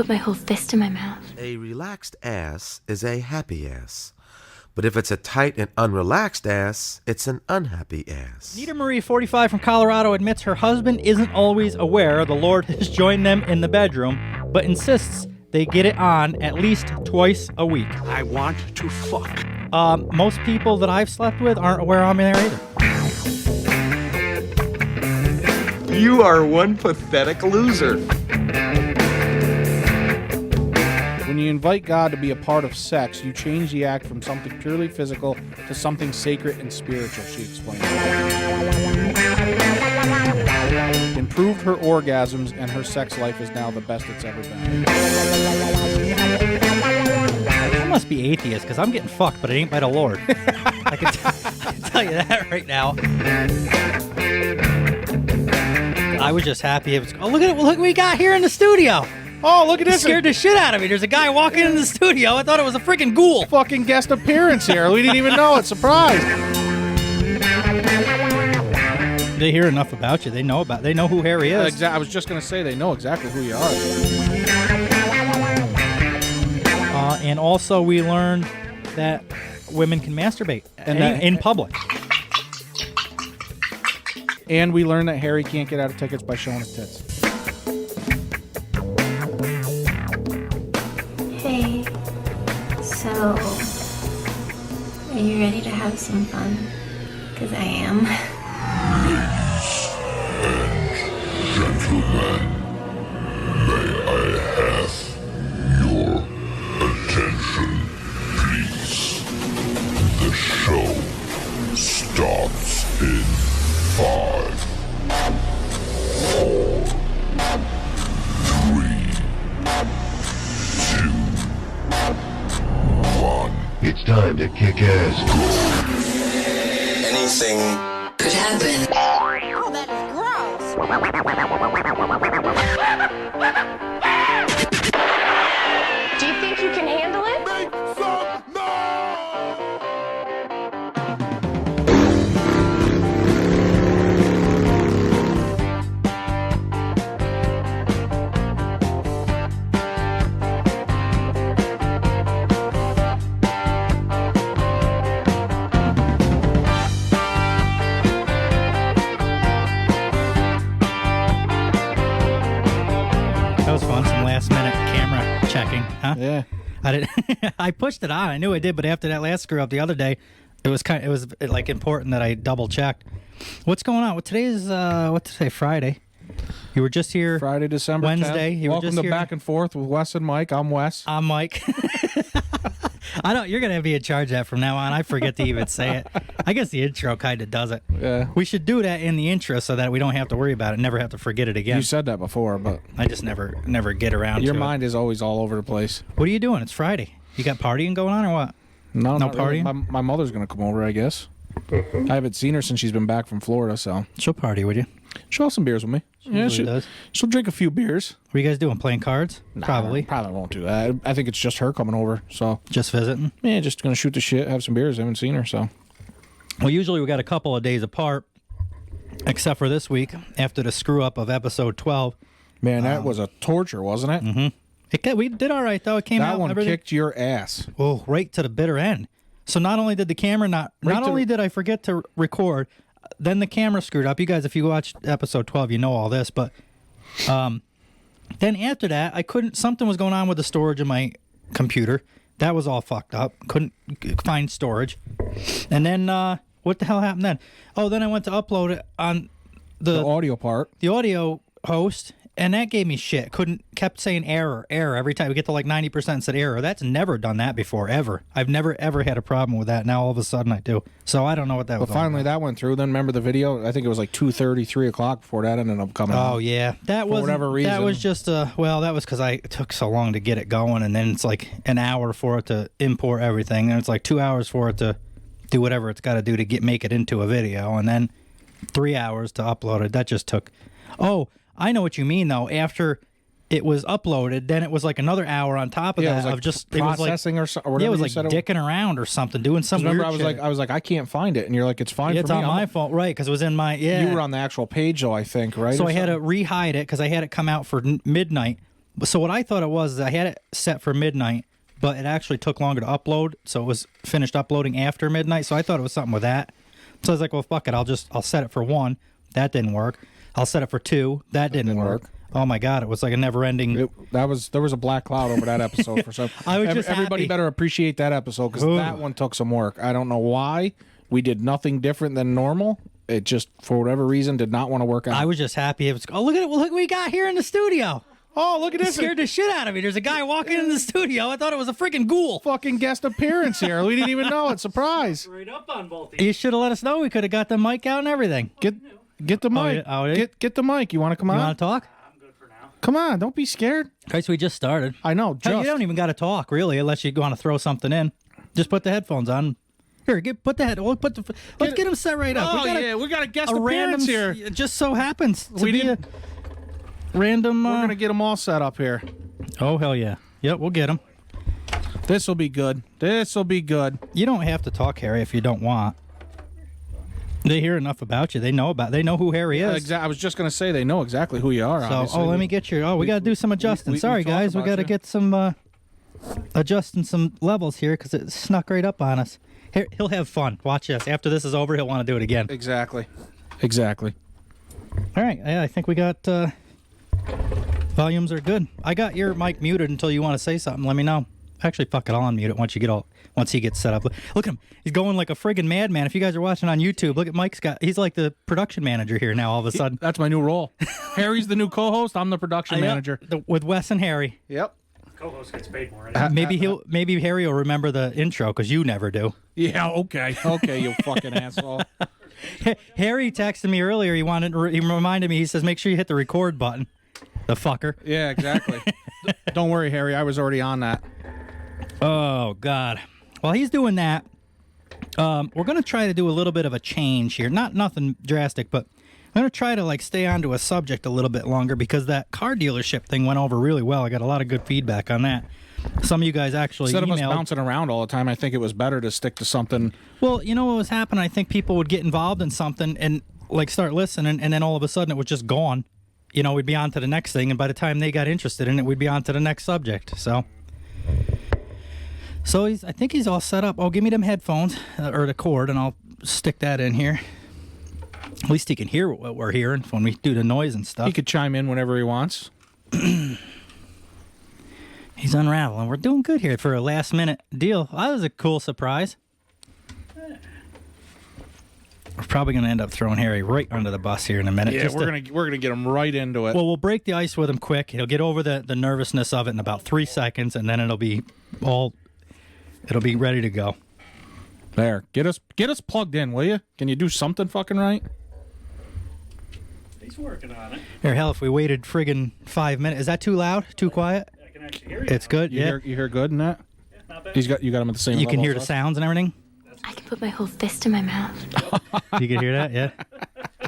put my whole fist in my mouth. A relaxed ass is a happy ass. But if it's a tight and unrelaxed ass, it's an unhappy ass. Nita Marie, 45, from Colorado, admits her husband isn't always aware the Lord has joined them in the bedroom, but insists they get it on at least twice a week. I want to fuck. Most people that I've slept with aren't aware I'm there either. You are one pathetic loser. When you invite God to be a part of sex, you change the act from something purely physical to something sacred and spiritual, she explained. Improved her orgasms, and her sex life is now the best it's ever been. I must be atheist, because I'm getting fucked, but it ain't by the Lord. I can tell you that right now. I was just happy it was... Oh, look what we got here in the studio. Oh, look at this. It scared the shit out of me. There's a guy walking in the studio. I thought it was a freaking ghoul. Fucking guest appearance here. We didn't even know it. Surprise. They hear enough about you. They know who Harry is. I was just going to say they know exactly who you are. And also we learned that women can masturbate in public. And we learned that Harry can't get out of tickets by showing his tits. Hey, so, are you ready to have some fun? Because I am. Gentlemen, may I have your attention, please? The show starts in 5, 4, 3, 2, 1. It's time to kick ass. Anything could happen. Oh, that is gross. Do you think you can handle it? Make some noise! That was fun. Some last minute camera checking, huh? Yeah. I didn't. I pushed it on. I knew I did, but after that last screw up the other day, it was like important that I double checked. What's going on? Well, today's what's today? Friday. You were just here. Friday, December Wednesday. 10th. You Welcome were just to here. Back and Forth with Wes and Mike. I'm Wes. I'm Mike. I don't. You're gonna be in charge of that from now on. I forget to even say it. I guess the intro kind of does it. Yeah. We should do that in the intro so that we don't have to worry about it. Never have to forget it again. You said that before, but I just never get around. your to mind is always all over the place. What are you doing? It's Friday. You got partying going on or what? No, No not really. partying? My mother's gonna come over, I guess. I haven't seen her since she's been back from Florida, so She'll party with you. she'll have some beers with me. usually does. She'll drink a few beers. What are you guys doing? Playing cards? Probably. Probably won't do that. I think it's just her coming over, so Just visiting? yeah, just gonna shoot the shit, have some beers. I haven't seen her, so Well, usually we got a couple of days apart, except for this week after the screw up of episode 12. man, that was a torture, wasn't it? Mm-hmm. We did all right though. It came out. That one everything. kicked your ass. Oh, right to the bitter end. So not only did the camera not only did I forget to record, then the camera screwed up. You guys, if you watched episode 12, you know all this. But then after that, I couldn't. Something was going on with the storage of my computer. That was all fucked up. Couldn't find storage. And then what the hell happened then? Oh, then I went to upload it on The audio part. the audio host, and that gave me shit. Kept saying error every time we get to like 90% said error. That's never done that before, ever. I've never ever had a problem with that. Now all of a sudden I do. So I don't know what that was. But finally that went through. Then remember the video? I think it was like 2:30, 3 o'clock before that ended up coming. Oh yeah, that was whatever reason. That was just that was because it took so long to get it going, and then it's like an hour for it to import everything, and it's like 2 hours for it to do whatever it's got to do to make it into a video, and then 3 hours to upload it. That just took. Oh, I know what you mean though. After it was uploaded, then it was like another hour on top of that. It was like of just processing it or was something. like, it was like dicking around or something, doing some weird remember, shit. I was like, I can't find it, and you're like, it's fine. Yeah, for it's me. on my fault, right? Because it was in my You were on the actual page, though, I think, right? So or I had to something? rehide it because I had it come out for midnight, So what I thought it was is I had it set for midnight, but it actually took longer to upload, so it was finished uploading after midnight. So I thought it was something with that. So I was like, well, fuck it. I'll set it for 1. That didn't work. I'll set it for 2. That didn't work. Oh my god, it was like a never-ending. There was a black cloud over that episode for some. I was just everybody happy. better appreciate that episode because that one took some work. I don't know why. We did nothing different than normal. It just, for whatever reason, did not want to work out. I was just happy. It was. Oh, look at it! Look what we got here in the studio. Oh, look at It this! scared the shit out of me. There's a guy walking in the studio. I thought it was a freaking ghoul. Fucking guest appearance here. We didn't even know it. Surprise! Right up on both. You should have let us know. We could have got the mic out and everything. Get the mic. Get the mic. You want to come on? You want to talk? I'm good for now. Come on! Don't be scared. Guys, we just started. I know. Hell, you don't even got to talk really, unless you want to throw something in. Just put the headphones on. Here, let's get him set right up. Oh, we got a guest appearance here. It just so happens to We be didn't- a random. We're gonna get them all set up here. Oh hell yeah! Yep, we'll get him. This will be good. This will be good. You don't have to talk, Harry, if you don't want. They hear enough about you. They know who Harry is. I was just gonna say they know exactly who you are. So, obviously. let me get your. We got to do some adjusting. we Sorry, talked guys, we about got to you. get some adjusting some levels here because it snuck right up on us. Here, he'll have fun. Watch this. After this is over, he'll want to do it again. Exactly. All right, yeah, I think we got volumes are good. I got your mic muted until you want to say something. Let me know. Actually, fuck it, I'll unmute it once he gets set up. Look at him. He's going like a friggin' madman. If you guys are watching on YouTube, look at Mike's got. He's like the production manager here now. All of a sudden, That's my new role. Harry's the new co-host. I'm the production manager. with Wes and Harry. Yep. Co-host gets paid more. Right? Maybe Harry will remember the intro because you never do. Yeah. Okay. You fucking asshole. Harry texted me earlier. He reminded me. He says, "Make sure you hit the record button." The fucker. Yeah. Exactly. Don't worry, Harry. I was already on that. Oh God. While he's doing that, we're gonna try to do a little bit of a change here. Nothing drastic, but I'm gonna try to stay onto a subject a little bit longer because that car dealership thing went over really well. I got a lot of good feedback on that. Some of you guys actually Instead of us emailed. bouncing around all the time, I think it was better to stick to something. Well, you know what was happening? I think people would get involved in something and start listening, and then all of a sudden it was just gone. You know, we'd be on to the next thing, and by the time they got interested in it, we'd be on to the next subject. So I think he's all set up. Oh, give me them headphones or the cord, and I'll stick that in here. At least he can hear what we're hearing when we do the noise and stuff. He could chime in whenever he wants. He's unraveling. We're doing good here for a last-minute deal. That was a cool surprise. We're probably going to end up throwing Harry right under the bus here in a minute. Yeah, we're gonna get him right into it. Well, we'll break the ice with him quick. He'll get over the nervousness of it in about 3 seconds, and then it'll be ready to go. There, get us plugged in, will you? Can you do something fucking right? He's working on it. Here, hell, if we waited friggin' 5 minutes, is that too loud? Too quiet? I can actually hear you. It's good. You Yeah, hear good in that? Yeah, not bad. You got him at the same you level. can hear the as us? sounds and everything. I can put my whole fist in my mouth. You can hear that, yeah.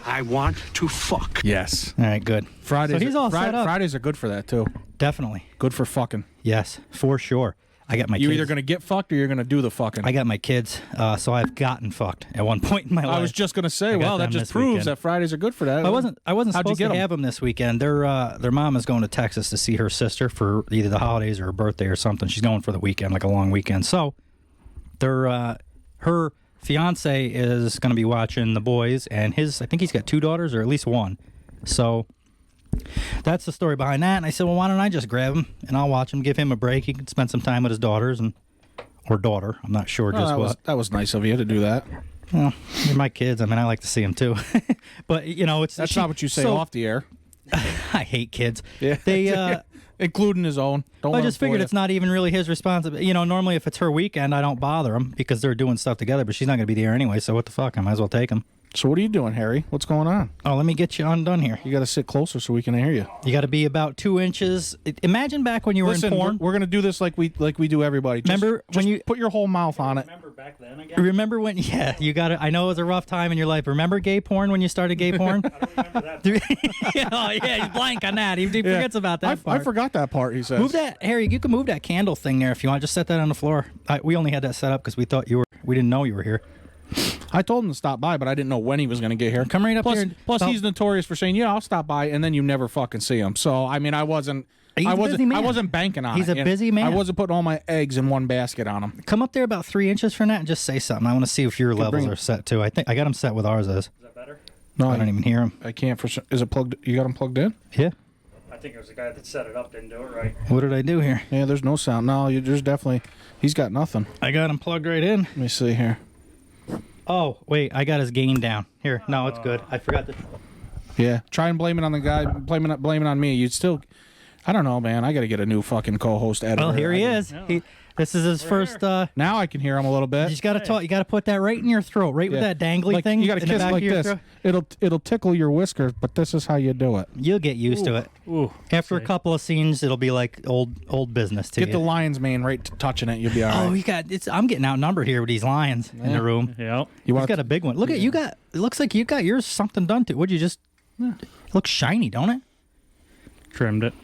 I want to fuck. Yes. All right, good. Fridays. So he's all set up. Fridays are good for that too. Definitely, Good for fucking. yes, for sure. I got my You kids. either gonna get fucked or you're gonna do the fucking. I got my kids, so I've gotten fucked at one point in my life. I was just gonna say, I got well, that them just this proves weekend. that Fridays are good for that. I wasn't How'd you supposed get to 'em? have them this weekend. Their mom is going to Texas to see her sister for either the holidays or her birthday or something. She's going for the weekend, like a long weekend. So, her fiance is going to be watching the boys, and I think he's got 2 daughters or at least one. So that's the story behind that. And I said, well, why don't I just grab him and I'll watch him, give him a break. He can spend some time with his daughters or daughter. I'm not sure just what. That was nice of you to do that. Well, they're my kids. I mean, I like to see them too. But That's not what you say so- off the air. I hate kids. Yeah. They. Including his own. Don't I let just him fool figured you. it's not even really his responsibility. Normally if it's her weekend, I don't bother them because they're doing stuff together. But she's not going to be there anyway. So what the fuck? I might as well take them. So what are you doing, Harry? What's going on? Oh, let me get you undone here. You got to sit closer so we can hear you. You got to be about 2 inches. Imagine back when you were Listen, in porn. we're gonna do this like we do everybody. Remember when you put your whole mouth on it? Remember back then again? Remember when? Yeah, you got it. I know it was a rough time in your life. Remember gay porn when you started gay porn? I don't remember that. yeah, he's blank on that. He forgets about that I part. forgot that part. He says. Move that, Harry. You can move that candle thing there if you want. Just set that on the floor. We only had that set up because we didn't know you were here. I told him to stop by, but I didn't know when he was going to get here. Come right up plus, here. Plus, he's notorious for saying, "Yeah, I'll stop by," and then you never fucking see him. So, I mean, I wasn't He's I a busy man. wasn't banking on He's it. a busy man. I wasn't putting all my eggs in one basket on him. Come up there about 3 inches from that and just say something. I want to see if your levels are set too. I think I got them set with ours as. Is that better? No, I don't even hear him. I can't. Is it plugged? You got him plugged in? Yeah. I think it was the guy that set it up didn't do it right. What did I do here? Yeah, there's no sound. No, there's definitely. He's got nothing. I got him plugged right in. Let me see here. Oh wait, I got his gain down. Here, no, it's good. I forgot to. Yeah, try and blame it on the guy. Blame it on me. You'd still. I don't know, man. I got to get a new fucking co-host editor. Well, here he is. This is his first. Now I can hear him a little bit. You just got to talk. You got to put that right in your throat, right with that dangly thing. You got to in the kiss back like of your this. throat. It'll tickle your whiskers, but this is how you do it. You'll get used to it. Ooh, After a couple of scenes, it'll be like old business to Get you. the lion's mane right touching it. You'll be all right. Oh, you got. I'm getting outnumbered here with these lions in the room. yeah. He's got a big one. Look at you got. It looks like you got yours something done to. Would you just? It looks shiny, don't it? Trimmed it.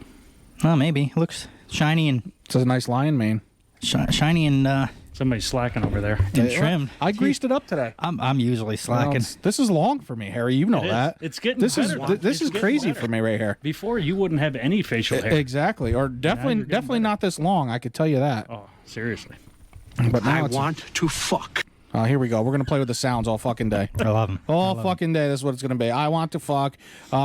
Oh, maybe it looks shiny and It's a nice lion mane. shiny and Somebody's slacking over there. trimmed. I greased it up today. I'm usually slacking. This is long for me, Harry. You know It is. that. It's getting this better, though. this It's is getting crazy better. for me right here. Before, you wouldn't have any facial hair. Exactly, or definitely not this long. I could tell you that. Oh, seriously. But now I it's, want to fuck. here we go. We're gonna play with the sounds all fucking day. I love him. All fucking day. This is what it's gonna be. I want to fuck.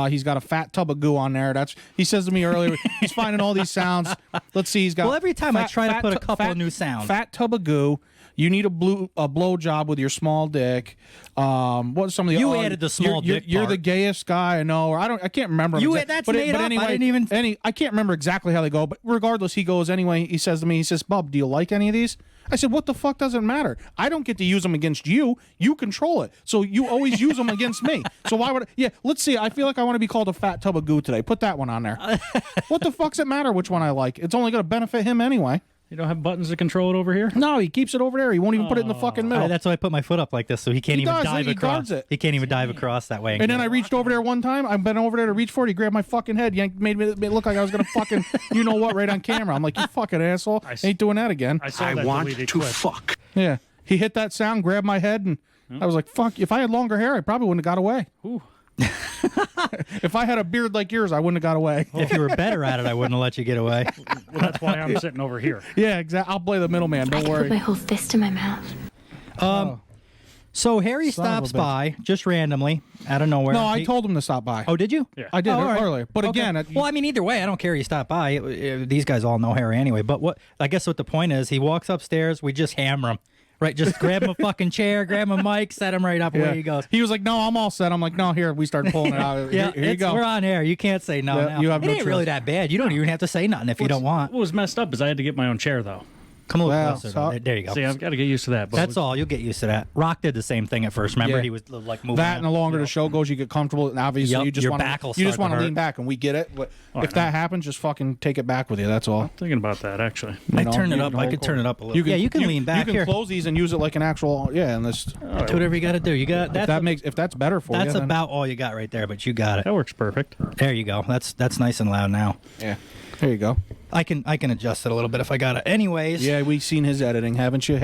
He's got a fat tub of goo on there. He says to me earlier. He's finding all these sounds. Let's see. He's got. Well, every time I try to put a couple of new sounds. Fat tub of goo. You need a blow job with your small dick. What's some of the? You added the small dick You're part. the gayest guy I know. Or I can't remember. That's made up. Anyway, I didn't even. I can't remember exactly how they go. But regardless, he goes anyway. He says to me, he says, "Bub, do you like any of these?" I said, "What the fuck does it matter? I don't get to use them against you. You control it. So you always use them against me. So why would? Let's see. I feel like I want to be called a fat tub of goo today. Put that one on there. What the fuck's it matter which one I like? It's only going to benefit him anyway." You don't have buttons to control it over here? No, he keeps it over there. He won't even put it in the fucking middle. That's why I put my foot up like this, so he can't He even does. dive He across. guards it. He can't even dive across that way. And then I reached over there one time. I bent over there to reach for it. He grabbed my fucking head, made me look like I was gonna fucking, you know what, right on camera. I'm like, you fucking asshole. Ain't doing that again. I saw that deleted clip. fuck. Yeah. He hit that sound, grabbed my head, and I was like, fuck. If I had longer hair, I probably wouldn't have got away. Ooh. If I had a beard like yours, I wouldn't have got away. If you were better at it, I wouldn't have let you get away. Well, that's why I'm sitting over here. Yeah, exactly. I'll play the middleman. I Don't can put my worry. whole fist in my mouth. So Harry Son of a stops bitch. by just randomly out of nowhere. No, I told him to stop by. Oh, did you? Yeah. I did Oh, all right. earlier. But Okay. again, well, I mean, either way, I don't care. You stop by. These guys all know Harry anyway. But I guess what the point is, he walks upstairs. We just hammer him. Right, just grab him a fucking chair, grab him a mic, set him right up, away he goes. He was like, "No, I'm all set." I'm like, "No, here." We started pulling it out. Yeah, here you go. we're on air. You can't say no. Yeah, now. you have it no ain't really choice. that bad. You don't even have to say nothing if you don't want. What was messed up is I had to get my own chair, though. Come a little Well, closer. so- There you go. See, I've got to get used to that. But That's all. You'll get used to that. Rock did the same thing at first. Remember, Yeah. he was like moving. That and the longer the show goes, you get comfortable, and obviously Yep, you just your want back will you just start to want to hurt. lean back, and we get it. But I if know. that happens, just fucking take it back with you. That's all. Thinking about that, actually. I You know, turn it you up. can I hold could turn it up a little. You yeah, you can lean back You can here. close these and use it like an actual and this. Do whatever you got to do. You got that's If that's better for you. that's then- about all you got right there. But you got it. That works perfect. There you go. That's nice and loud now. Yeah. There you go. I can adjust it a little bit if I got it. Anyways. Yeah, we've seen his editing, haven't you?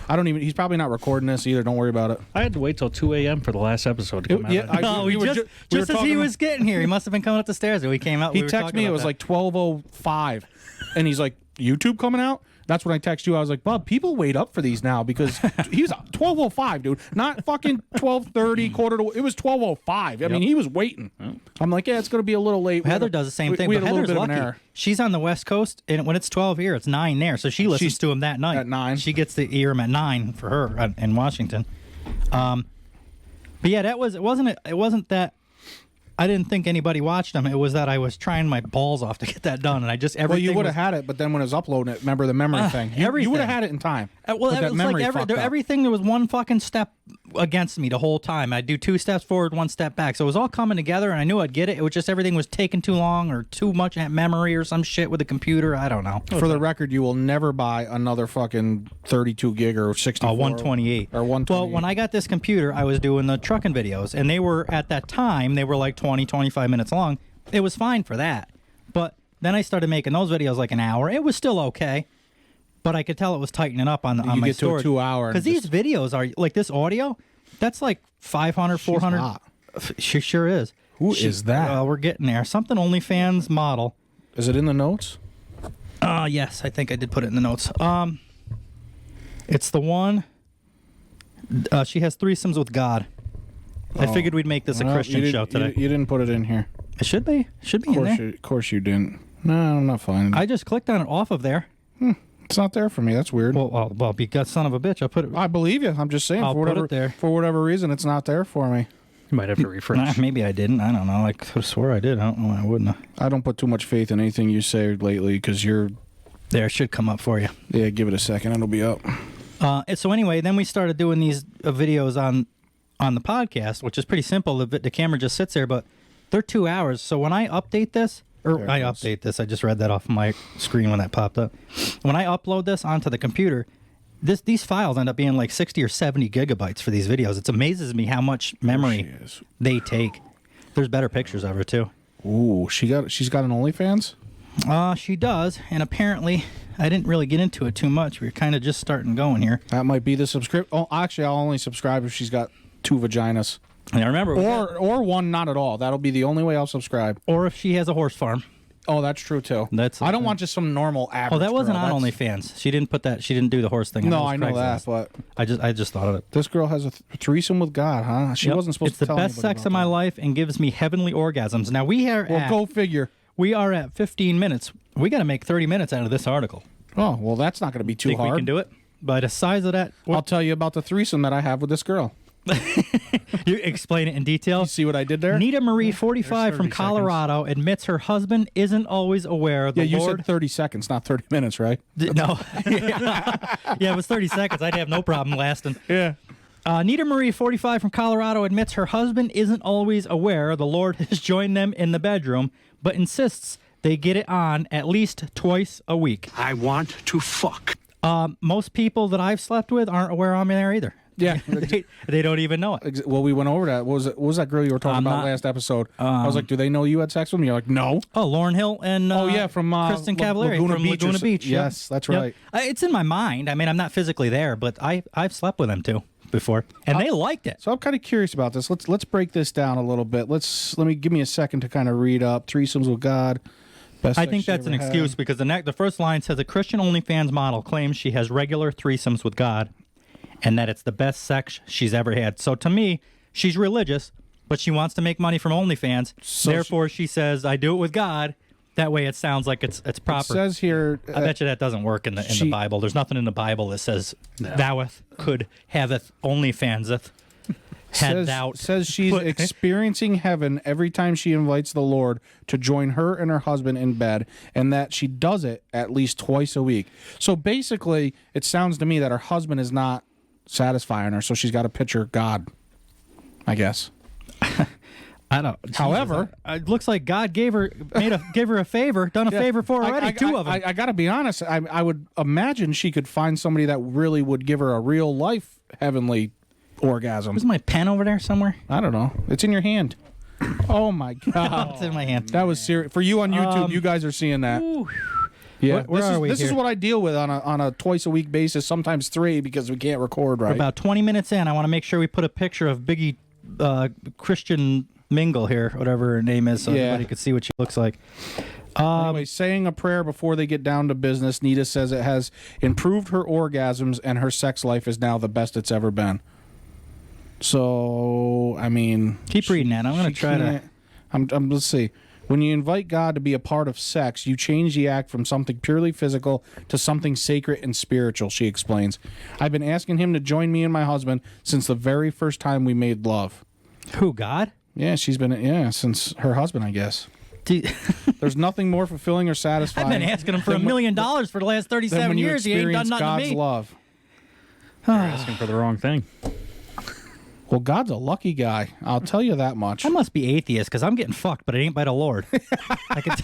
I don't even. He's probably not recording this either. Don't worry about it. I had to wait till 2 a.m. for the last episode to come out. Yeah, No, we were just we were as he talking- was getting here, he must have been coming up the stairs. And we came out. He we were texted talking me. It about was that. like 12:05, and he's like, "YouTube coming out." That's when I text you. I was like, "Bob, people wait up for these now because he's 12:05, dude. Not fucking 12:30, quarter to. It was 12:05. I mean, he was waiting. I'm like, yeah, it's gonna be a little late. Heather does the same thing, We but had a little Heather's bit of an lucky. error. She's on the West Coast, and when it's 12 here, it's 9 there. So she listens to him that night. at 9. She gets to hear him at 9 for her in Washington. But yeah, it wasn't that. I didn't think anybody watched them. It was that I was trying my balls off to get that done, and I just Well, everything. you would have was- had it, but then when it was uploading it, remember the memory thing. You would everything. have had it in time. Well, but it that was memory like fucked up. everything. There was one fucking step against me the whole time. I'd do 2 steps forward, 1 step back. So it was all coming together, and I knew I'd get it. It was just everything was taking too long or too much memory or some shit with the computer. I don't know. For the record, you will never buy another fucking 32 gig or 64. 128. Or 128. Well, when I got this computer, I was doing the trucking videos, and they were, at that time, they were like 20, 25 minutes long. It was fine for that. But then I started making those videos like an hour. It was still okay, but I could tell it was tightening up on my get to a storage. 2 hour and Because these videos are, like this audio, that's like 500, 400. hot. She sure is. Who is that? We're getting there. Something OnlyFans model. Is it in the notes? Yes, I think I did put it in the notes. It's the one. She has threesomes with God. I figured we'd make this a Christian show today. You didn't put it in here. It should be. Should be in there. Of course you didn't. No, I'm not finding it. I just clicked on it off of there. It's not there for me. That's weird. Well, because son of a bitch, I'll put it. I believe you. I'm just saying. I'll put it there. For whatever reason, it's not there for me. You might have to refresh. Maybe I didn't. I don't know. I could have swore I did. I don't know why I wouldn't have. I don't put too much faith in anything you say lately because you're... There, it should come up for you. Yeah, give it a second. It'll be up. So anyway, then we started doing these videos on the podcast, which is pretty simple. The camera just sits there, but they're 2 hours. So when I update this, I just read that off my screen when that popped up. When I upload this onto the computer, these files end up being like 60 or 70 gigabytes for these videos. It amazes me how much memory they take. There's better pictures of her too. Ooh, she's got an OnlyFans? She does, and apparently I didn't really get into it too much. We were kind of just starting going here. That might be the subscription. Oh, actually, I'll only subscribe if she's got 2 vaginas. And I remember, or one, not at all. That'll be the only way I'll subscribe. Or if she has a horse farm. Oh, that's true too. I don't want just some normal average. Oh, that wasn't girl. on OnlyFans. She didn't put that. She didn't do the horse thing. No, I know that, but I just thought of it. This girl has a threesome with God, huh? She wasn't supposed to tell anybody. It's the best sex of my life and gives me heavenly orgasms. Now we are. Well, go figure. We are at 15 minutes. We got to make 30 minutes out of this article. Oh, well, that's not going to be too hard. We can do it. By the size of that, I'll tell you about the threesome that I have with this girl. You explain it in detail. You see what I did there? Nita Marie, 45, from Colorado, admits her husband isn't always aware. You said 30 seconds, not 30 minutes, right? No. Yeah, it was 30 seconds. I'd have no problem lasting. Yeah. Nita Marie, 45, from Colorado, admits her husband isn't always aware the Lord has joined them in the bedroom, but insists they get it on at least twice a week. I want to fuck. Most people that I've slept with aren't aware I'm there either. Yeah. They don't even know it. Well, we went over that. What was that girl you were talking about last episode? I was like, do they know you had sex with me? You're like, no. Oh, Lauren Hill and from Kristen Cavallari from Laguna Beach. Yes, that's right. Yep. It's in my mind. I mean, I'm not physically there, but I've slept with them too before, and they liked it. So I'm kind of curious about this. Let's break this down a little bit. Give me a second to kind of read up Threesomes with God. I think that's an excuse because the first line says a Christian OnlyFans model claims she has regular threesomes with God, and that it's the best sex she's ever had. So to me, she's religious, but she wants to make money from OnlyFans. So therefore, she says, "I do it with God." That way, it sounds like it's proper. It says here, I bet you that doesn't work in the Bible. There's nothing in the Bible that says thoueth could haveth OnlyFanseth. Says she's experiencing heaven every time she invites the Lord to join her and her husband in bed, and that she does it at least twice a week. So basically, it sounds to me that her husband is not satisfying her, so she's got to picture God, I guess. I don't. However, it looks like God gave her a favor, done a favor for her already. Two of them. I got to be honest. I would imagine she could find somebody that really would give her a real life heavenly orgasm. Is my pen over there somewhere? I don't know. It's in your hand. Oh my God! It's in my hand. That was serious. For you on YouTube, you guys are seeing that. Yeah, where are we this here? is what I deal with on a twice a week basis, sometimes 3 because we can't record right. We're about 20 minutes in. I want to make sure we put a picture of Biggie Christian Mingle here, whatever her name is, so everybody could see what she looks like. Anyway, saying a prayer before they get down to business, Nita says it has improved her orgasms and her sex life is now the best it's ever been. So, I mean... Keep reading that. I'm going to try to... let's see. When you invite God to be a part of sex, you change the act from something purely physical to something sacred and spiritual, she explains. I've been asking him to join me and my husband since the very first time we made love. Who, God? Yeah, she's been, since her husband, I guess. There's nothing more fulfilling or satisfying. I've been asking him for $1 million for the last 37 years. He ain't done nothing God's to me. Love. You're asking for the wrong thing. Well, God's a lucky guy. I'll tell you that much. I must be atheist because I'm getting fucked, but it ain't by the Lord. I can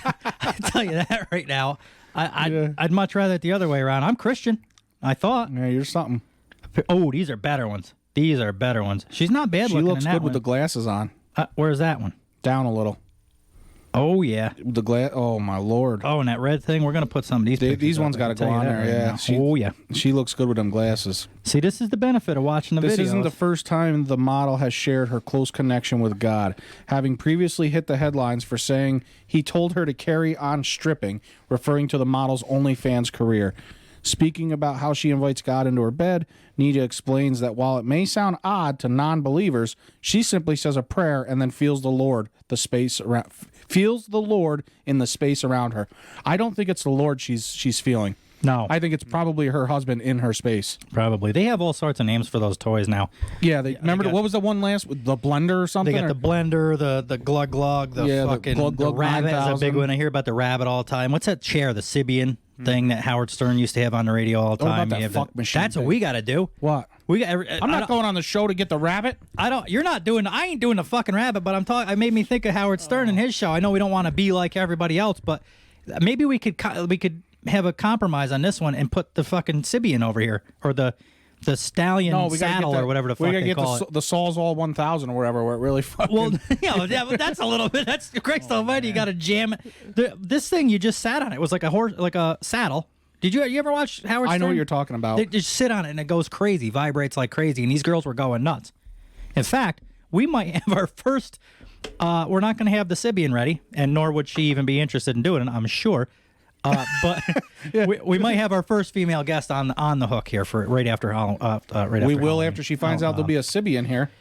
tell you that right now. I'd much rather it the other way around. I'm Christian. I thought. Yeah, you're something. Oh, these are better ones. These are better ones. She's not bad looking. She looks good with the glasses on. Where's that one? Down a little. Oh yeah. The glass. Oh my lord. Oh, and that red thing. We're gonna put some of these. These ones got to go on there. Yeah. Oh yeah. She looks good with them glasses. See, this is the benefit of watching the videos. This isn't the first time the model has shared her close connection with God, having previously hit the headlines for saying he told her to carry on stripping, referring to the model's OnlyFans career. Speaking about how she invites God into her bed, Nita explains that while it may sound odd to non-believers, she simply says a prayer and then feels the Lord in the space around her. I don't think it's the Lord she's feeling. No. I think it's probably her husband in her space. Probably. They have all sorts of names for those toys now. Yeah, remember what was the one last with the blender or something? They got the blender, the glug glug, the fucking the rabbit is a big one. I hear about the rabbit all the time. What's that chair, the Sibian thing that Howard Stern used to have on the radio all the time? About that fuck machine That's thing. what we got to do. What? I'm not going on the show to get the rabbit. You're not doing. I ain't doing the fucking rabbit. But I'm talking. It made me think of Howard Stern and his show. I know we don't want to be like everybody else, but maybe we could have a compromise on this one and put the fucking Sibian over here, or the stallion saddle, or whatever the fuck they call it. The Sawzall 1000 or whatever, where it really fucking... Well, yeah, but that's a little bit... That's Christ almighty, you got to jam it. This thing, you just sat on it. It was like a horse, like a saddle. Did you ever watch Howard Stern? I know what you're talking about. They just sit on it, and it goes crazy, vibrates like crazy, and these girls were going nuts. In fact, we might have our first... we're not going to have the Sibian ready, and nor would she even be interested in doing it, I'm sure. But we might have our first female guest on the hook here for right after we will Halloween. After she finds out there'll be a Sibian here.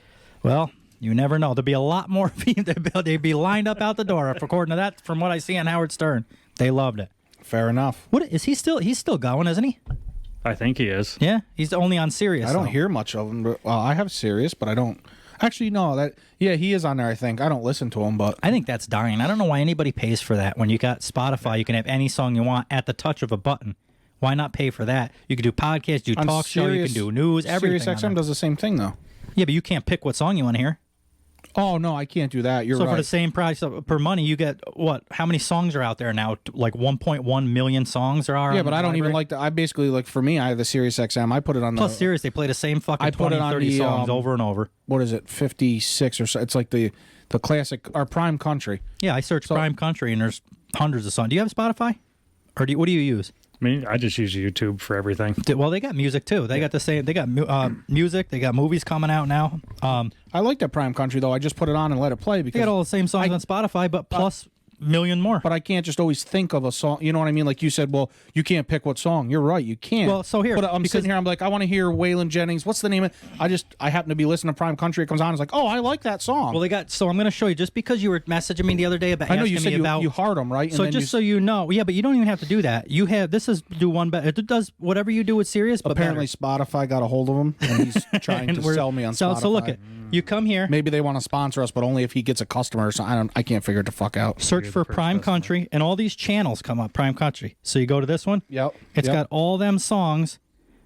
Well, you never know. There'll be a lot more females. They'd be lined up out the door. According to that, from what I see on Howard Stern, they loved it. Fair enough. What is he still? He's still going, isn't he? I think he is. Yeah, he's only on Sirius. I don't hear much of him. I have Sirius, but I don't. Actually, no. He is on there. I think I don't listen to him, but I think that's dying. I don't know why anybody pays for that. When you got Spotify, you can have any song you want at the touch of a button. Why not pay for that? You can do podcasts, do talk show, you can do news, everything. Sirius XM does the same thing, though. Yeah, but you can't pick what song you want to hear. Oh no, I can't do that. You're right. So for the same price per money, you get what? How many songs are out there now? Like 1.1 million songs there are. Yeah, but I don't even like that. I basically for me, I have the Sirius XM. I put it on Plus Sirius, they play the same fucking 20, 30 songs over and over. What is it? 56 or so? It's like the classic or Prime Country. Yeah, I searched Prime Country and there's hundreds of songs. Do you have Spotify, or what do you use? I mean, I just use YouTube for everything. Well, they got music too. They got the same. They got music. They got movies coming out now. I like that Prime Country though. I just put it on and let it play because they got all the same songs on Spotify, but plus million more. But I can't just always think of a song. You know what I mean? Like you said, well, you can't pick what song. You're right. You can't. Well, so here, but I'm sitting here. I'm like, I want to hear Waylon Jennings. What's the name of it? I happen to be listening to Prime Country. It comes on. It's like, oh, I like that song. Well, they got. So I'm going to show you. Just because you were messaging me the other day about, I know you asking said me about you heart them, right? So just so you know, yeah, but you don't even have to do that. You have this is do one better. It does whatever you do with Sirius. But apparently Spotify got a hold of him and he's trying to sell me on Spotify. So look at you come here. Maybe they want to sponsor us, but only if he gets a customer. So I can't figure it the fuck out. Search for Prime Country, and all these channels come up. Prime Country. So you go to this one. Yep. It's got all them songs.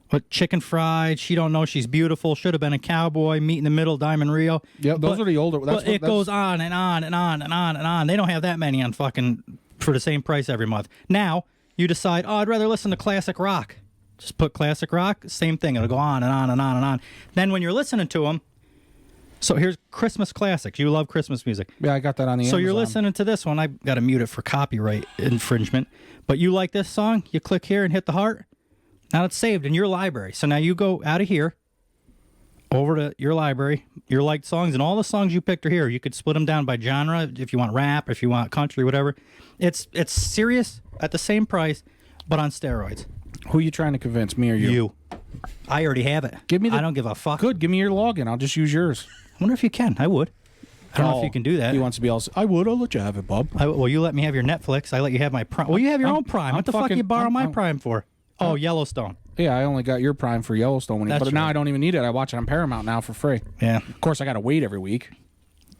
But Chicken Fried, She Don't Know She's Beautiful, Should Have Been a Cowboy, Meet in the Middle, Diamond Rio. Yep, those are the older. But it goes on and on and on and on and on. They don't have that many on fucking for the same price every month. Now you decide, oh, I'd rather listen to classic rock. Just put classic rock. Same thing. It'll go on and on and on and on. Then when you're listening to them. So here's Christmas classics. You love Christmas music. Yeah, I got that on the So Amazon. you're listening to this one. I got to mute it for copyright infringement. But you like this song? You click here and hit the heart. Now it's saved in your library. So now you go out of here, over to your library, your liked songs, and all the songs you picked are here. You could split them down by genre if you want rap, if you want country, whatever. It's Sirius at the same price, but on steroids. Who are you trying to convince, me or you? You. I already have it. I don't give a fuck. Good. Give me your login. I'll just use yours. I wonder if you can. I would. I don't know if you can do that. He wants to be all. I would. I'll let you have it, Bob. Well, you let me have your Netflix. I let you have my Prime. Well, you have your own Prime. What the fuck you borrow my Prime for? Oh, Yellowstone. Yeah, I only got your Prime for Yellowstone, but now I don't even need it. I watch it on Paramount now for free. Yeah. Of course, I got to wait every week.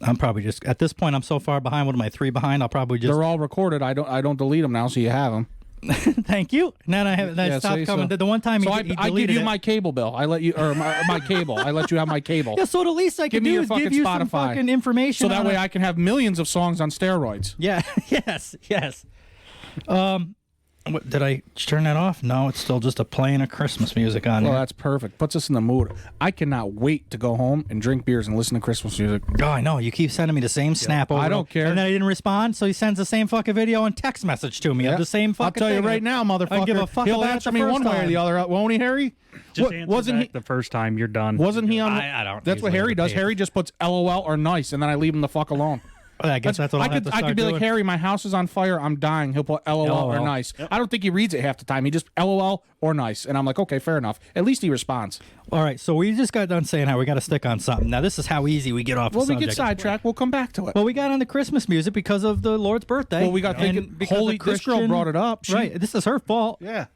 I'm probably just at this point. I'm so far behind. What am I 3 behind? I'll probably just. They're all recorded. I don't delete them now, so you have them. Thank you. Now I have. That stopped coming. So. The one time so he I give you it. my cable bill. I let you or my cable. I let you have my cable. Yeah. So the least I can do is give you Spotify. some fucking information. So that way I can have millions of songs on steroids. Yeah. Yes. What, did I turn that off? No, it's still just a playing of Christmas music on Well, there. that's perfect. Puts us in the mood. I cannot wait to go home and drink beers and listen to Christmas music. Oh, I know. You keep sending me the same snap over. I don't care. And then I didn't respond, so he sends the same fucking video and text message to me of the same fucking I'll tell you thing. right now, motherfucker. I don't give a fuck He'll about answer it the me first one way or time. the other, won't he, Harry? Just answer wasn't back the first time. You're done. Wasn't he on? I don't That's what usually Harry does. repeat. Harry just puts LOL or nice, and then I leave him the fuck alone. Well, I guess that's what I I'll have could. to I start could be like, doing. Harry, my house is on fire. I'm dying. He'll put LOL or LOL. nice. I don't think he reads it half the time. He just LOL or nice, and I'm like, okay, fair enough. At least he responds. All right, so we just got done saying how we got to stick on something. Now, this is how easy we get off the Well, we subject. get sidetracked. We'll come back to it. Well, we got on the Christmas music because of the Lord's birthday. Well, we got and thinking, because holy, of this girl Christian- brought it up. Right, this is her fault. Yeah.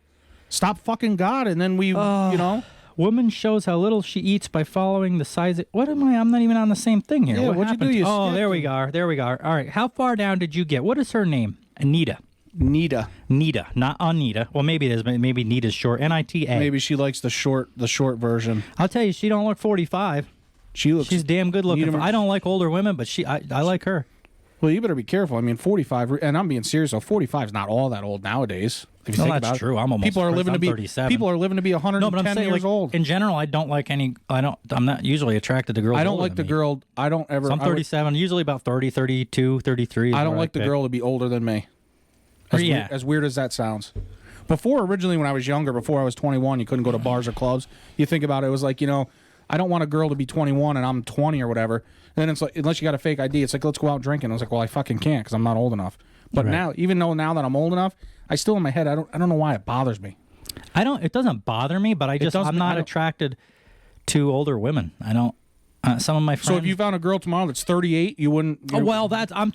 Stop fucking God, and then we, you know. Woman shows how little she eats by following the size. What am I? I'm not even on the same thing here. Yeah, what what'd you happened? do? You Oh, skipped there we it. go. There we go. All right. How far down did you get? What is her name? Anita. Nita. Nita, not Anita. Well, maybe it is. But maybe Nita's short. N-I-T-A. Maybe she likes the short version. I'll tell you, she don't look 45. She looks. She's damn good looking. Nita- I don't like older women, but I like her. Well, you better be careful. I mean, 45, and I'm being serious. So 45 is not all that old nowadays. If you No, think that's about true. it. I'm almost. People are living to I'm be 37. People are living to be 110 No, but I'm saying, years like, old. in general, I don't like any. I'm not usually attracted to girls. I don't older like the than me. girl. I don't ever. So I'm 37. Usually about 30, 32, 33. Is I don't where like the pick. girl to be older than me. Yeah. As weird as that sounds. Before, originally, when I was younger, before I was 21, you couldn't go to bars or clubs. You think about it, it was like, you know, I don't want a girl to be 21 and I'm 20 or whatever. And then it's like, unless you got a fake ID, it's like, let's go out drinking. I was like, well, I fucking can't because I'm not old enough. But Right. now, even though now that I'm old enough, I still in my head, I don't know why it bothers me. It doesn't bother me, but doesn't- I'm I not don't- attracted to older women. I don't. Some of my friends. So if you found a girl tomorrow that's 38, you wouldn't. Oh, well,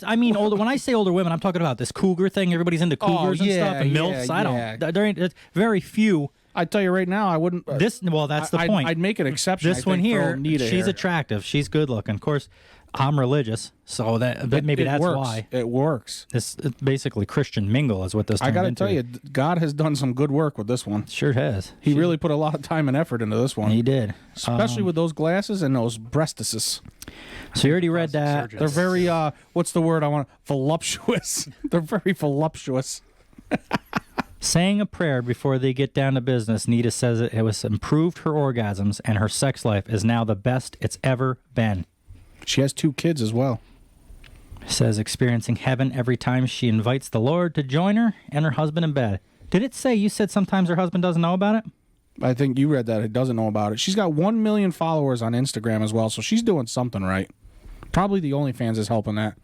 I mean older. When I say older women, I'm talking about this cougar thing. Everybody's into cougars and stuff and milfs. I don't. There ain't it's very few. I tell you right now, I wouldn't. That's the I'd- point. I'd make an exception. This I one think, for here, old Nita she's here. attractive. She's good looking. Of course, I'm religious, so maybe It that's works. why. It works. It's basically Christian mingle is what this. I got to tell you, God has done some good work with this one. Sure has. He really put a lot of time and effort into this one. He did. Especially with those glasses and those breastises. So you already read that. They're very, what's the word I want? Voluptuous. They're very voluptuous. Saying a prayer before they get down to business, Nita says it was improved her orgasms and her sex life is now the best it's ever been. She has 2 kids as well. Says experiencing heaven every time she invites the Lord to join her and her husband in bed. Did it say you said sometimes her husband doesn't know about it? I think you read that. He doesn't know about it. She's got 1 million followers on Instagram as well, so she's doing something right. Probably the OnlyFans is helping that.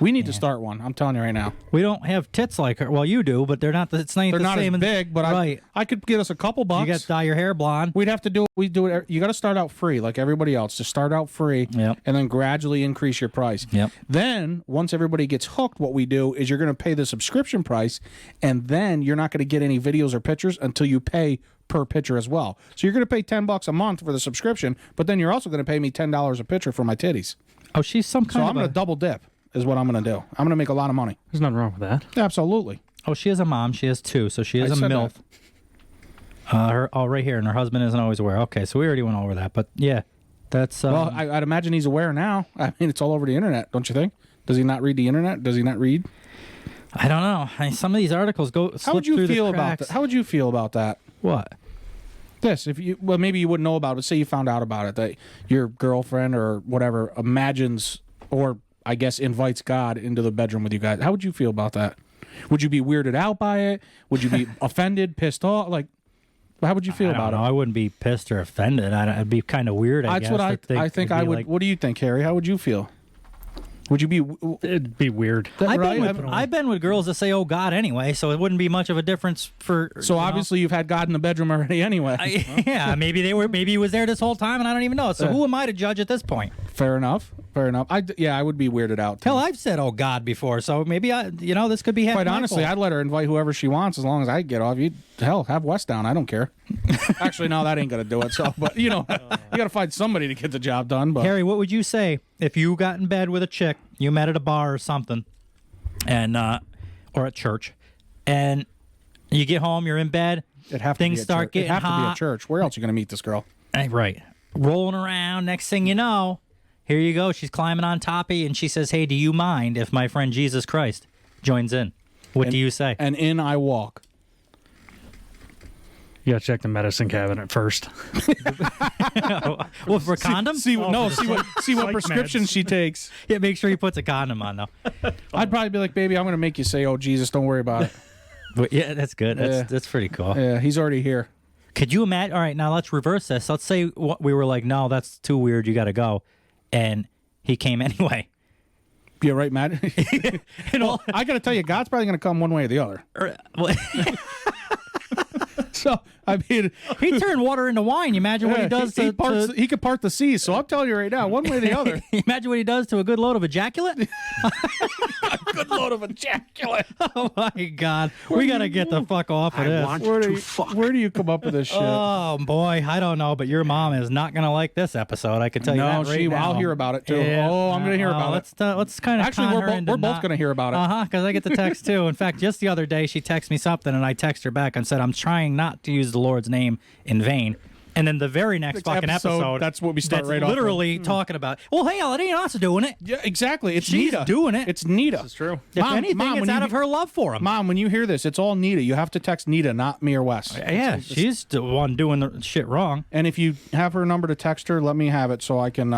We need to start one. I'm telling you right now. We don't have tits like her. Well, you do, but they're not. It's not They're the not same. as big, but right. I could get us a couple bucks. You got to dye your hair blonde. We'd have to do it. We do it. You got to start out free, like everybody else. Just start out free, Yep. and then gradually increase your price. Yep. Then once everybody gets hooked, what we do is you're going to pay the subscription price, and then you're not going to get any videos or pictures until you pay per picture as well. So you're going to pay $10 a month for the subscription, but then you're also going to pay me $10 a picture for my titties. Oh, she's some So kind I'm of going to double dip. Is what I'm going to do. I'm going to make a lot of money. There's nothing wrong with that. Absolutely. Oh, she has a mom. She has 2, so she is I a said MILF. Right here, and her husband isn't always aware. Okay, so we already went over that, but yeah, that's. Well, I'd imagine he's aware now. I mean, it's all over the internet, don't you think? Does he not read the internet? Does he not read? I don't know. I mean, some of these articles go. How would you through feel the about cracks. that? How would you feel about that? What? This, if you, well, maybe you wouldn't know about it. Say you found out about it, that your girlfriend or whatever imagines, or I guess invites God into the bedroom with you guys. How would you feel about that? Would you be weirded out by it? Would you be offended, pissed off? Like, how would you feel about I wouldn't be pissed or offended. I'd be kind of weird. That's guess, what to I think it'd I be would. like- What do you think, Harry? How would you feel? Would you be? It'd be weird. I've been with girls that say "Oh God" anyway, so it wouldn't be much of a difference for. So obviously you've had God in the bedroom already anyway. Yeah, maybe he was there this whole time, and I don't even know. So who am I to judge at this point? Fair enough. Fair enough. I would be weirded out. Too. Hell, I've said "Oh God" before, so maybe this could be. Quite honestly, I'd let her invite whoever she wants as long as I get off. You have Wes down. I don't care. Actually, no, that ain't gonna do it. So, but you got to find somebody to get the job done. But Harry, what would you say if you got in bed with a chick you met at a bar or something, and or at church, and you get home, you're in bed, things start getting hot. It'd have to be a church. Where else are you gonna meet this girl? Right, rolling around. Next thing you know, here you go. She's climbing on top of you, and she says, "Hey, do you mind if my friend Jesus Christ joins in?" What do you say? And in I walk. You gotta check the medicine cabinet first. Well, for condoms? See what Psych prescription meds. she takes. Yeah, make sure he puts a condom on, though. I'd probably be like, baby, I'm going to make you say, oh, Jesus, don't worry about it. But yeah, that's good. That's pretty cool. Yeah, he's already here. Could you imagine? All right, now let's reverse this. Let's say we were like, no, that's too weird. You got to go. And he came anyway. Yeah, right, Matt? Well, I got to tell you, God's probably going to come one way or the other. Well, So, I mean, he turned water into wine. You imagine what he does to he could part the seas. So I'm telling you right now, one way or the other. imagine what he does to a good load of ejaculate. Good load of ejaculate. Oh my God, we gotta get the fuck off of this. Where do you come up with this shit? Oh boy, I don't know, but your mom is not gonna like this episode. I can tell you that right now. I'll hear about it too. Yeah. Oh, I'm gonna hear about it. Let's kind of Actually, we're both gonna hear about it. Because I get the text too. In fact, just the other day, she texted me something, and I text her back and said, "I'm trying not to use the Lord's name in vain." And then the very next fucking episode, that's what we start that's right off with. literally talking about. Well, hell, it ain't us doing it. Yeah, exactly. It's She's Nita doing it. It's Nita. That's true. If anything, it's when out you- of her love for him. Mom, when you hear this, it's all Nita. You have to text Nita, not me or Wes. Yeah, she's the one doing the shit wrong. And if you have her number to text her, let me have it so I can,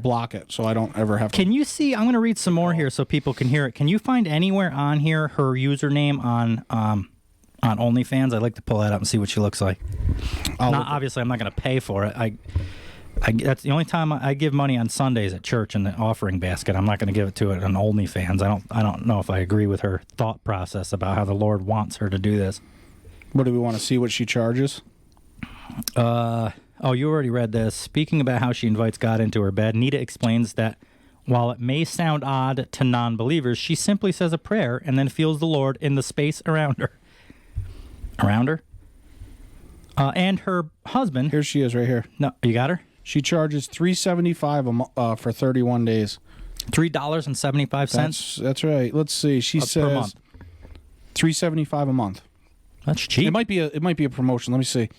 block it so I don't ever have to. Can you see? I'm going to read some more here so people can hear it. Can you find anywhere on here her username on OnlyFans? I'd like to pull that up and see what she looks like. Obviously, I'm not going to pay for it. I that's the only time I give money on Sundays at church in the offering basket. I'm not going to give it to it on OnlyFans. I don't know if I agree with her thought process about how the Lord wants her to do this. What do we want to see? What she charges? Oh, you already read this. Speaking about how she invites God into her bed, Nita explains that while it may sound odd to non-believers, she simply says a prayer and then feels the Lord in the space around her. Around her? And her husband. Here she is, right here. No, you got her? She charges $3.75 for 31 days. $3.75. That's right. Let's see. She That's says per month. $3.75 a month. That's cheap. It might be a promotion. Let me see.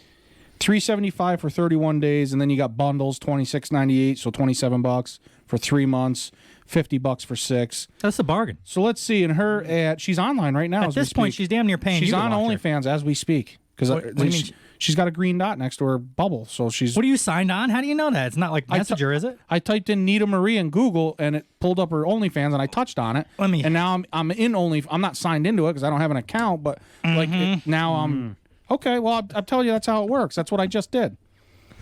$3.75 for 31 days, and then you got bundles, $26.98, so $27 for 3 months, $50 for 6. That's a bargain. So let's see. In her ad, she's online right now. At this point, she's damn near paying She's you to on watch her. OnlyFans as we speak because What do you mean? she's got a green dot next to her bubble. So she's. What are you signed on? How do you know that? It's not like Messenger, is it? I typed in Nita Marie in Google and it pulled up her OnlyFans and I touched on it. And now I'm in I'm not signed into it because I don't have an account. But now I'm okay. Well, I'm telling you that's how it works. That's what I just did.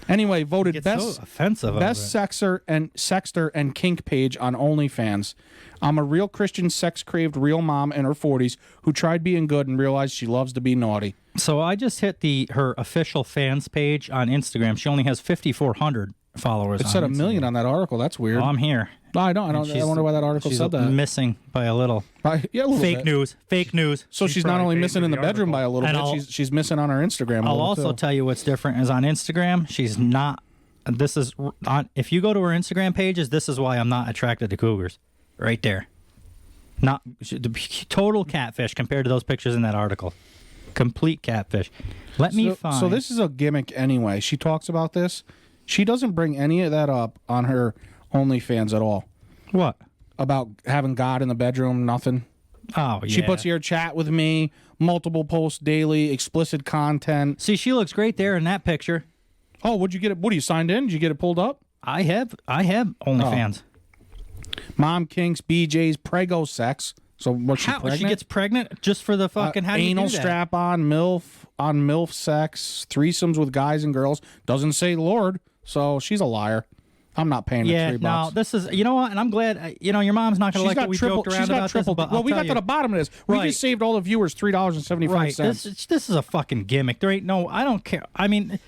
Anyway, voted best so offensive. best sexter and kink page on OnlyFans. I'm a real Christian sex-craved real mom in her 40s who tried being good and realized she loves to be naughty. So I just hit her official fans page on Instagram. She only has 5,400 followers. It said a million on that article. That's weird. Well, I'm here. No, I don't. I wonder why that article She's said that. missing by a little. A little Fake bit. news. Fake news. So she's not only missing in the bedroom by a little bit, she's missing on her Instagram. I'll also tell you what's different is on Instagram, she's not. This is on. If you go to her Instagram pages, this is why I'm not attracted to cougars. Right there. Not total catfish compared to those pictures in that article. Complete catfish. Let me find. So this is a gimmick anyway. She talks about this. She doesn't bring any of that up on her OnlyFans at all. What? About having God in the bedroom, nothing. Oh, yeah. She puts here chat with me, multiple posts daily, explicit content. See, she looks great there in that picture. Oh, would you get it? What, are you signed in? Did you get it pulled up? I have OnlyFans. Mom kinks, BJ's, prego sex. So what's she pregnant? She gets pregnant just for the fucking how do you anal do that? strap on MILF sex, threesomes with guys and girls. Doesn't say Lord, so she's a liar. I'm not paying Yeah, $3. no, this is, you know what, and I'm glad, your mom's not going to like that we joked around about this, but well, we got to the bottom of this. We just saved all the viewers $3.75. Right, this is a fucking gimmick. There ain't no, I don't care. I mean,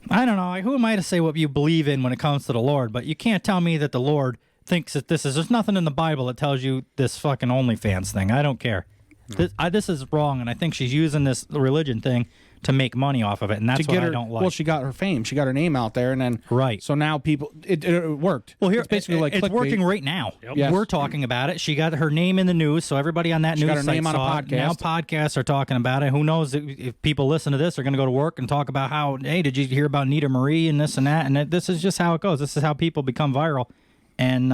I don't know. Who am I to say what you believe in when it comes to the Lord? But you can't tell me that the Lord thinks that there's nothing in the Bible that tells you this fucking OnlyFans thing. I don't care. This is wrong, and I think she's using this religion thing to make money off of it, and that's what I don't like. Well, she got her fame. She got her name out there, and then so now people, it worked. Well, here it's basically like it's clickbait. working right now. Yes. We're talking about it. She got her name in the news, so everybody on that She news got her site name on a saw it. podcast. Now podcasts are talking about it. Who knows if people listen to this, they're going to go to work and talk about how, hey, did you hear about Nita Marie and this and that? And this is just how it goes. This is how people become viral. And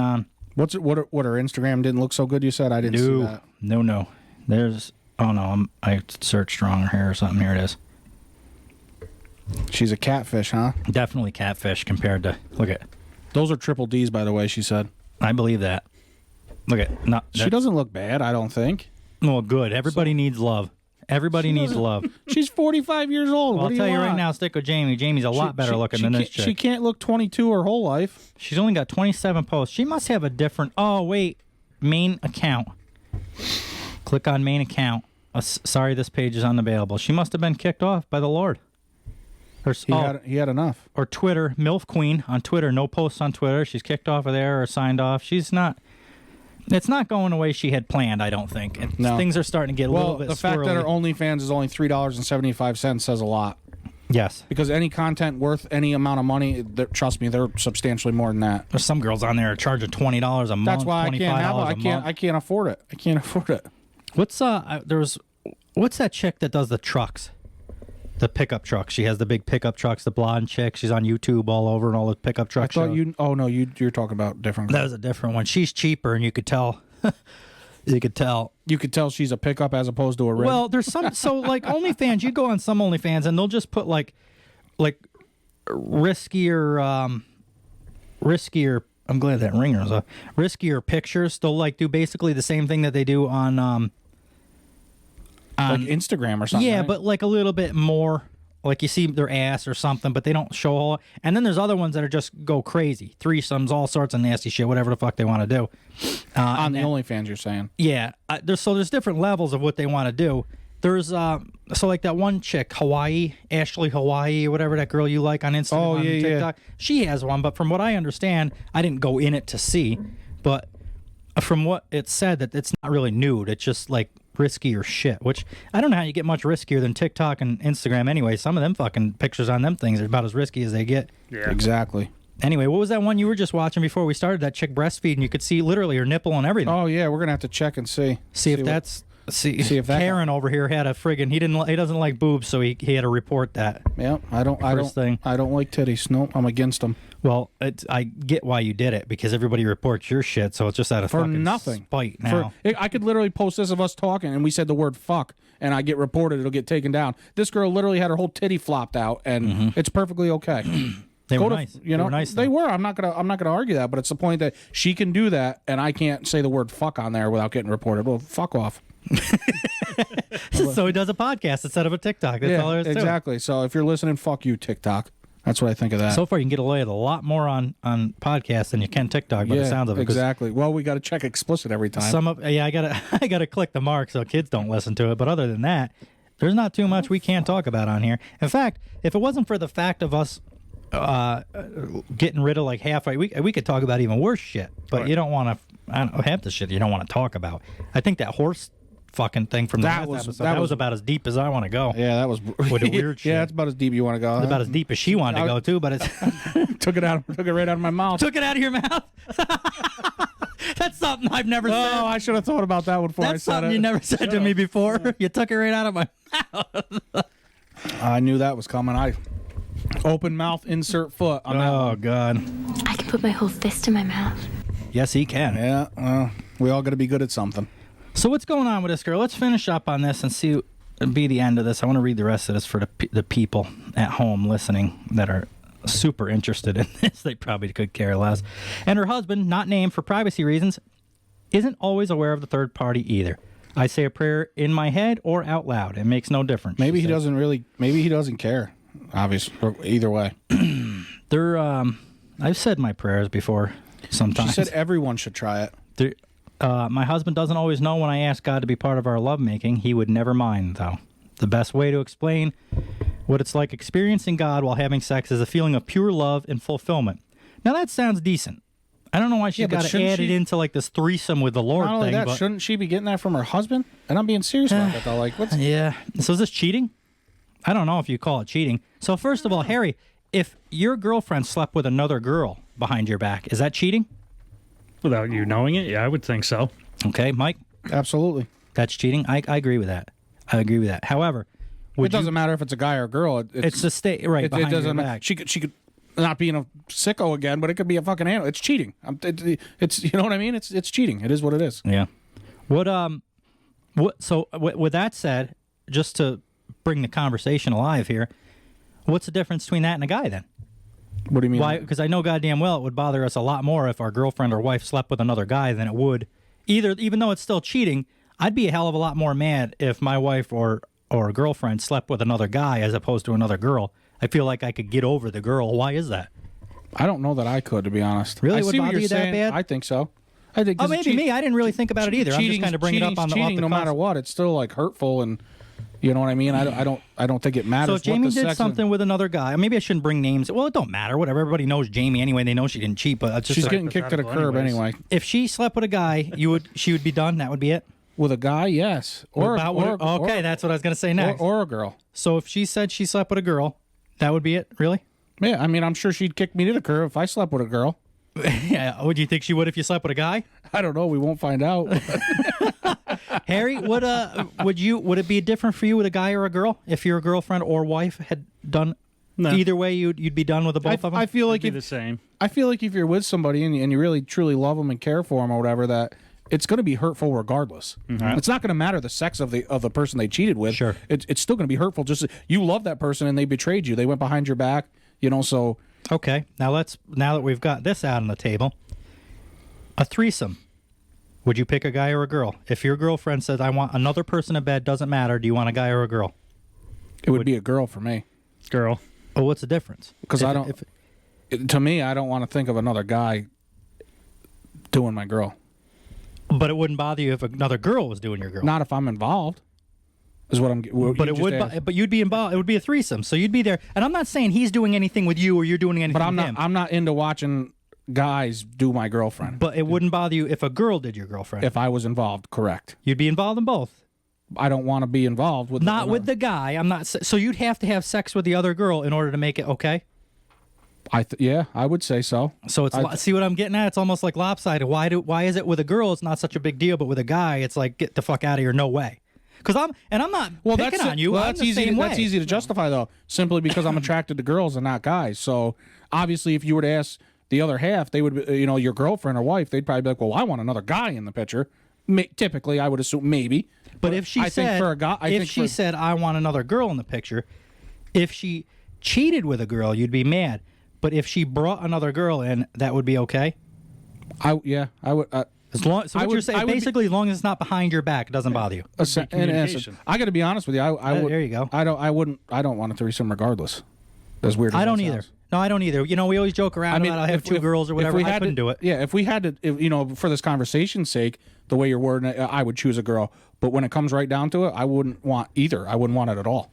what her Instagram didn't look so good? You said I didn't see that. No. There's I searched wrong here or something. Here it is. She's a catfish, huh? Definitely catfish compared to. Look at. Those are triple D's, by the way. She said. I believe that. Look at. Not. She doesn't look bad. I don't think. Well, good. Everybody needs love. Everybody needs love. She's 45 years old. Well, I'll tell you right now, stick with Jamie. Jamie's a lot better looking than this chick. She can't look 22 her whole life. She's only got 27 posts. She must have a different. Oh wait, main account. Click on main account. Sorry, this page is unavailable. She must have been kicked off by the Lord. He had enough. Or Twitter, MILF Queen on Twitter. No posts on Twitter. She's kicked off of there or signed off. She's not. It's not going the way she had planned, I don't think. No. Things are starting to get a little bit the fact swirly. that her OnlyFans is only $3.75 says a lot. Yes. Because any content worth any amount of money, trust me, they're substantially more than that. There's some girls on there charging $20 a month. That's why I can't have it. I can't afford it. I can't afford it. What's that chick that does the trucks? The pickup trucks. She has the big pickup trucks, the blonde chick. She's on YouTube all over and all the pickup trucks. I thought you're talking about different. That was a different one. She's cheaper, and you could tell. You could tell she's a pickup as opposed to a rig. Well, there's some. So like OnlyFans, you go on some OnlyFans, and they'll just put like riskier. I'm glad that ringer's up. Riskier pictures. They'll like do basically the same thing that they do on like Instagram or something. Yeah, right? but like a little bit more. Like you see their ass or something, but they don't show a whole lot. And then there's other ones that are just go crazy. Threesomes, all sorts of nasty shit, whatever the fuck they want to do. On the OnlyFans, you're saying? Yeah. There's different levels of what they want to do. There's so like that one chick, Ashley Hawaii, or whatever that girl you like on Instagram, on TikTok. Yeah. She has one, but from what I understand, I didn't go in it to see, but from what it said, that it's not really nude. It's just like riskier shit, which I don't know how you get much riskier than TikTok and Instagram anyway. Some of them fucking pictures on them things are about as risky as they get. Yeah, exactly. Anyway, what was that one you were just watching before we started? That chick breastfeeding, you could see literally her nipple and everything. Oh yeah, we're gonna have to check and see if that Karen over here had a friggin' he doesn't like boobs, so he had to report that. Yeah, I don't like titties. No, I'm against them. Well, I get why you did it, because everybody reports your shit, so it's just out of fucking nothing. Spite now. I could literally post this of us talking, and we said the word "fuck," and I get reported. It'll get taken down. This girl literally had her whole titty flopped out, and it's perfectly okay. They were nice. You know, they were. I'm not gonna argue that, but it's the point that she can do that, and I can't say the word "fuck" on there without getting reported. Well, fuck off. So he does a podcast instead of a TikTok. That's all there is to it. Exactly. So if you're listening, fuck you, TikTok. That's what I think of that. So far, you can get away with a lot more on podcasts than you can TikTok, by the sounds of it. Exactly. Well, we got to check explicit every time. I gotta click the mark so kids don't listen to it. But other than that, there's not too much we can't talk about on here. In fact, if it wasn't for the fact of us getting rid of like halfway, we could talk about even worse shit. But right. You don't want to. Half the shit you don't want to talk about. I think that horse fucking thing from the last episode, that was about as deep as I want to go. Yeah, that was with the weird shit. Yeah, that's about as deep you want to go. It's about as deep as she wanted to go too, but it's took it right out of my mouth. Took it out of your mouth. That's something I've never said. Oh, I should have thought about that one before I said it. That's something you never said to me before. You took it right out of my mouth. I knew that was coming. I open mouth, insert foot. Oh God! I can put my whole fist in my mouth. Yes, he can. Yeah. Well, we all got to be good at something. So what's going on with this girl? Let's finish up on this and see. Be the end of this. I want to read the rest of this for the people at home listening that are super interested in this. They probably could care less. And her husband, not named for privacy reasons, isn't always aware of the third party either. I say a prayer in my head or out loud. It makes no difference. Maybe he doesn't really. Maybe he doesn't care. Obviously, either way. I've said my prayers before. Sometimes she said everyone should try it. My husband doesn't always know when I ask God to be part of our lovemaking. He would never mind, though. The best way to explain what it's like experiencing God while having sex is a feeling of pure love and fulfillment. Now, that sounds decent. I don't know why she's got to add it into like this threesome with the Lord not only thing. That, shouldn't she be getting that from her husband? And I'm being serious about that, though. Like, what's... Yeah. So is this cheating? I don't know if you call it cheating. So first of all, Harry, if your girlfriend slept with another girl behind your back, is that cheating? Without you knowing it, yeah, I would think so. Okay, Mike? Absolutely. That's cheating? I agree with that. I agree with that. However, it doesn't matter if it's a guy or a girl. It's the state, right, behind your back. She could not being a sicko again, but it could be a fucking animal. It's cheating. It's you know what I mean? It's cheating. It is what it is. Yeah. So with that said, just to bring the conversation alive here, What's the difference between that and a guy then? What do you mean? Why? Because I know goddamn well it would bother us a lot more if our girlfriend or wife slept with another guy than it would even though it's still cheating. I'd be a hell of a lot more mad if my wife or girlfriend slept with another guy as opposed to another girl. I feel like I could get over the girl. Why is that? I don't know that I could, to be honest. Really? I Would see what bother you're you that saying. bad? I think so. I think. Oh, maybe me. I didn't really think about it either. I'm just kind of bringing it up on the cheating. No matter what, it's still like hurtful, and you know what I mean. I don't think it matters. So if Jamie what the did sex something with another guy, maybe I shouldn't bring names. Well, it don't matter. Whatever. Everybody knows Jamie anyway. They know she didn't cheat, but it's just she's like, getting kicked to the curb anyway. If she slept with a guy, she would be done. That would be it. With a guy, yes. Okay, that's what I was going to say next. Or a girl. So if she said she slept with a girl, that would be it. Really? Yeah, I mean, I'm sure she'd kick me to the curb if I slept with a girl. Yeah. Would you think she would if you slept with a guy? I don't know. We won't find out. Harry, would it be different for you with a guy or a girl if your girlfriend or wife had done? No. Either way, you'd be done with the both of them. I feel like It'd be the same. I feel like if you're with somebody and you really truly love them and care for them or whatever, that it's going to be hurtful regardless. Mm-hmm. It's not going to matter the sex of the person they cheated with. Sure. It's still going to be hurtful. Just you love that person and they betrayed you. They went behind your back. So. Okay, now that we've got this out on the table, a threesome. Would you pick a guy or a girl? If your girlfriend says, I want another person in bed, doesn't matter, do you want a guy or a girl? It would be a girl for me. Girl. Oh, what's the difference? Because to me, I don't want to think of another guy doing my girl. But it wouldn't bother you if another girl was doing your girl. Not if I'm involved. Is what I'm. But it would. But you'd be involved. It would be a threesome, so you'd be there. And I'm not saying he's doing anything with you or you're doing anything But with him. I'm not into watching guys do my girlfriend. But it wouldn't bother you if a girl did your girlfriend. If I was involved, correct. You'd be involved in both. I don't want to be involved with. Not with the guy. I'm not. So you'd have to have sex with the other girl in order to make it okay. Yeah, I would say so. So it's see what I'm getting at? It's almost like lopsided. Why is it with a girl it's not such a big deal, but with a guy it's like get the fuck out of here, no way. Because I'm not picking on you. Well, I'm that's the easy. same way. That's easy to justify though, simply because I'm attracted to girls and not guys. So obviously, if you were to ask the other half, they would, your girlfriend or wife, they'd probably be like, "Well, I want another guy in the picture." Typically, I would assume maybe. But if she said, I want another girl in the picture, if she cheated with a girl, you'd be mad. But if she brought another girl in, that would be okay. I would. As long, so what you're saying, basically, as long as it's not behind your back, it doesn't bother you. I got to be honest with you. I would. There you go. I don't want a threesome regardless. As weird. I don't either. No, I don't either. We always joke around about I'll have two girls or whatever. I couldn't do it. Yeah, if we had to, for this conversation's sake, the way you're wording it, I would choose a girl. But when it comes right down to it, I wouldn't want either. I wouldn't want it at all.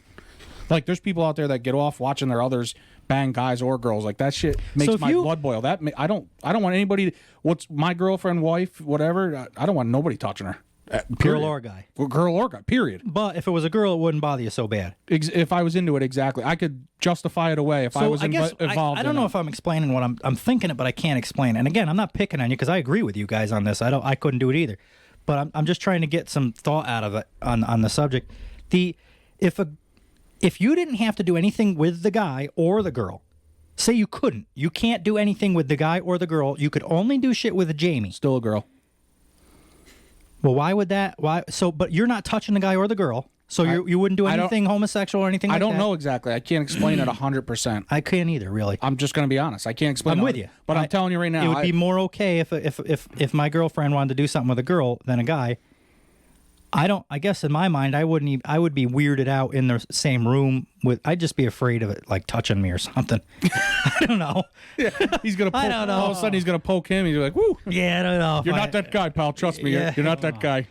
Like, there's people out there that get off watching their others bang guys or girls. Like, that shit makes my blood boil. I don't want anybody. What's my girlfriend, wife, whatever? I don't want nobody touching her. Girl or guy. Girl or guy. Period. But if it was a girl, it wouldn't bother you so bad. If I was into it, exactly, I could justify it away. If I was involved. I don't know if I'm explaining what I'm thinking it, but I can't explain. And again, I'm not picking on you because I agree with you guys on this. I couldn't do it either. But I'm just trying to get some thought out of it on the subject. If you didn't have to do anything with the guy or the girl, say you can't do anything with the guy or the girl, you could only do shit with Jamie. Still a girl. Well, why would that? Why? So, but you're not touching the guy or the girl, so you wouldn't do anything homosexual or anything like that? I don't know exactly. I can't explain it 100%. I can't either, really. I'm just going to be honest. I can't explain it. I'm with you. But I'm telling you right now. It would be more okay if my girlfriend wanted to do something with a girl than a guy. I guess in my mind, I would be weirded out in the same room with. I'd just be afraid of it, like touching me or something. I don't know. Yeah, he's gonna. I don't know. All of a sudden, he's gonna poke him. He's like, "Woo!" Yeah, I don't know. You're not that guy, pal. Trust me. Yeah. You're not that guy.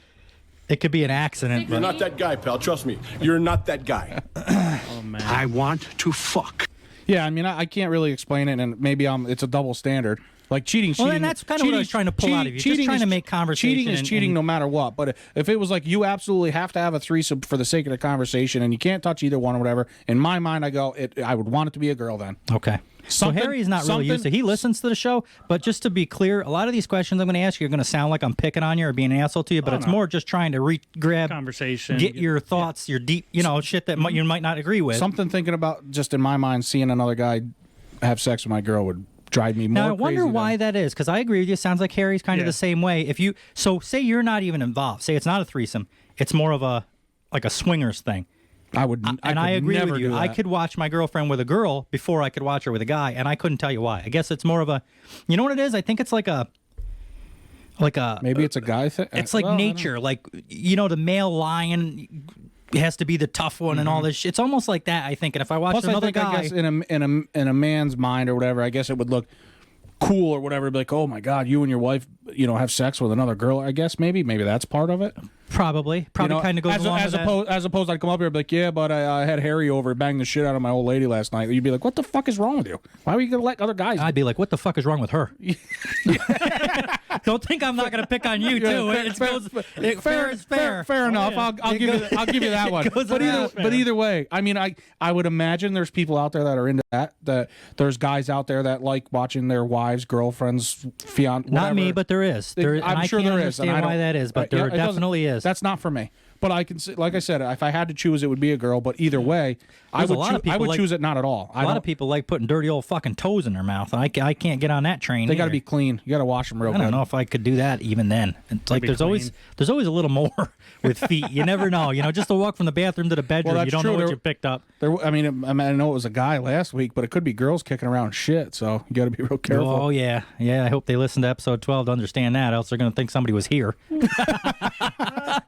It could be an accident. You're not that guy, pal. Trust me. You're not that guy. Oh man. I want to fuck. Yeah, I mean, I can't really explain it, and maybe it's a double standard. Like cheating. Well, and that's kind of what I was trying to pull out of you. Just trying to make conversation. Cheating is cheating no matter what. But if it was like you absolutely have to have a threesome for the sake of the conversation and you can't touch either one or whatever, in my mind, I would want it to be a girl then. Okay. So Harry's not really used to it. He listens to the show, but just to be clear, a lot of these questions I'm going to ask you are going to sound like I'm picking on you or being an asshole to you, but it's more just trying to grab conversation, get your thoughts, your deep, shit that you might not agree with. Something thinking about, just in my mind, seeing another guy have sex with my girl would drive me more crazy. Now, I wonder why that is, because I agree with you. It sounds like Harry's kind of the same way. Say you're not even involved. Say it's not a threesome. It's more of a swingers thing. I would, I agree never with you. do I that. could watch my girlfriend with a girl before I could watch her with a guy, and I couldn't tell you why. I guess it's more of a, you know what it is? I think it's like a maybe it's a guy thing. It's like nature, like the male lion has to be the tough one and all this shit. It's almost like that, I think. And if I watch Plus, another I think, guy, I guess in a man's mind or whatever, I guess it would look cool or whatever. Be like, oh my god, you and your wife, have sex with another girl. I guess maybe that's part of it. probably kind of goes along with that. As opposed, I'd come up here and be like, yeah, but I had Harry over, banged the shit out of my old lady last night. You'd be like, what the fuck is wrong with you? Why are you gonna let other guys? I'd be like, what the fuck is wrong with her? Don't think I'm not going to pick on you too. Fair is fair. Fair enough. I'll give you that one. But either way, I mean, I would imagine there's people out there that are into that. That there's guys out there that like watching their wives, girlfriends, fiance. Not me, but there is. I'm sure there is. I can't understand why that is, but there definitely is. That's not for me. But I can, like I said, if I had to choose, it would be a girl. But either way, I would choose it not at all. A lot of people like putting dirty old fucking toes in their mouth. I can't get on that train. They got to be clean. You got to wash them real good. I don't know if I could do that even then. It's like there's always a little more with feet. You never know. Just to walk from the bathroom to the bedroom, you don't know what you picked up. I know it was a guy last week, but it could be girls kicking around shit. So you got to be real careful. Oh yeah. I hope they listened to episode 12 to understand that. Else they're gonna think somebody was here.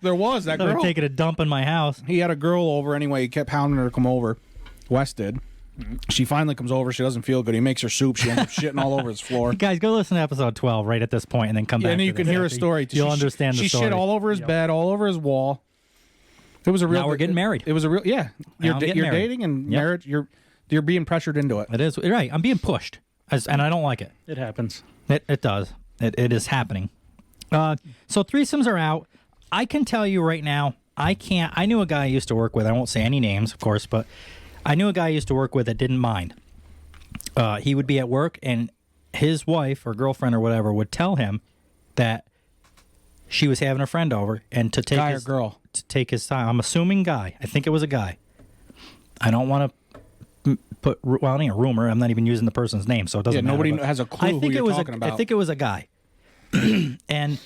There was that girl taking a dump in my house. He had a girl over anyway. He kept hounding her to come over. Wes did. She finally comes over. She doesn't feel good. He makes her soup. She ends up shitting all over his floor. Guys, go listen to episode 12 right at this point and then come back. And you can hear his story. You'll understand the story. She shit all over his bed, all over his wall. It was a real. Now we're getting married. It was a real. Yeah, you're dating and marriage. You're being pressured into it. It is right. I'm being pushed, and I don't like it. It happens. It does. It is happening. So threesomes are out. I can tell you right now. I knew a guy I used to work with. I won't say any names, of course, but I knew a guy I used to work with that didn't mind. He would be at work, and his wife or girlfriend or whatever would tell him that she was having a friend over, and to take guy or girl to take his time. I'm assuming guy. I think it was a guy. I don't want to put it ain't a rumor. I'm not even using the person's name, so it doesn't matter. Nobody has a clue who you're talking about. I think it was a guy, and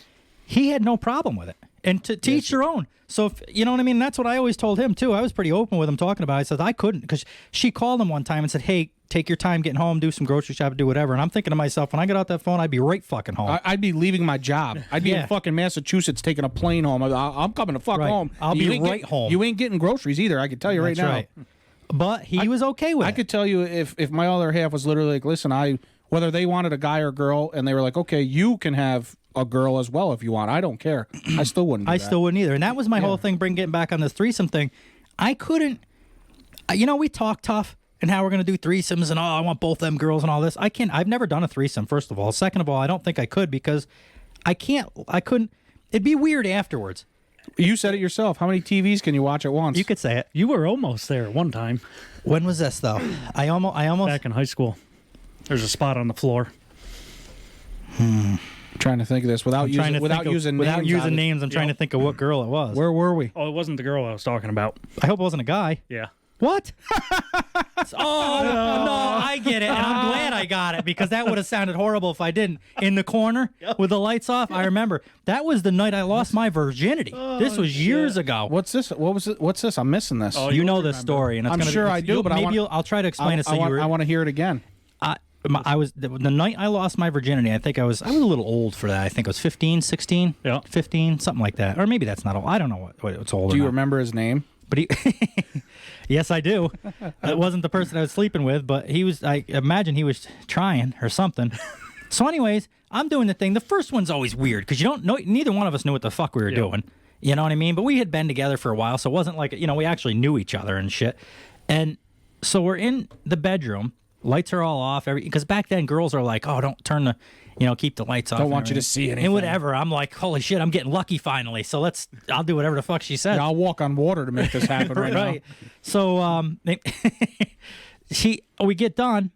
he had no problem with it. And to each their own. So, if, you know what I mean? That's what I always told him, too. I was pretty open with him talking about it. I said, I couldn't, because she called him one time and said, hey, take your time getting home, do some grocery shopping, do whatever. And I'm thinking to myself, when I get out that phone, I'd be right fucking home. I'd be leaving my job. I'd be in fucking Massachusetts taking a plane home. I'm coming to fuck home. I'll be right home. You ain't getting groceries either, I can tell you right now. Right. But he was okay with it. I could tell you if my other half was literally like, listen, whether they wanted a guy or girl, and they were like, okay, you can have a girl as well if you want. I don't care. I still wouldn't. I still wouldn't either. And that was my whole thing. Getting back on this threesome thing, I couldn't. We talk tough and how we're gonna do threesomes and I want both them girls and all this. I can't. I've never done a threesome. First of all, second of all, I don't think I could because I can't. I couldn't. It'd be weird afterwards. You said it yourself. How many TVs can you watch at once? You could say it. You were almost there one time. When was this though? I almost back in high school. There's a spot on the floor. I'm trying to think of this without using names. I'm trying to think of what girl it was. Where were we? Oh, it wasn't the girl I was talking about. I hope it wasn't a guy. Yeah. What? No, I get it. And I'm glad I got it because that would have sounded horrible if I didn't. In the corner with the lights off. I remember that was the night I lost my virginity. This was years ago. What's this? What was it? What's this? I'm missing this. Oh, you know this story, and it's I'm gonna sure be, I do, but I'll try to explain it. I want to hear it again. I was the night I lost my virginity. I think I was a little old for that. I think I was 15, 16, 15, something like that. Or maybe that's not old. I don't know what it's old. Do you remember his name? But yes, I do. It wasn't the person I was sleeping with, but he was. I imagine he was trying or something. So, anyways, I'm doing the thing. The first one's always weird because you don't know. Neither one of us knew what the fuck we were doing. You know what I mean? But we had been together for a while, so it wasn't like we actually knew each other and shit. And so we're in the bedroom. Lights are all off. Because back then, girls are like, "Oh, don't turn the, keep the lights off." Don't want you to see anything. And whatever. I'm like, holy shit, I'm getting lucky finally. So I'll do whatever the fuck she says. Yeah, I'll walk on water to make this happen right now. So we get done,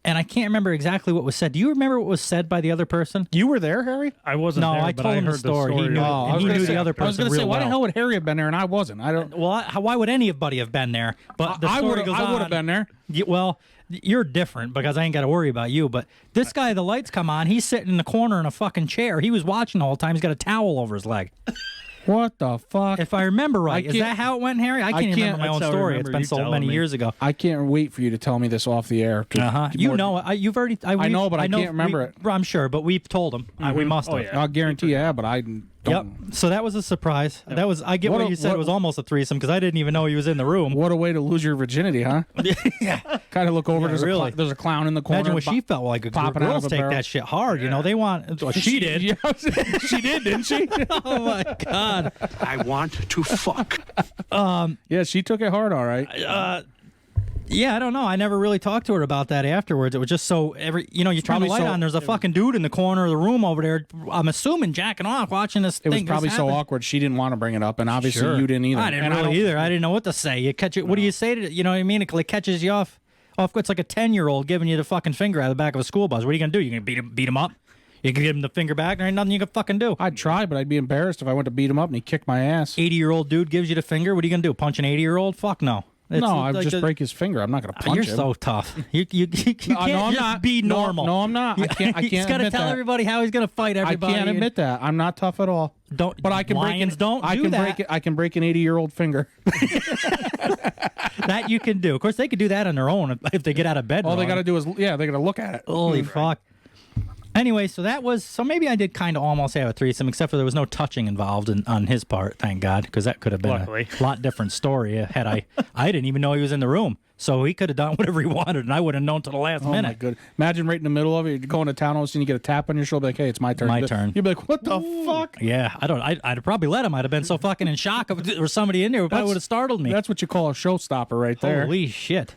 and I can't remember exactly what was said. Do you remember what was said by the other person? You were there, Harry? I wasn't there. No, I told him the story. He knew, he knew the other person. I was going to say, why the hell would Harry have been there and I wasn't? I don't. Well, why would anybody have been there? But the story goes on. I would have been there. Well, you're different because I ain't got to worry about you. But this guy, the lights come on. He's sitting in the corner in a fucking chair. He was watching the whole time. He's got a towel over his leg. What the fuck? If I remember right. Is that how it went, Harry? I can't even remember my own That's how I story. It's remember been you so telling many me. years ago. I can't wait for you to tell me this off the air. You know, you've already. I know, but I can't remember it. I'm sure, but we've told him. We must have. I'll guarantee you have, but I don't. Yep. So that was a surprise. That was. I get what you said. It was almost a threesome because I didn't even know he was in the room. What a way to lose your virginity, huh? Yeah. Kind of look over. Yeah, There's a clown in the corner. Imagine what she felt like. Popping out Girls of a take barrel. that shit hard. You know, they want. Well, she did. Yeah, she did, didn't she? Oh my god. I want to fuck. Yeah, she took it hard. All right. Yeah, I don't know. I never really talked to her about that afterwards. It was just so you turn the probably light so- on. There's a fucking dude in the corner of the room over there. I'm assuming jacking off, watching this. It was thing probably just so happen. awkward she didn't want to bring it up, and obviously Sure. you didn't either. I didn't And really either. I didn't know what to say. You catch it. What do you say to it? You know what I mean? It like catches you off. It's like a 10-year-old giving you the fucking finger out of the back of a school bus. What are you gonna do? You gonna beat him up? You can give him the finger back. There ain't nothing you can fucking do. I'd try, but I'd be embarrassed if I went to beat him up and he kicked my ass. 80-year-old dude gives you the finger. What are you gonna do? Punch an 80-year-old? Fuck no. No, I'd just break his finger. I'm not going to punch You're him. so tough. You can't No, I'm just not. be normal. No, I'm not. I can't He's got to admit tell that. everybody how he's going to fight everybody. I can't admit that. I'm not tough at all. Don't. But I can Lions break it. don't do that. break it. I can break an 80-year-old finger. That you can do. Of course, they could do that on their own if they get out of bed. All they wrong. got to do is, they got to look at it. Holy fuck. Anyway, so maybe I did kind of almost have a threesome, except for there was no touching involved on his part, thank God, because that could have been Luckily. a lot different story had I didn't even know he was in the room. So he could have done whatever he wanted, and I would have known till the last Oh minute. my good. Imagine right in the middle of it, you're going to town, all of a sudden you get a tap on your shoulder, like, hey, it's my turn. My turn. You'd be like, what the fuck? Yeah, I'd probably let him. I'd have been so fucking in shock if there was somebody in there who probably would have startled me. That's what you call a showstopper right there. Holy shit.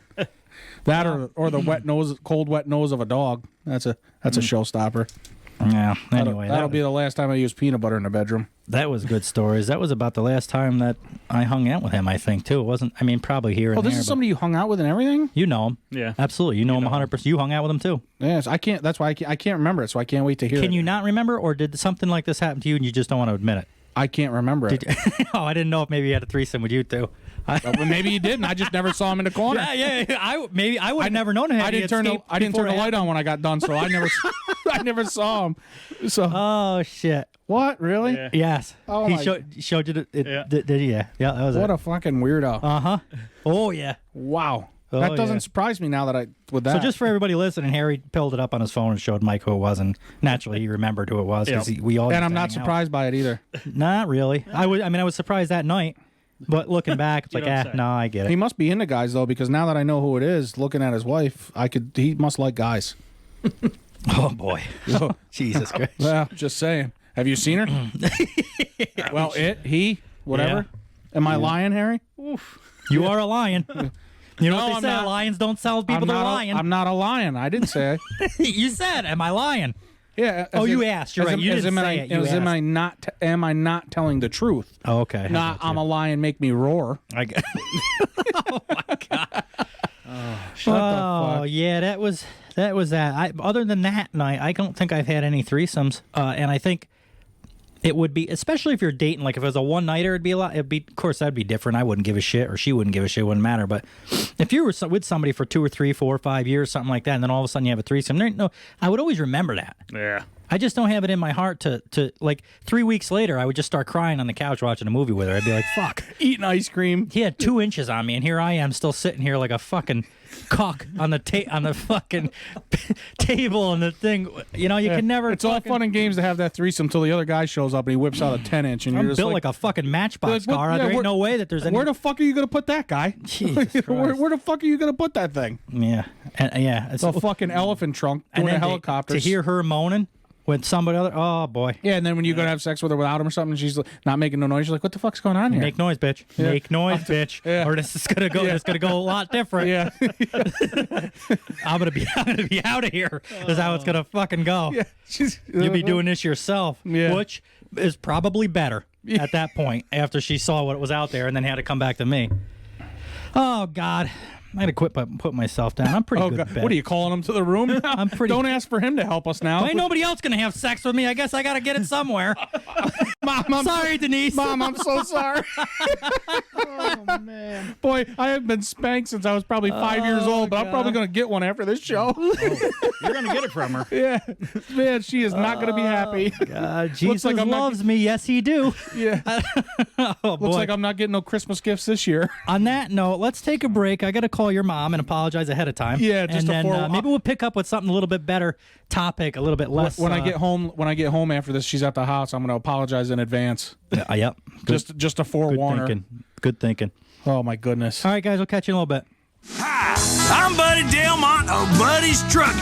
That or the cold wet nose of a dog. That's a showstopper. Yeah. Anyway, that'll be the last time I use peanut butter in the bedroom. That was good stories. That was about the last time that I hung out with him, I think, too. It wasn't, probably here and Oh, this there, is but somebody you hung out with and everything? You know him. Yeah. Absolutely. You know him 100%. You hung out with him, too. Yes, I can't. That's why I can't remember it, so I can't wait to hear it. Can you not remember, or did something like this happen to you and you just don't want to admit it? I can't remember it. Oh, I didn't know if maybe you had a threesome with you, too. Well, maybe you didn't. I just never saw him in the corner. Yeah. I would have never known him. I didn't turn the light on when I got done, so I never I never saw him. So Oh, shit. what? Really? Yeah. Yes. Oh, he my- showed you Yeah. did he? Yeah, that was What it. a fucking weirdo. Uh-huh. Oh, yeah. Wow. Oh, That doesn't yeah. surprise me now that with that. So just for everybody listening, Harry pulled it up on his phone and showed Mike who it was, and naturally he remembered who it was because Yep. we all. and used I'm to not hang out. surprised by it either. Not really. I was surprised that night, but looking back, it's You like, don't say. no, I get He it. must be into guys though, because now that I know who it is, looking at his wife, he must like guys. Oh boy, Jesus Christ. Well, just saying. Have you seen her? Well, whatever. Yeah. Am I lying, Harry? You are a lion. You know No, what they I'm say? not. Lions don't tell people they're lying. I'm not a lion. I didn't say. You said, "Am I lying?" Yeah. Oh, you asked. You're right. You didn't say it. You asked. Am I not telling the truth? Oh, okay. Not. I'm a lion. Make me roar. Oh my god. What the fuck? Yeah, that was that. Other than that night, I don't think I've had any threesomes, and I think it would be, especially if you're dating. Like if it was a one nighter, it'd be a lot. Of course, that'd be different. I wouldn't give a shit, or she wouldn't give a shit. It wouldn't matter. But if you were with somebody for 2 or 3, 4 or 5 years, something like that, and then all of a sudden you have a threesome, I would always remember that. Yeah. I just don't have it in my heart to like 3 weeks later, I would just start crying on the couch watching a movie with her. I'd be like, fuck. Eating ice cream. He had 2 inches on me, and here I am still sitting here like a fucking cock on the fucking table and the thing. You know, you can never. It's all fun and games to have that threesome until the other guy shows up and he whips out a 10-inch, and you're I'm just built like a fucking matchbox Like, what- car. yeah, There ain't where- no way that there's any. Where the fuck are you gonna put that guy? Jesus where Christ. the fuck are you gonna put that thing? Yeah, yeah. It's a fucking elephant trunk doing a then helicopter. to hear her moaning with somebody other. Oh boy. Yeah, and then when you go to have sex with her without him or something, she's not making no noise. You're like, what the fuck's going on here? Make noise, bitch. Yeah. Make noise, bitch. Yeah. Or this is gonna go. Yeah. This is gonna go a lot different. Yeah. I'm gonna be out of here. Is how it's gonna fucking go. Yeah. You'll be doing this yourself, Yeah. which is probably better at that point after she saw what was out there and then had to come back to me. Oh God. I gotta quit putting myself down. I'm pretty good at bed. What are you calling him to the room? I'm pretty. Don't ask for him to help us now. Ain't nobody else gonna have sex with me. I guess I gotta get it somewhere. Mom, I'm sorry, Denise. Mom, I'm so sorry. Oh man, boy, I haven't been spanked since I was probably 5 years old, but I'm probably gonna get one after this show. You're gonna get it from her. Yeah, man, she is not gonna be happy. God, Jesus like I'm loves me. Yes, he do. Yeah. Oh, Looks like I'm not getting no Christmas gifts this year. On that note, let's take a break. I got to call your mom and apologize ahead of time. Yeah, just and then maybe we'll pick up with something a little bit better topic, a little bit less. When I get home after this, she's at the house. I'm going to apologize in advance. Yep. Just to forewarn her. Good thinking. Oh my goodness. All right, guys, we'll catch you in a little bit. Hi, I'm Buddy Delmont of Buddy's Trucking.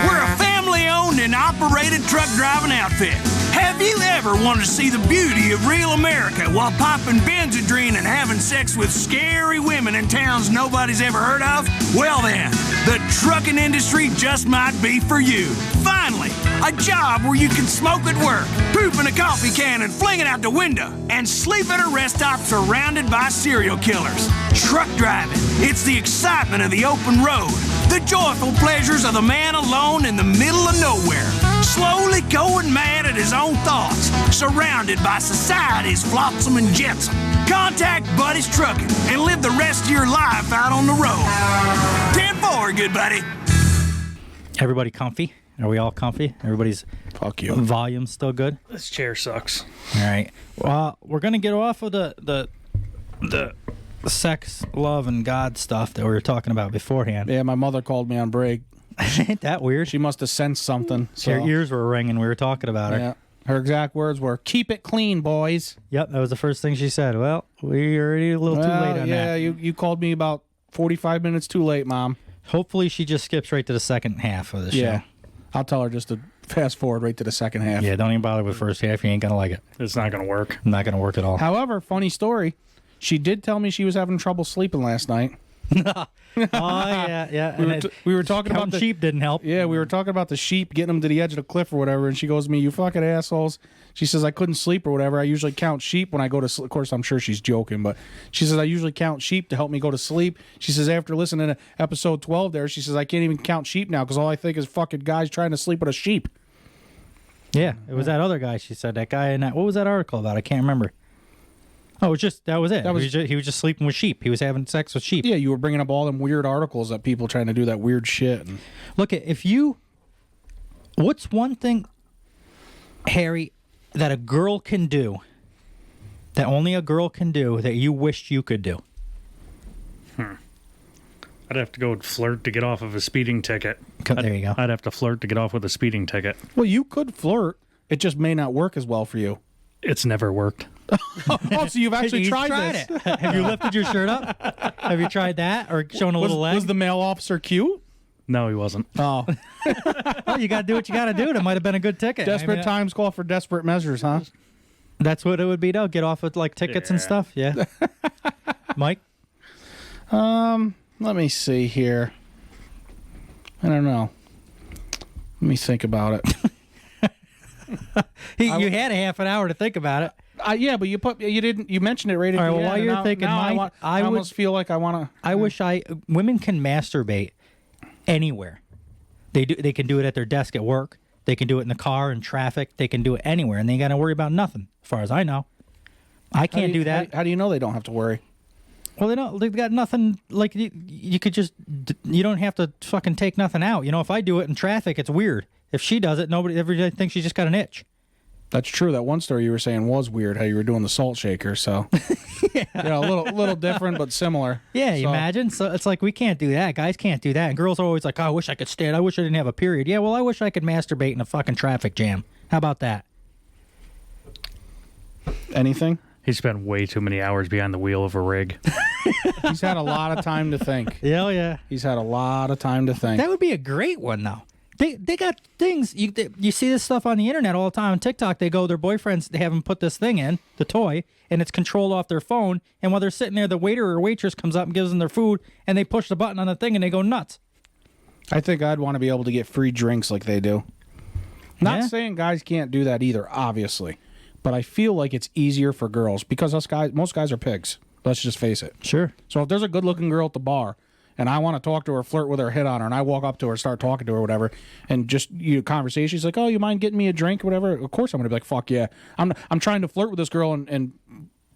We're a family-owned and operated truck driving outfit. Have you ever wanted to see the beauty of real America while popping Benzedrine and having sex with scary women in towns nobody's ever heard of? Well then, the trucking industry just might be for you. Finally, a job where you can smoke at work, poop in a coffee can and fling it out the window, and sleep at a rest stop surrounded by serial killers. Truck driving, it's the excitement of the open road, the joyful pleasures of the man alone in the middle of nowhere, slowly going mad at his own thoughts, surrounded by society's flotsam and jetsam. Contact Buddy's Trucking and live the rest of your life out on the road. 10-4, good buddy. Everybody comfy? Are we all comfy? Everybody's volume still good? This chair sucks. All right. Well, we're going to get off of the sex, love, and God stuff that we were talking about beforehand. Yeah, my mother called me on break. Ain't that weird? She must have sensed something. So. Her ears were ringing. We were talking about her. Yeah. Her exact words were, "Keep it clean, boys." Yep, that was the first thing she said. Well, we're already a little too late on that. Yeah, you called me about 45 minutes too late, Mom. Hopefully she just skips right to the second half of the show. Yeah. I'll tell her just to fast forward right to the second half. Yeah, don't even bother with the first half. You ain't going to like it. It's not going to work. Not going to work at all. However, funny story, she did tell me she was having trouble sleeping last night. Oh, yeah. We were talking about the sheep didn't help. Yeah, we were talking about the sheep, getting them to the edge of the cliff or whatever, and she goes to me, "You fucking assholes." She says, "I couldn't sleep or whatever. I usually count sheep when I go to sleep." Of course, I'm sure she's joking, but she says, "I usually count sheep to help me go to sleep." She says, after listening to episode 12 there, she says, "I can't even count sheep now because all I think is fucking guys trying to sleep with a sheep." Yeah, it was that other guy, she said. That guy in that. What was that article about? I can't remember. Oh, that was it. He was just sleeping with sheep. He was having sex with sheep. Yeah, you were bringing up all them weird articles that people trying to do that weird shit. Look, what's one thing, Harry, that a girl can do, that only a girl can do, that you wished you could do? I'd have to go and flirt to get off of a speeding ticket. There you go. I'd have to flirt to get off with a speeding ticket. Well, you could flirt. It just may not work as well for you. It's never worked. Oh, so you've actually tried this. It. Have you lifted your shirt up? Have you tried that or shown a little leg? Was the male officer cute? No, he wasn't. Oh. Well, you got to do what you got to do. That might have been a good ticket. Desperate times call for desperate measures, huh? That's what it would be, though. Get off with like tickets and stuff. Yeah. Mike? Let me see here. I don't know. Let me think about it. You had a half an hour to think about it. Yeah, but you mentioned it right at the end. Well, while you're thinking, Mike, I almost feel like I want to. I wish women can masturbate anywhere. They can do it at their desk at work. They can do it in the car, in traffic. They can do it anywhere, and they got to worry about nothing, as far as I know. I can't do that. How do you know they don't have to worry? Well, they've got nothing, like, you could just, you don't have to fucking take nothing out. You know, if I do it in traffic, it's weird. If she does it, everybody thinks she's just got an itch. That's true. That one story you were saying was weird, how you were doing the salt shaker, so. Yeah, a little different, but similar. Yeah, you imagine? So it's like, we can't do that. Guys can't do that. And girls are always like, oh, I wish I could stand. I wish I didn't have a period. Yeah, well, I wish I could masturbate in a fucking traffic jam. How about that? Anything? He spent way too many hours behind the wheel of a rig. He's had a lot of time to think. Yeah. He's had a lot of time to think. That would be a great one, though. They got things. You see this stuff on the internet all the time. On TikTok, their boyfriends, they have them put this thing in, the toy, and it's controlled off their phone. And while they're sitting there, the waiter or waitress comes up and gives them their food, and they push the button on the thing, and they go nuts. I think I'd want to be able to get free drinks like they do. Not saying guys can't do that either, obviously. But I feel like it's easier for girls because most guys are pigs. Let's just face it. Sure. So if there's a good-looking girl at the bar, and I want to talk to her, flirt with her, hit on her, and I walk up to her, start talking to her, whatever, and just conversation. She's like, "Oh, you mind getting me a drink, whatever?" Of course, I'm gonna be like, "Fuck yeah!" I'm trying to flirt with this girl and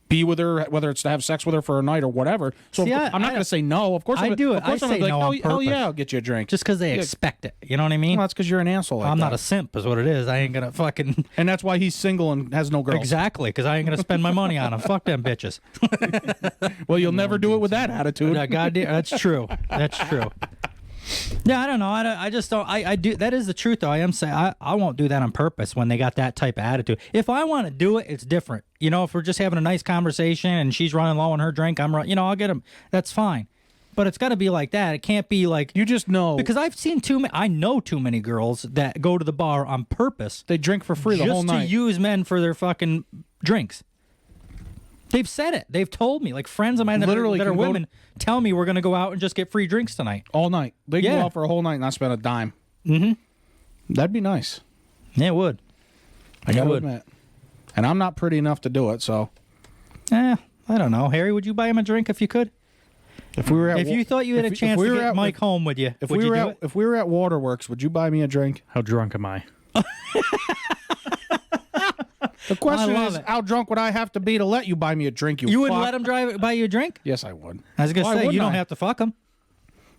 be with her, whether it's to have sex with her for a night or whatever. So See, I'm not going to say no. Of course, I do it. Of course, I I'm say gonna be no like, on "Oh purpose. yeah, I'll get you a drink." Just because they expect it. You know what I mean? Well, that's because you're an asshole. Like I'm that. not a simp, is what it is. I ain't gonna fucking And that's why he's single and has no girls. exactly because I ain't gonna spend my money on them. Fuck them bitches. Well, you'll never do it with that attitude. Goddamn, that's true. That's true. Yeah, I don't know. I just don't. I do. That is the truth, though. I am saying I won't do that on purpose when they got that type of attitude. If I want to do it, it's different. You know, if we're just having a nice conversation and she's running low on her drink, I'll get them. That's fine. But it's got to be like that. It can't be like you just know because I've seen I know too many girls that go to the bar on purpose. They drink for free the whole night just to use men for their fucking drinks. They've said it. They've told me. Like friends of mine that are women tell me we're going to go out and just get free drinks tonight. All night. They can go out for a whole night and not spend a dime. Mm-hmm. That'd be nice. Yeah, it would. I gotta admit. And I'm not pretty enough to do it, so. I don't know. Harry, would you buy him a drink if you could? If we were at, if you thought you had a chance to get Mike home with you, if would we you were do at, it? if we were at Waterworks, would you buy me a drink? How drunk am I? The question love is, it. how drunk would I have to be to let you buy me a drink? You wouldn't fuck? let him buy you a drink? Yes, I would. I was gonna Why say wouldn't you don't I? have to fuck him.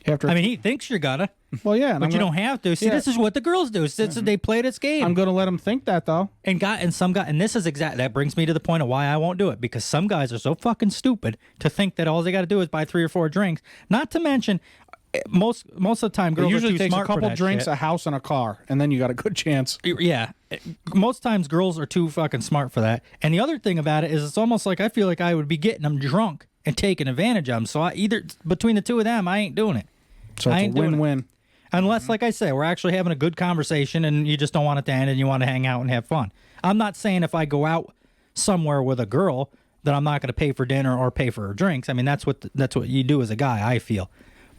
After I mean, he thinks you're gonna. Well, yeah, but you don't have to. See, this is what the girls do. They play this game. I'm gonna let him think that though. And this is that brings me to the point of why I won't do it, because some guys are so fucking stupid to think that all they got to do is buy 3 or 4 drinks. Not to mention, most of the time, girls It usually are too takes smart a couple for that drinks, shit. a house, and a car, and then you got a good chance. Yeah, most times girls are too fucking smart for that. And the other thing about it is, it's almost like I feel like I would be getting them drunk and taking advantage of them. So either between the two of them, I ain't doing it. So I it's a ain't doing it. win-win. Unless, like I say, we're actually having a good conversation and you just don't want it to end and you want to hang out and have fun. I'm not saying if I go out somewhere with a girl that I'm not going to pay for dinner or pay for her drinks. I mean, that's what you do as a guy, I feel.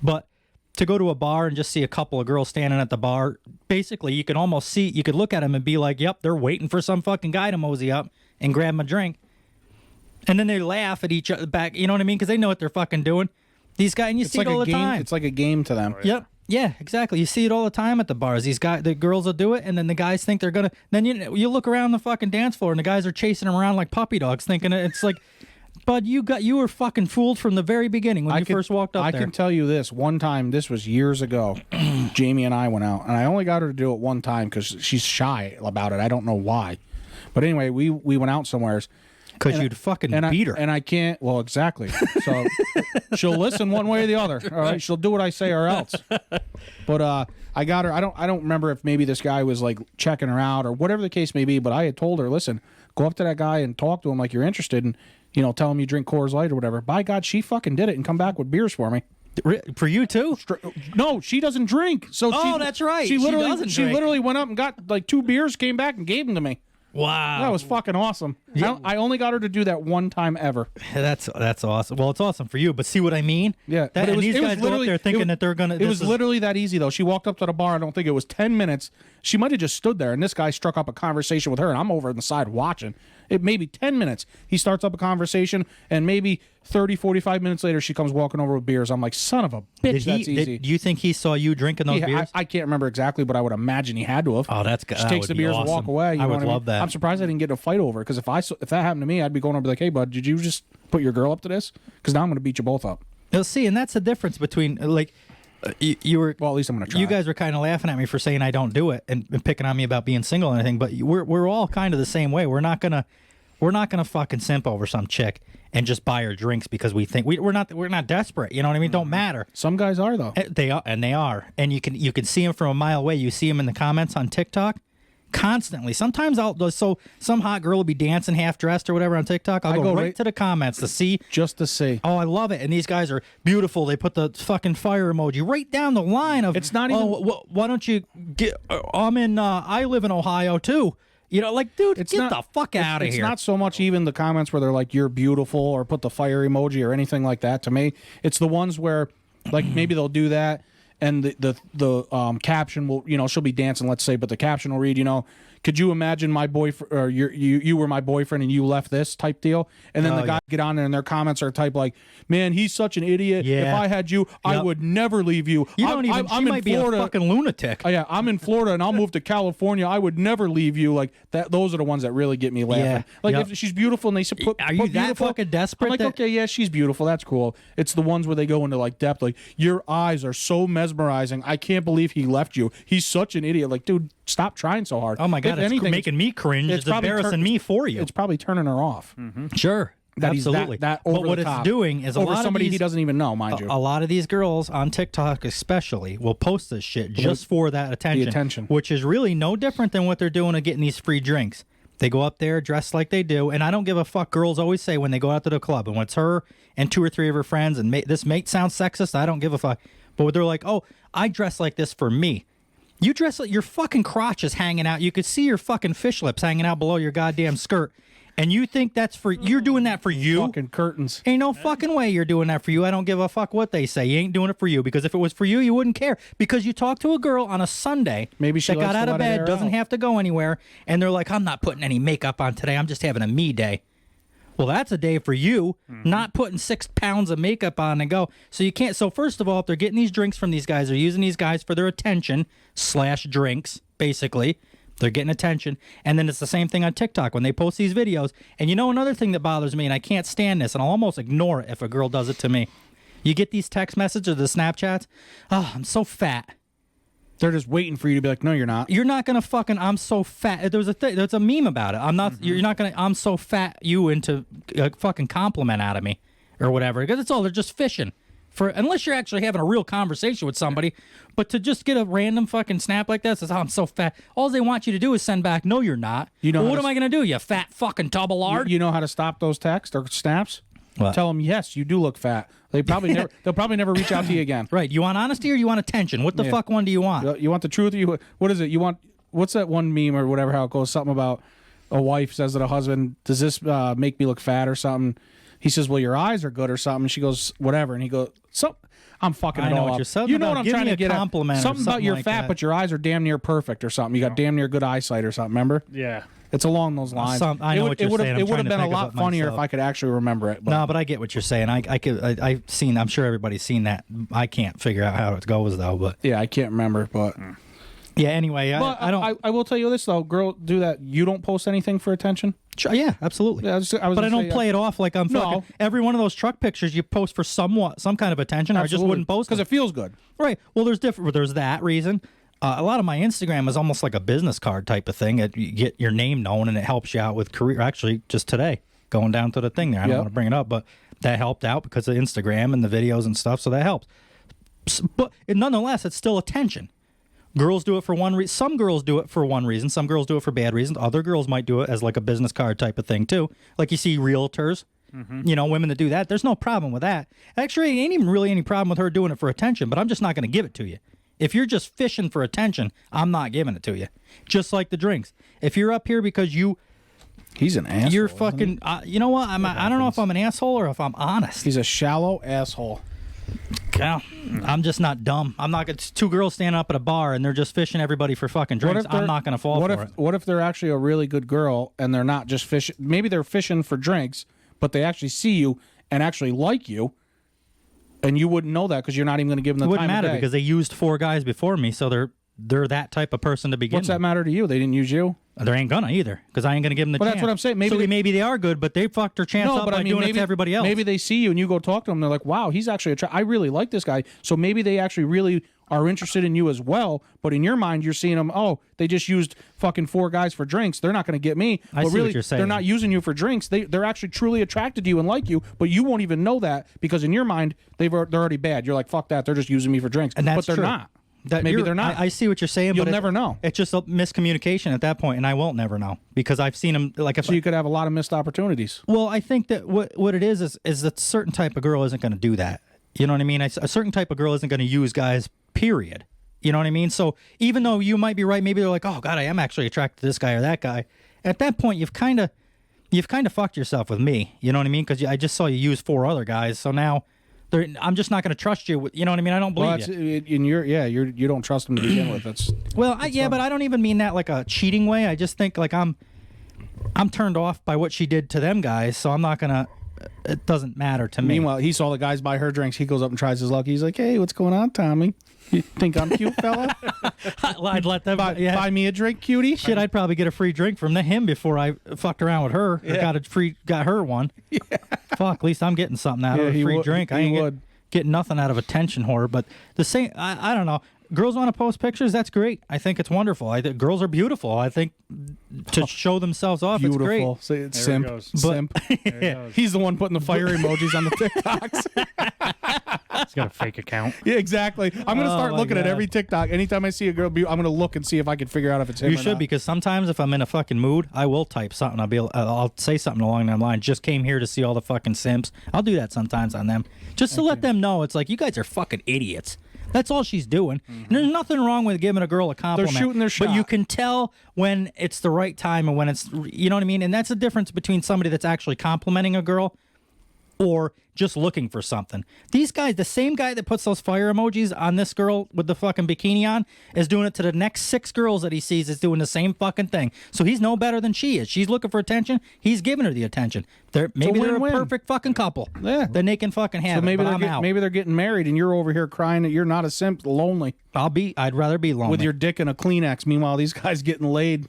But to go to a bar and just see a couple of girls standing at the bar, basically you can almost see, you could look at them and be like, yep, they're waiting for some fucking guy to mosey up and grab them a drink. And then they laugh at each other back, you know what I mean? Because they know what they're fucking doing. These guys, and you see it all the time. It's like a game to them. Yep. Yeah, exactly. You see it all the time at the bars. The girls will do it, and then the guys think they're gonna. Then you look around the fucking dance floor, and the guys are chasing them around like puppy dogs, thinking it's like. But you were fucking fooled from the very beginning when you first walked up there. I can tell you this. One time, this was years ago, Jamie and I went out, and I only got her to do it one time because she's shy about it. I don't know why. But anyway, we went out somewheres. Because you'd fucking beat her. And I can't, well, exactly. So she'll listen one way or the other. All right. She'll do what I say or else. But I got her. I don't remember if maybe this guy was like checking her out or whatever the case may be. But I had told her, listen, go up to that guy and talk to him like you're interested and, tell him you drink Coors Light or whatever. By God, she fucking did it and come back with beers for me. For you too? No, she doesn't drink. So that's right. She literally went up and got like 2 beers, came back and gave them to me. Wow, that was fucking awesome. Yeah. I only got her to do that one time ever. That's awesome. Well, it's awesome for you, but see what I mean? Yeah, but these guys go up there thinking that they're gonna. It was literally that easy though. She walked up to the bar. I don't think it was 10 minutes. She might have just stood there, and this guy struck up a conversation with her, and I'm over on the side watching. It maybe 10 minutes. He starts up a conversation, and maybe 30, 45 minutes later, she comes walking over with beers. I'm like, son of a bitch, that's easy. Do you think he saw you drinking those beers? I can't remember exactly, but I would imagine he had to have. Oh, that's good. Just takes the beers and walk away. I would love that. I'm surprised I didn't get in a fight over it, because if that happened to me, I'd be going over and be like, hey, bud, did you just put your girl up to this? Because now I'm going to beat you both up. You'll see, and that's the difference between, like, you were. Well, at least I'm going to try. You guys were kind of laughing at me for saying I don't do it and picking on me about being single and anything, but we're all kind of the same way. We're not gonna fucking simp over some chick and just buy her drinks because we think we're not desperate. You know what I mean? Don't matter. Some guys are though. They are, and you can see them from a mile away. You see them in the comments on TikTok constantly. Sometimes some hot girl will be dancing half dressed or whatever on TikTok. I'll go right to the comments to see. Just to see. Oh, I love it. And these guys are beautiful. They put the fucking fire emoji right down the line of. It's not even. Why don't you get? I live in Ohio too. Like, dude, get the fuck out of here. It's not so much even the comments where they're like, you're beautiful, or put the fire emoji or anything like that. To me, it's the ones where, like, maybe they'll do that, and the caption will, she'll be dancing, let's say, but the caption will read, Could you imagine my boyfriend, or you were my boyfriend and you left this type deal, and then the guy get on there and their comments are type like, "Man, he's such an idiot. Yeah. If I had you, I would never leave you. You don't even. She might be a fucking lunatic. Oh, yeah, I'm in Florida and I'll move to California. I would never leave you." Like that. Those are the ones that really get me laughing. Yeah. Like Yep. if she's beautiful and they say, Are you that beautiful, fucking desperate? I'm like, that- okay, yeah, she's beautiful. That's cool. It's the ones where they go into like depth. Like, your eyes are so mesmerizing. I can't believe he left you. He's such an idiot. Like, dude, stop trying so hard. Oh my god, If it's anything, making me cringe. It's probably embarrassing me for you. It's probably turning her off. Sure. That he's Absolutely. that but over what the it's top. doing is over a lot somebody of these, he doesn't even know, mind you. a lot of these girls on TikTok especially will post this shit just for that attention, which is really no different than what they're doing to getting these free drinks. They go up there dressed like they do, and I don't give a fuck. Girls always say when they go out to the club, and when it's her and 2 or 3 of her friends, and this may sound sexist, I don't give a fuck. But they're like, oh, I dress like this for me. You dress like your fucking crotch is hanging out. You could see your fucking fish lips hanging out below your goddamn skirt. And you think that's for you're doing that for you? Fucking curtains. Ain't no fucking way you're doing that for you. I don't give a fuck what they say. You ain't doing it for you, because if it was for you, you wouldn't care. Because you talk to a girl on a Sunday, maybe she that likes got out to of let her bed, hair doesn't out. have to go anywhere, and they're like, I'm not putting any makeup on today. I'm just having a me day. Well, that's a day for you, not putting 6 pounds of makeup on and go. So you can't. So first of all, if they're getting these drinks from these guys, they're using these guys for their attention / drinks, basically. They're getting attention. And then it's the same thing on TikTok when they post these videos. And you know another thing that bothers me, and I can't stand this, and I'll almost ignore it if a girl does it to me. You get these text messages or the Snapchats. Oh, I'm so fat. They're just waiting for you to be like, no, you're not. You're not gonna fucking. I'm so fat. There's a meme about it. I'm not. You're not gonna. I'm so fat. You into a fucking compliment out of me, or whatever. Because it's all they're just fishing for. Unless you're actually having a real conversation with somebody, but to just get a random fucking snap like that says, "Oh, I'm so fat." All they want you to do is send back, "No, you're not." You know well, how what to am I gonna do? You fat fucking tub of lard. You know how to stop those texts or snaps? What? Tell them, yes, you do look fat. They'll probably never reach out to you again. Right. You want honesty or you want attention? What the Yeah. fuck one do you want? You want the truth? Or what is it? You want, what's that one meme or whatever, how it goes? Something about a wife says to the husband, does this make me look fat or something? He says, well, your eyes are good or something. She goes, whatever. And he goes, I'm fucking I it know all what up. you're saying. You know what I'm Give trying me to a get compliment at? or Something about something you're like fat, that. but your eyes are damn near perfect or something. You got damn near good eyesight or something, remember? Yeah. It's along those lines. I know what you're saying. I'm It would trying have to been a think of lot it funnier myself. if I could actually remember it. But No, but I get what you're saying. I've seen. I'm sure everybody's seen that. I can't figure out how it goes though. But yeah, I can't remember. But yeah. Anyway, but I don't. I will tell you this though, girl, do that. You don't post anything for attention. Sure, yeah, absolutely. Yeah, I was but I gonna don't say, play it off like I'm No. fucking. Every one of those truck pictures you post for some kind of attention. Or I just wouldn't post because them. it feels good. Right. Well, there's different. There's that reason. A lot of my Instagram is almost like a business card type of thing. You get your name known, and it helps you out with career. Actually, just today, going down to the thing there. I don't Yep. want to bring it up, but that helped out because of Instagram and the videos and stuff. So that helps. But nonetheless, it's still attention. Girls do it for one reason. Some girls do it for one reason. Some girls do it for bad reasons. Other girls might do it as like a business card type of thing too. Like you see realtors, women that do that. There's no problem with that. Actually, ain't even really any problem with her doing it for attention, but I'm just not going to give it to you. If you're just fishing for attention, I'm not giving it to you. Just like the drinks. If you're up here because he's an asshole. You're fucking. You know what? I don't know if I'm an asshole or if I'm honest. He's a shallow asshole. Yeah, I'm just not dumb. I'm not. It's 2 girls standing up at a bar and they're just fishing everybody for fucking drinks. I'm not going to fall for it. What if they're actually a really good girl and they're not just fishing? Maybe they're fishing for drinks, but they actually see you and actually like you, and you wouldn't know that because you're not even going to give them the It time wouldn't matter of day. because they used 4 guys before me, so they're that type of person to begin What's that with. matter to you? They didn't use you. They ain't gonna either because I ain't gonna give them the But chance. that's what I'm saying. Maybe they are good, but they fucked their chance up by doing it to everybody else. Maybe they see you and you go talk to them. They're like, "Wow, he's actually I really like this guy." So maybe they actually really are interested in you as well. But in your mind, you're seeing them. Oh, they just used fucking 4 guys for drinks. They're not going to get me. I But see really, what you're saying. they're not using you for drinks. They're actually truly attracted to you and like you. But you won't even know that because in your mind, they're already bad. You're like, "Fuck that. They're just using me for drinks." And that's but they're true. not. Maybe they're not. I see what you're saying. You'll but never know. It's just a miscommunication at that point, and I won't never know because I've seen them. Like if So you could have a lot of missed opportunities. Well, I think that what it is that a certain type of girl isn't going to do that. You know what I mean? A certain type of girl isn't going to use guys. Period. You know what I mean? So even though you might be right, maybe they're like, "Oh God, I am actually attracted to this guy or that guy." At that point, you've kind of fucked yourself with me. You know what I mean? Because I just saw you use 4 other guys, so now I'm just not going to trust you. You know what I mean? I don't believe you. You don't trust them to begin with. That's but I don't even mean that like a cheating way. I just think like I'm turned off by what she did to them guys, so I'm not gonna. It doesn't matter to me. Meanwhile, he saw the guys buy her drinks. He goes up and tries his luck. He's like, "Hey, what's going on, Tommy? You think I'm cute, fella? I'd let them buy me a drink, cutie. Shit, I'd probably get a free drink from him before I fucked around with her. Yeah. Or got her one. Yeah. Fuck, at least I'm getting something out of a free drink. I ain't getting nothing out of attention whore. But the same, I don't know. Girls want to post pictures. That's great. I think it's wonderful. I think girls are beautiful. I think to show themselves off, beautiful. It's great. It's simp. Simp. He's the one putting the fire emojis on the TikToks. He's got a fake account. Yeah, exactly. I'm going to start looking at every TikTok. Anytime I see a girl, I'm going to look and see if I can figure out if it's him or not. You should, because sometimes if I'm in a fucking mood, I will type something. I'll say something along that line. Just came here to see all the fucking simps. I'll do that sometimes on them, just to let them know it's like, you guys are fucking idiots. That's all she's doing. And there's nothing wrong with giving a girl a compliment. They're shooting their shot. But you can tell when it's the right time and when it's, you know what I mean? And that's the difference between somebody that's actually complimenting a girl or just looking for something. These guys, the same guy that puts those fire emojis on this girl with the fucking bikini on, is doing it to the next 6 girls that he sees is doing the same fucking thing. So he's no better than she is. She's looking for attention. He's giving her the attention. Maybe they're a perfect fucking couple. Yeah. Then they can fucking have maybe it. Maybe they're getting married and you're over here crying that you're not a simp, lonely. I'd rather be lonely. With your dick in a Kleenex. Meanwhile, these guys getting laid.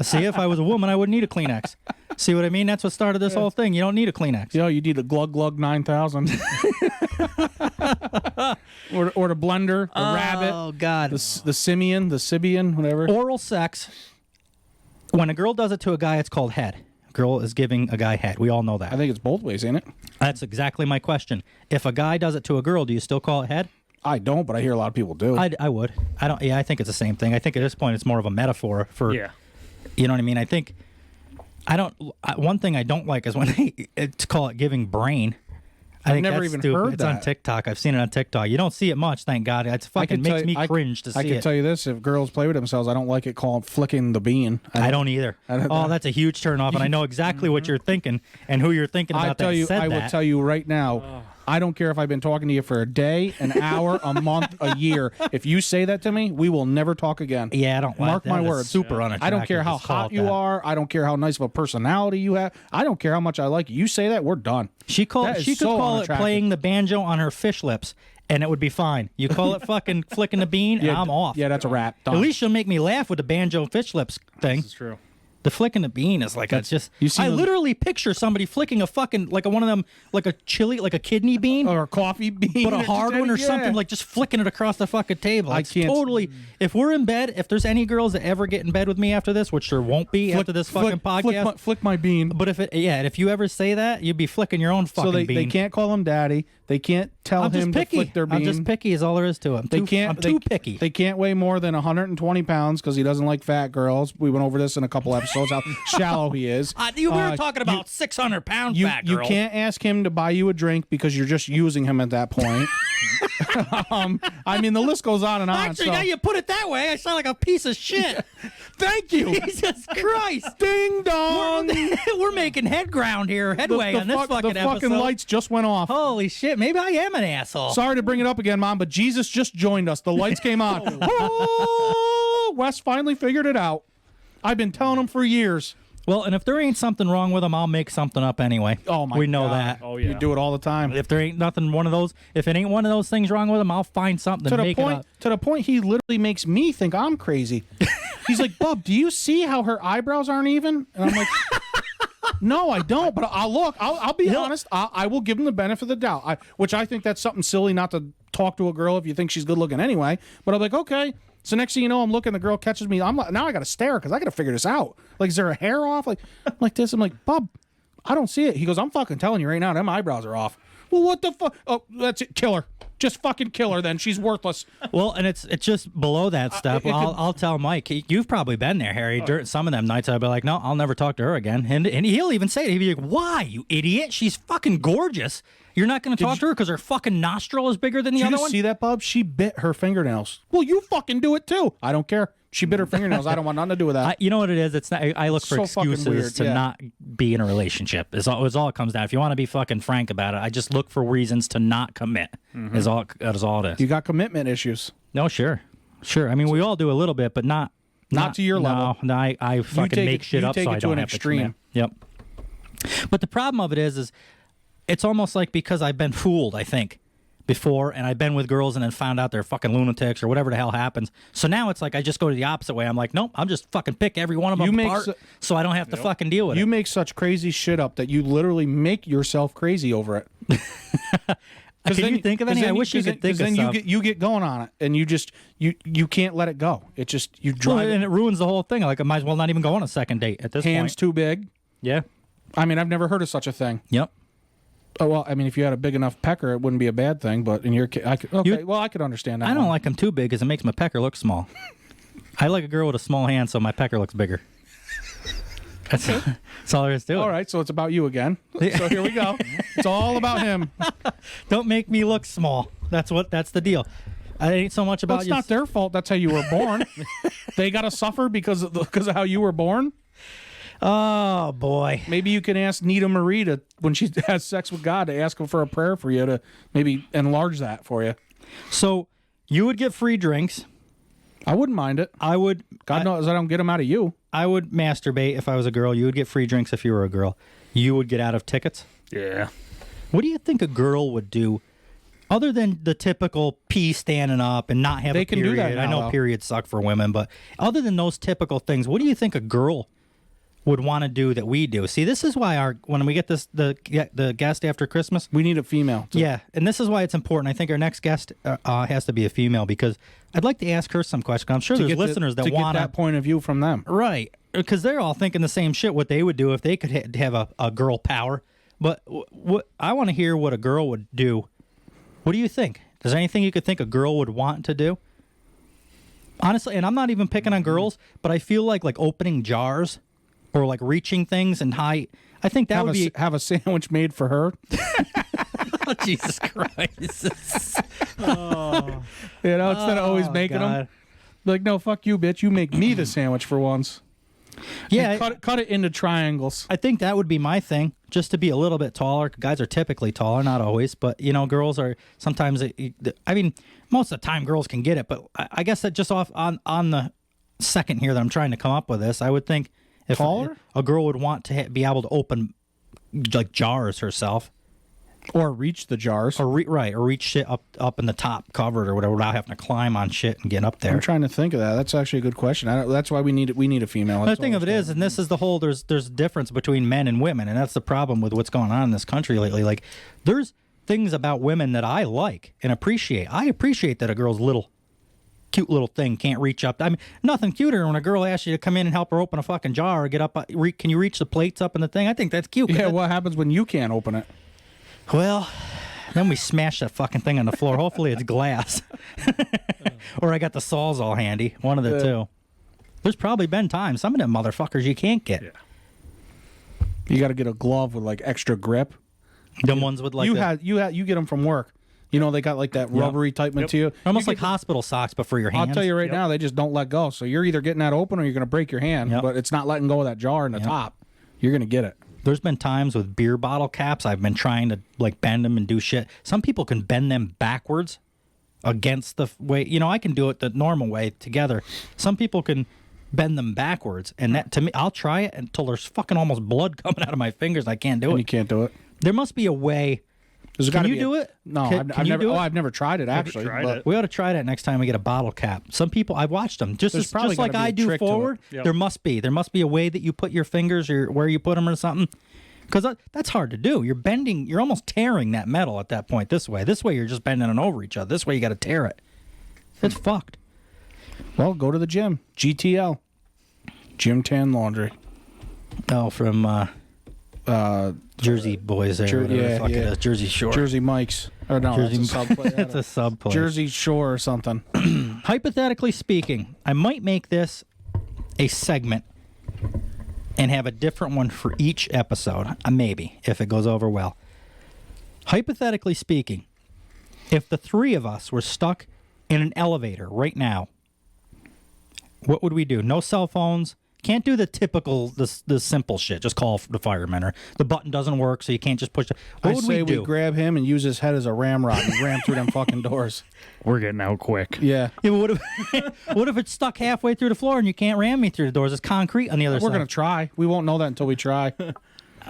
See, if I was a woman, I wouldn't need a Kleenex. See what I mean? That's what started this whole thing. You don't need a Kleenex. You need a Glug Glug 9000. or the blender, the rabbit. Oh, God. The simian, the Sibian, whatever. Oral sex. When a girl does it to a guy, it's called head. A girl is giving a guy head. We all know that. I think it's both ways, ain't it? That's exactly my question. If a guy does it to a girl, do you still call it head? I don't, but I hear a lot of people do. I would. I don't. Yeah, I think it's the same thing. I think at this point it's more of a metaphor for. Yeah. You know what I mean? I think. I don't. One thing I don't like is when they call it giving brain. I think never that's even stupid. heard it's that. on TikTok. I've seen it on TikTok. You don't see it much, thank God. It's fucking makes me cringe to see it. I can tell you this: if girls play with themselves, I don't like it called flicking the bean. I don't either. That's a huge turn off, and I know exactly what you're thinking and who you're thinking about. I will tell you right now. I don't care if I've been talking to you for a day, an hour, a month, a year. If you say that to me, we will never talk again. Yeah, I don't mark my words. words. Super unattractive. I don't care how hot you are. I don't care how nice of a personality you have. I don't care how much I like you. You say that, we're done. She could call it playing the banjo on her fish lips, and it would be fine. You call it fucking flicking the bean, and I'm off. Yeah, that's a wrap. Done. At least she'll make me laugh with the banjo fish lips thing. This is true. The flicking the bean is like it's just. I literally picture somebody flicking a fucking like one of them like a kidney bean or a coffee bean, but a hard one or something, like just flicking it across the fucking table. I can't totally. If we're in bed, if there's any girls that ever get in bed with me after this, which there won't be after this fucking podcast, flick my bean. But if you ever say that, you'd be flicking your own fucking bean. So they can't call him daddy. They can't tell him to flick their bean. I'm just picky is all there is to it. I'm too picky. They can't weigh more than 120 pounds because he doesn't like fat girls. We went over this in a couple episodes, how shallow he is. We were talking about 600-pound fat girls. You can't ask him to buy you a drink because you're just using him at that point. I mean, the list goes on and on. Actually, now you put it that way, I sound like a piece of shit. Thank you. Jesus Christ. Ding dong. We're making headway on this fucking episode. The fucking lights just went off. Holy shit. Maybe I am an asshole. Sorry to bring it up again, Mom, but Jesus just joined us. The lights came on. Oh, Wes finally figured it out. I've been telling him for years. Well, and if there ain't something wrong with them, I'll make something up anyway. Oh, my God. We know that. Oh, yeah. You do it all the time. If there ain't nothing if it ain't one of those things wrong with them, I'll find something to make it up. To the point he literally makes me think I'm crazy. He's like, Bub, do you see how her eyebrows aren't even? And I'm like, no, I don't. But I'll be honest. I will give him the benefit of the doubt, which I think that's something silly not to talk to a girl if you think she's good looking anyway. But I'm like, okay. So next thing you know, I'm looking, the girl catches me. I'm like, now I got to stare because I got to figure this out. Like, is there a hair off? Like this. I'm like, Bub, I don't see it. He goes, I'm fucking telling you right now, them eyebrows are off. Well, what the fuck? Oh, that's it. Kill her. Just fucking kill her then. She's worthless. Well, and it's just below that step. I'll tell Mike. You've probably been there, Harry. During some of them nights, I'll be like, no, I'll never talk to her again. And he'll even say it. He'll be like, why, you idiot? She's fucking gorgeous. You're not going to talk to her because her fucking nostril is bigger than the other one? Did you see that, Bub? She bit her fingernails. Well, you fucking do it too. I don't care. She bit her fingernails. I don't want nothing to do with that. You know what it is? It's not, I look for So fucking excuses weird, to yeah. not be in a relationship. Is all it comes down. If you want to be fucking frank about it, I just look for reasons to not commit. Is all it is. You got commitment issues. No, sure. I mean, we all do a little bit, but not to your level. No, I fucking make shit up so I to don't an have to extreme. commit. Yep. But the problem of it is it's almost like because I've been fooled, I think, before, and I've been with girls and then found out they're fucking lunatics or whatever the hell happens. So now it's like I just go to the opposite way. I'm like, nope, I'm just fucking pick every one of them apart so I don't have to fucking deal with it. You make such crazy shit up that you literally make yourself crazy over it. Can you think of any? I wish you could think of then some. you get going on it, and you just you can't let it go. It just you drive. Well, and it ruins the whole thing. Like I might as well not even go on a second date at this Hands point. too big. Yeah. I mean, I've never heard of such a thing. Yep. Oh well, I mean, if you had a big enough pecker, it wouldn't be a bad thing. But in your case, I could understand that. I don't like them too big because it makes my pecker look small. I like a girl with a small hand, so my pecker looks bigger. That's all there is to it. All right, so it's about you again. So here we go. It's all about him. Don't make me look small. That's the deal. I ain't so much about It's not their fault. That's how you were born. They got to suffer because of how you were born. Oh boy. Maybe you can ask Nita Marie to, when she has sex with God, to ask him for a prayer for you to maybe enlarge that for you. So you would get free drinks. I wouldn't mind it. I would. God knows I don't get them out of you. I would masturbate if I was a girl. You would get free drinks if you were a girl. You would get out of tickets. Yeah. What do you think a girl would do other than the typical pee standing up and not have They a can do period? that now, I know though. periods suck for women, but other than those typical things, what do you think a girl would want to do that we do? See, this is why when we get the guest after Christmas, we need a female. Yeah, and this is why it's important. I think our next guest has to be a female because I'd like to ask her some questions. I'm sure there's listeners that want get that point of view from them. Right, because they're all thinking the same shit, what they would do if they could have a girl power. But what I want to hear what a girl would do. What do you think? Is there anything you could think a girl would want to do? Honestly, and I'm not even picking on girls, but I feel like opening jars or like reaching things and high. I think that would be have a sandwich made for her. Oh, Jesus Christ. You know, instead of always making them. Like, no, fuck you, bitch. You make me the sandwich for once. Yeah, cut it into triangles. I think that would be my thing, just to be a little bit taller. Guys are typically taller, not always, but girls are sometimes. I mean, most of the time girls can get it, but I guess that just off on the second here that I'm trying to come up with this, I would think if a girl would want to be able to open like jars herself. Or reach the jars. Or reach shit up in the top covered or whatever without having to climb on shit and get up there. I'm trying to think of that. That's actually a good question. That's why we need a female. The thing of it is, and this is the whole, there's a difference between men and women, and that's the problem with what's going on in this country lately. Like, there's things about women that I like and appreciate. I appreciate that a girl's cute little thing can't reach up. I mean, nothing cuter when a girl asks you to come in and help her open a fucking jar or get up. Can you reach the plates up in the thing? I think that's cute. Yeah, what happens when you can't open it? Well, then we smash that fucking thing on the floor. Hopefully it's glass. Or I got the saws all handy. One of the two. There's probably been times. Some of them motherfuckers you can't get. Yeah. You got to get a glove with like extra grip. Them ones with like you get them from work. You know, they got like that rubbery type material. Almost like hospital socks, but for your hands. I'll tell you right now, they just don't let go. So you're either getting that open or you're going to break your hand. But it's not letting go of that jar in the top. You're going to get it. There's been times with beer bottle caps I've been trying to like bend them and do shit. Some people can bend them backwards against the way. I can do it the normal way together. Some people can bend them backwards, and that to me, I'll try it until there's fucking almost blood coming out of my fingers. I can't do it. You can't do it. There must be a way. Can you do it? No, I've never tried it actually. We ought to try that next time we get a bottle cap. Some people, I've watched them just like I do forward. There must be a way that you put your fingers or where you put them or something. Because that's hard to do. You're bending. You're almost tearing that metal at that point. This way you're just bending it over each other. This way you got to tear it. It's fucked. Well, go to the gym. GTL, Gym Tan Laundry. Oh, from Jersey Boys there. It is. Jersey Shore. Jersey Mike's. Or no, Jersey, it's a sub place. It's a sub place. Jersey Shore or something. Hypothetically speaking, I might make this a segment and have a different one for each episode. Maybe, if it goes over well. Hypothetically speaking, if the three of us were stuck in an elevator right now, what would we do? No cell phones. Can't do the typical, the simple shit. Just call the firemen, or the button doesn't work, so you can't just push it. What would we do? We grab him and use his head as a ramrod and ram through them fucking doors. We're getting out quick. Yeah. Yeah, but what if it's stuck halfway through the floor and you can't ram me through the doors? It's concrete on the other side. We're going to try. We won't know that until we try.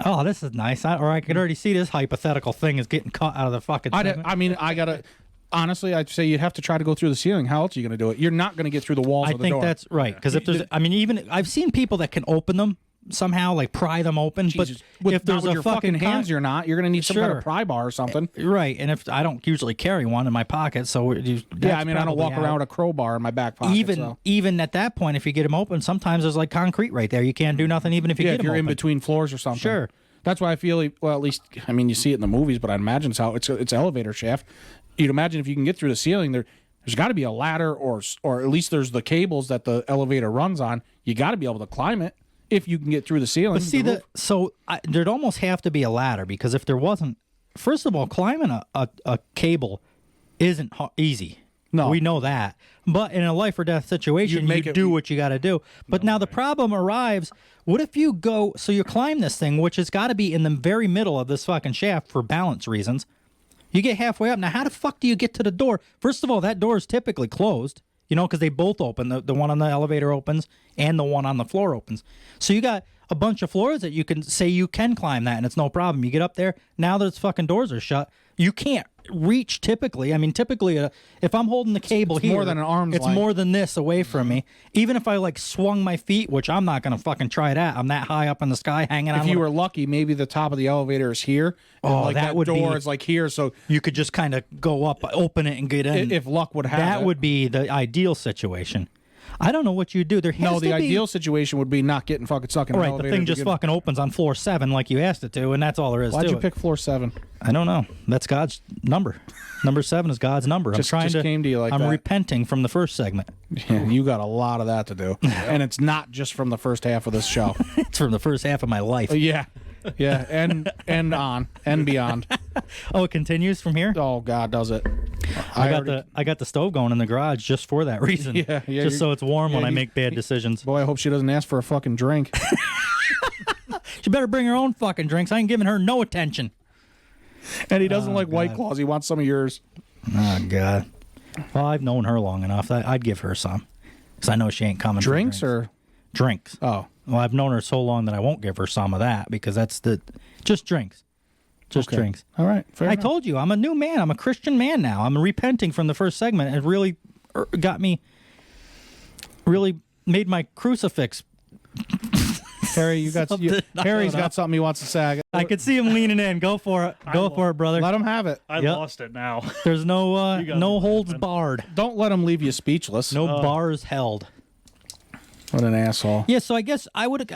Oh, this is nice. I could already see this hypothetical thing is getting cut out of the fucking Honestly, I'd say you'd have to try to go through the ceiling. How else are you going to do it? You're not going to get through the walls of the door. I think that's right. Because if there's, even I've seen people that can open them somehow, like pry them open. Jesus. But if there's with a your fucking hands, you're not. You're going to need some kind of pry bar or something. Right. And if I don't usually carry one in my pocket, so I don't walk around with a crowbar in my back pocket. Even at that point, if you get them open, sometimes there's like concrete right there. You can't do nothing, even if you get them open. If you're in between floors or something. Sure. That's why I feel, well, at least, you see it in the movies, but I'd imagine it's elevator shaft. You'd imagine if you can get through the ceiling, there's got to be a ladder, or at least there's the cables that the elevator runs on. You got to be able to climb it if you can get through the ceiling. But see, there'd almost have to be a ladder, because if there wasn't, first of all, climbing a cable isn't easy. No. We know that. But in a life or death situation, you do what you got to do. But now the problem arrives, what if you you climb this thing, which has got to be in the very middle of this fucking shaft for balance reasons. You get halfway up. Now, how the fuck do you get to the door? First of all, that door is typically closed, because they both open. The one on the elevator opens and the one on the floor opens. So you got a bunch of floors that you can say you can climb that, and it's no problem. You get up there, now those fucking doors are shut. You can't reach typically. Typically, if I'm holding the cable it's here, more than an arm's it's length. more than this away from me. Even if I swung my feet, which I'm not gonna fucking try that. I'm that high up in the sky, hanging on. If you were lucky, maybe the top of the elevator is here. And that door is here, so you could just kind of go up, open it, and get in. If luck would have that would be the ideal situation. I don't know what you do. The ideal situation would be not getting fucking stuck in an elevator. The thing just fucking opens on floor 7 like you asked it to, and that's all there is to it. Why'd you pick floor 7? I don't know. That's God's number. Number 7 is God's number. Came to you like I'm that. repenting from the first segment. Yeah, you got a lot of that to do. And it's not just from the first half of this show. It's from the first half of my life. Yeah. Yeah, and on and beyond. Oh, it continues from here? Oh God, does it? I got the stove going in the garage just for that reason. Yeah. Just so it's warm when I make bad decisions. Boy, I hope she doesn't ask for a fucking drink. She better bring her own fucking drinks. I ain't giving her no attention. And he doesn't like White Claws. He wants some of yours. Oh God. Well, I've known her long enough. I'd give her some, because I know she ain't coming. Drinks or drinks? Oh. Well, I've known her so long that I won't give her some of that, because that's just drinks. Just drinks. All right. Fair enough. Told you, I'm a new man. I'm a Christian man now. I'm repenting from the first segment. It really made my crucifix. Harry, Harry's got something he wants to say. I could see him leaning in. Go for it. Go for it, brother. Let him have it. I lost it now. There's no holds barred. Don't let him leave you speechless. No bars held. What an asshole. Yeah, so I guess I would. If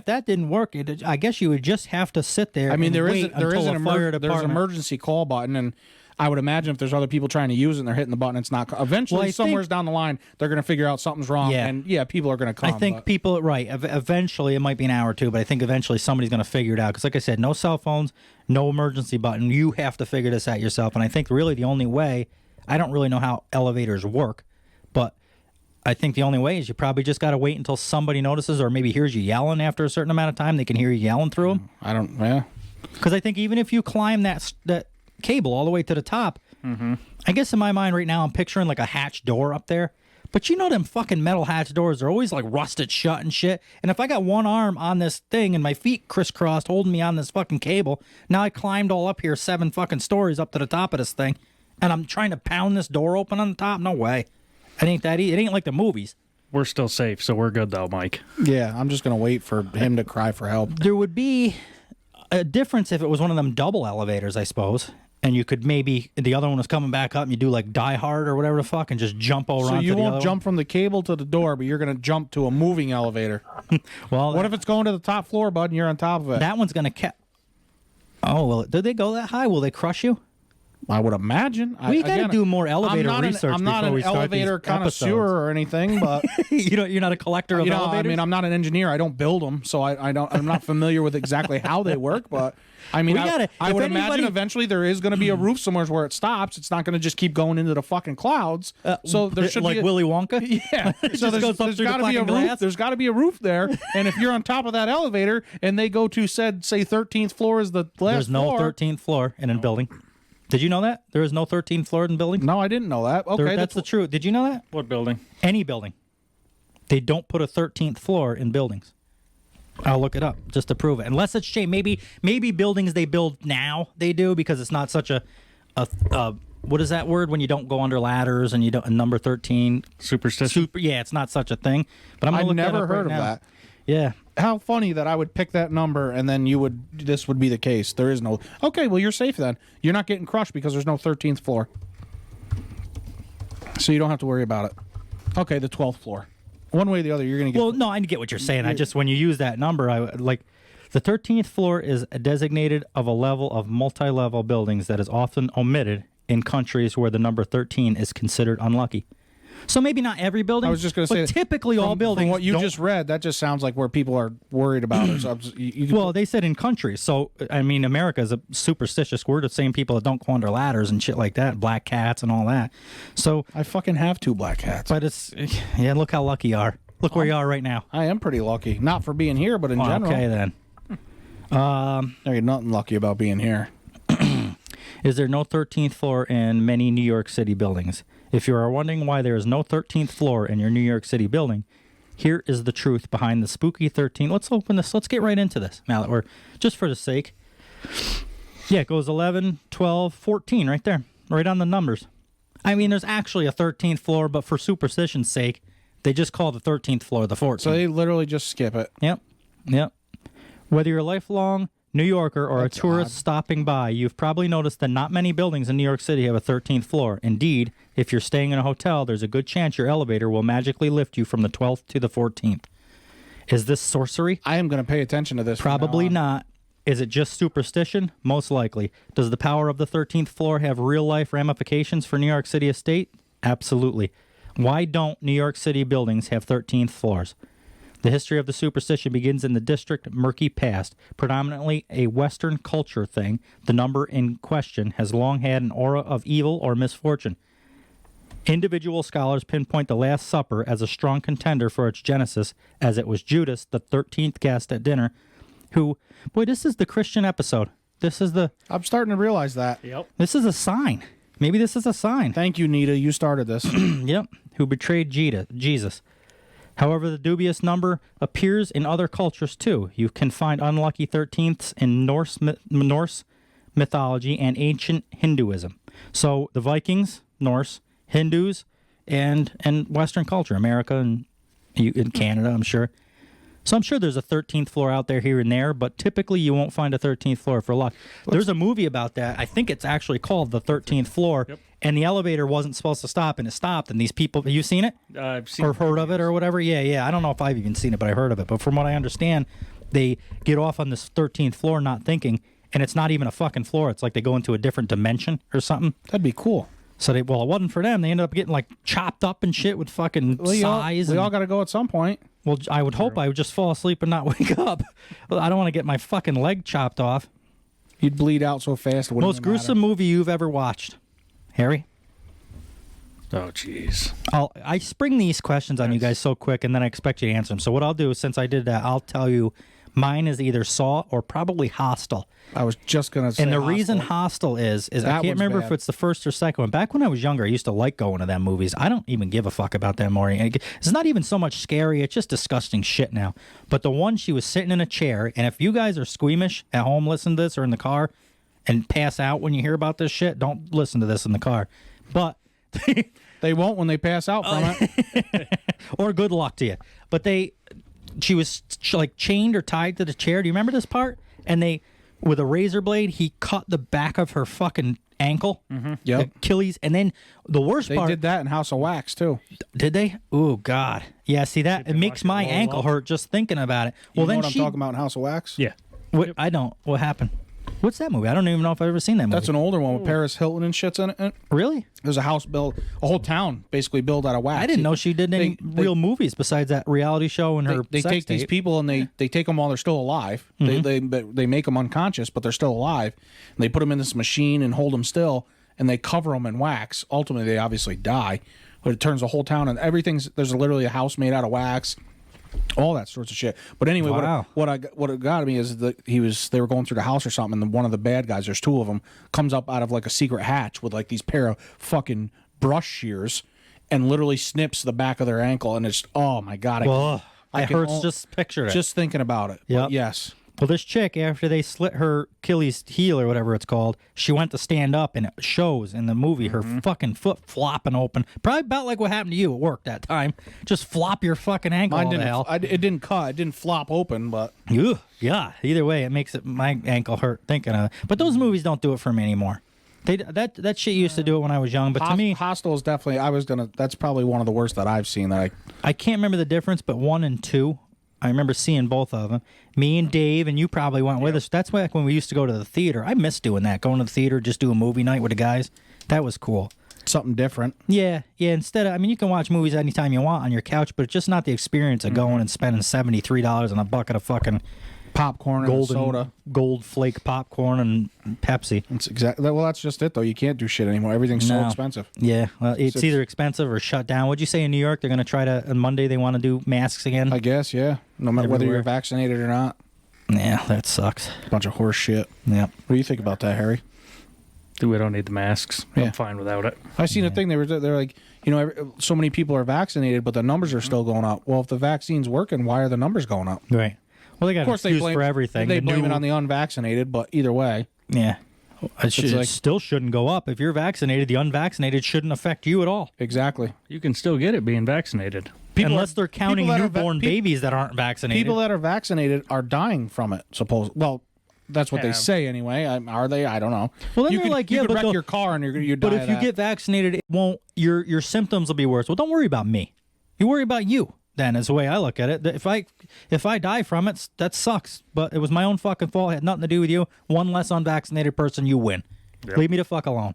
that didn't work, I guess you would just have to sit there. There's an emergency call button, and I would imagine if there's other people trying to use it and they're hitting the button, it's not. Eventually, somewhere down the line, they're going to figure out something's wrong, and people are going to come. I think people, right? Eventually, it might be an hour or two, but I think eventually somebody's going to figure it out. Because, like I said, no cell phones, no emergency button. You have to figure this out yourself. And I think really the only way. I don't really know how elevators work, but I think the only way is you probably just got to wait until somebody notices, or maybe hears you yelling after a certain amount of time. They can hear you yelling through them. Because I think even if you climb that cable all the way to the top, I guess in my mind right now I'm picturing like a hatch door up there. But them fucking metal hatch doors are always like rusted shut and shit. And if I got one arm on this thing and my feet crisscrossed holding me on this fucking cable, now I climbed all up here 7 fucking stories up to the top of this thing, and I'm trying to pound this door open on the top? No way. It ain't that easy. It ain't like the movies. We're still safe, so we're good though, Mike. Yeah, I'm just going to wait for him to cry for help. There would be a difference if it was one of them double elevators, I suppose. And you could maybe, the other one was coming back up and you do like Die Hard or whatever the fuck and just jump all around. So you won't jump from the cable to the door, but you're going to jump to a moving elevator. Well, what if it's going to the top floor, bud, and you're on top of it? That one's going to Oh, well, did they go that high? Will they crush you? I would imagine. We got to do more elevator research. I'm not an elevator connoisseur or anything, but you're not a collector of elevators. I mean, I'm not an engineer. I don't build them, so I'm not familiar with exactly how they work. But I mean, I would imagine eventually there is going to be a roof somewhere where it stops. It's not going to just keep going into the fucking clouds. So there should be Willy Wonka. Yeah. So there's got to be a roof. There's got to be a roof there. And if you're on top of that elevator and they go to say 13th floor is the last floor. There's no 13th floor in a building. Did you know that? There is no 13th floor in buildings? No, I didn't know that. Okay. That's the truth. Did you know that? What building? Any building. They don't put a 13th floor in buildings. I'll look it up just to prove it. Unless it's changed. Maybe buildings they build now they do because it's not such a what is that word when you don't go under ladders and you don't number 13 superstition. Yeah, it's not such a thing. But I've never heard of that. Yeah. How funny that I would pick that number and then this would be the case. There is no. Okay, well you're safe then. You're not getting crushed because there's no 13th floor. So you don't have to worry about it. Okay, the 12th floor. One way or the other, you're going to get. Well, no, I get what you're saying. I just when you use that number, the 13th floor is designated of a level of multi-level buildings that is often omitted in countries where the number 13 is considered unlucky. So maybe not every building. I was just going to say, typically all buildings. From what you just read, that just sounds like where people are worried about it. So well, they said in countries. So I mean, America is a superstitious. We're the same people that don't go under ladders and shit like that, black cats and all that. So I fucking have 2 black cats. But look how lucky you are. Look where you are right now. I am pretty lucky, not for being here, but in general. Okay then. There ain't nothing lucky about being here. Is there no 13th floor in many New York City buildings? If you are wondering why there is no 13th floor in your New York City building, here is the truth behind the spooky 13. Let's open this. Let's get right into this, Mallet. We're just for the sake. Yeah, it goes 11, 12, 14 right there. Right on the numbers. I mean, there's actually a 13th floor, but for superstition's sake, they just call the 13th floor the 14th. So they literally just skip it. Yep. Whether you're a lifelong New Yorker or a tourist stopping by, you've probably noticed that not many buildings in New York City have a 13th floor. Indeed, if you're staying in a hotel, there's a good chance your elevator will magically lift you from the 12th to the 14th. Is this sorcery? I am going to pay attention to this. Probably not. Is it just superstition? Most likely. Does the power of the 13th floor have real-life ramifications for New York City estate? Absolutely. Why don't New York City buildings have 13th floors? The history of the superstition begins in the district murky past, predominantly a Western culture thing. The number in question has long had an aura of evil or misfortune. Individual scholars pinpoint the Last Supper as a strong contender for its genesis, as it was Judas, the 13th guest at dinner, who... Boy, this is the Christian episode. I'm starting to realize that. Yep. This is a sign. Maybe this is a sign. Thank you, Nita. You started this. Yep. Who betrayed Jesus. However, the dubious number appears in other cultures too. You can find unlucky 13ths in Norse mythology and ancient Hinduism. So the Vikings, Norse, Hindus, and Western culture, America and Canada, I'm sure. So I'm sure there's a 13th floor out there here and there, but typically you won't find a 13th floor for luck. There's a movie about that. I think it's actually called The 13th Floor. Yep. And the elevator wasn't supposed to stop, and it stopped. And these people, have you seen it? I've seen or heard of it or whatever? Yeah. I don't know if I've even seen it, but I heard of it. But from what I understand, they get off on this 13th floor not thinking, and it's not even a fucking floor. It's like they go into a different dimension or something. That'd be cool. So it wasn't for them. They ended up getting like chopped up and shit with fucking size. We all got to go at some point. Well, I would hope I would just fall asleep and not wake up. Well, I don't want to get my fucking leg chopped off. You'd bleed out so fast. Most gruesome movie you've ever watched, Harry? Oh, jeez. I spring these questions on you guys so quick, and then I expect you to answer them. So what I'll do, since I did that, I'll tell you mine is either Saw or probably Hostel. I was just going to say And the Hostel. reason Hostel is I can't remember if it's the first or second one. Back when I was younger, I used to like going to them movies. I don't even give a fuck about them more. It's not even so much scary. It's just disgusting shit now. But the one, she was sitting in a chair, and if you guys are squeamish at home, listen to this, or in the car, and pass out when you hear about this shit, don't listen to this in the car. But... They won't when they pass out from it. Or good luck to you. But she was like chained or tied to the chair. Do you remember this part? And they, with a razor blade, he cut the back of her fucking ankle, Yep. Achilles. And then the worst part. They did that in House of Wax, too. Did they? Oh, God. Yeah, see, that it makes my ankle hurt just thinking about it. You know what I'm talking about in House of Wax? Yeah. I don't. What happened? What's that movie? I don't even know if I've ever seen that movie. That's an older one with Paris Hilton and shit's in it. Really? There's a house built, a whole town basically built out of wax. I didn't know she did any real movies besides that reality show and her. They sex take these tape. people and they take them while they're still alive. They make them unconscious, but they're still alive. And they put them in this machine and hold them still, and they cover them in wax. Ultimately, they obviously die, but it turns the whole town and everything's. There's literally a house made out of wax. All that sorts of shit. But anyway, Wow. what it got me is that they were going through the house or something, and one of the bad guys, there's two of them, comes up out of like a secret hatch with like these pair of fucking brush shears, and literally snips the back of their ankle, and it's oh my god, It hurts just picture it. just thinking about it. Yep. But yes. Well, this chick, after they slit her Achilles heel or whatever it's called, she went to stand up, and it shows in the movie her fucking foot flopping open. Probably about like what happened to you at work that time. Just flop your fucking ankle. Mine all the didn't. hell. It didn't cut. It didn't flop open, but Ugh, yeah. Either way, it makes my ankle hurt thinking of it. But those movies don't do it for me anymore. That shit used to do it when I was young, but to me, Hostel is definitely. That's probably one of the worst that I've seen. I can't remember the difference, but 1 and 2. I remember seeing both of them. Me and Dave, and you probably went with us. That's back when we used to go to the theater. I miss doing that, going to the theater, just do a movie night with the guys. That was cool. Something different. Yeah. Instead of, you can watch movies anytime you want on your couch, but it's just not the experience of going and spending $73 on a bucket of fucking popcorn and soda, gold flake popcorn and Pepsi. That's exactly. Well, that's just it though. You can't do shit anymore. Everything's so expensive. Yeah, well, it's either expensive or shut down. What'd you say in New York? They're going to try to on Monday. They want to do masks again. I guess, yeah. No matter whether you're vaccinated or not. Yeah, that sucks. Bunch of horse shit. Yeah. What do you think about that, Harry? We don't need the masks. I'm fine without it. I seen a thing. They're like, so many people are vaccinated, but the numbers are still going up. Well, if the vaccine's working, why are the numbers going up? Right. Well, they got an excuse for everything. They blame it on the unvaccinated, but either way. Yeah. It still shouldn't go up. If you're vaccinated, the unvaccinated shouldn't affect you at all. Exactly. You can still get it being vaccinated. Unless they're counting newborn babies that aren't vaccinated. People that are vaccinated are dying from it, Well, that's what they say anyway. Are they? I don't know. Well, then you they're like, you could but wreck your car and you die. But if you get vaccinated, it won't. Your symptoms will be worse. Well, don't worry about me. You worry about you. Then is the way I look at it. If I die from it, that sucks. But it was my own fucking fault. It had nothing to do with you. One less unvaccinated person, you win. Yep. Leave me the fuck alone.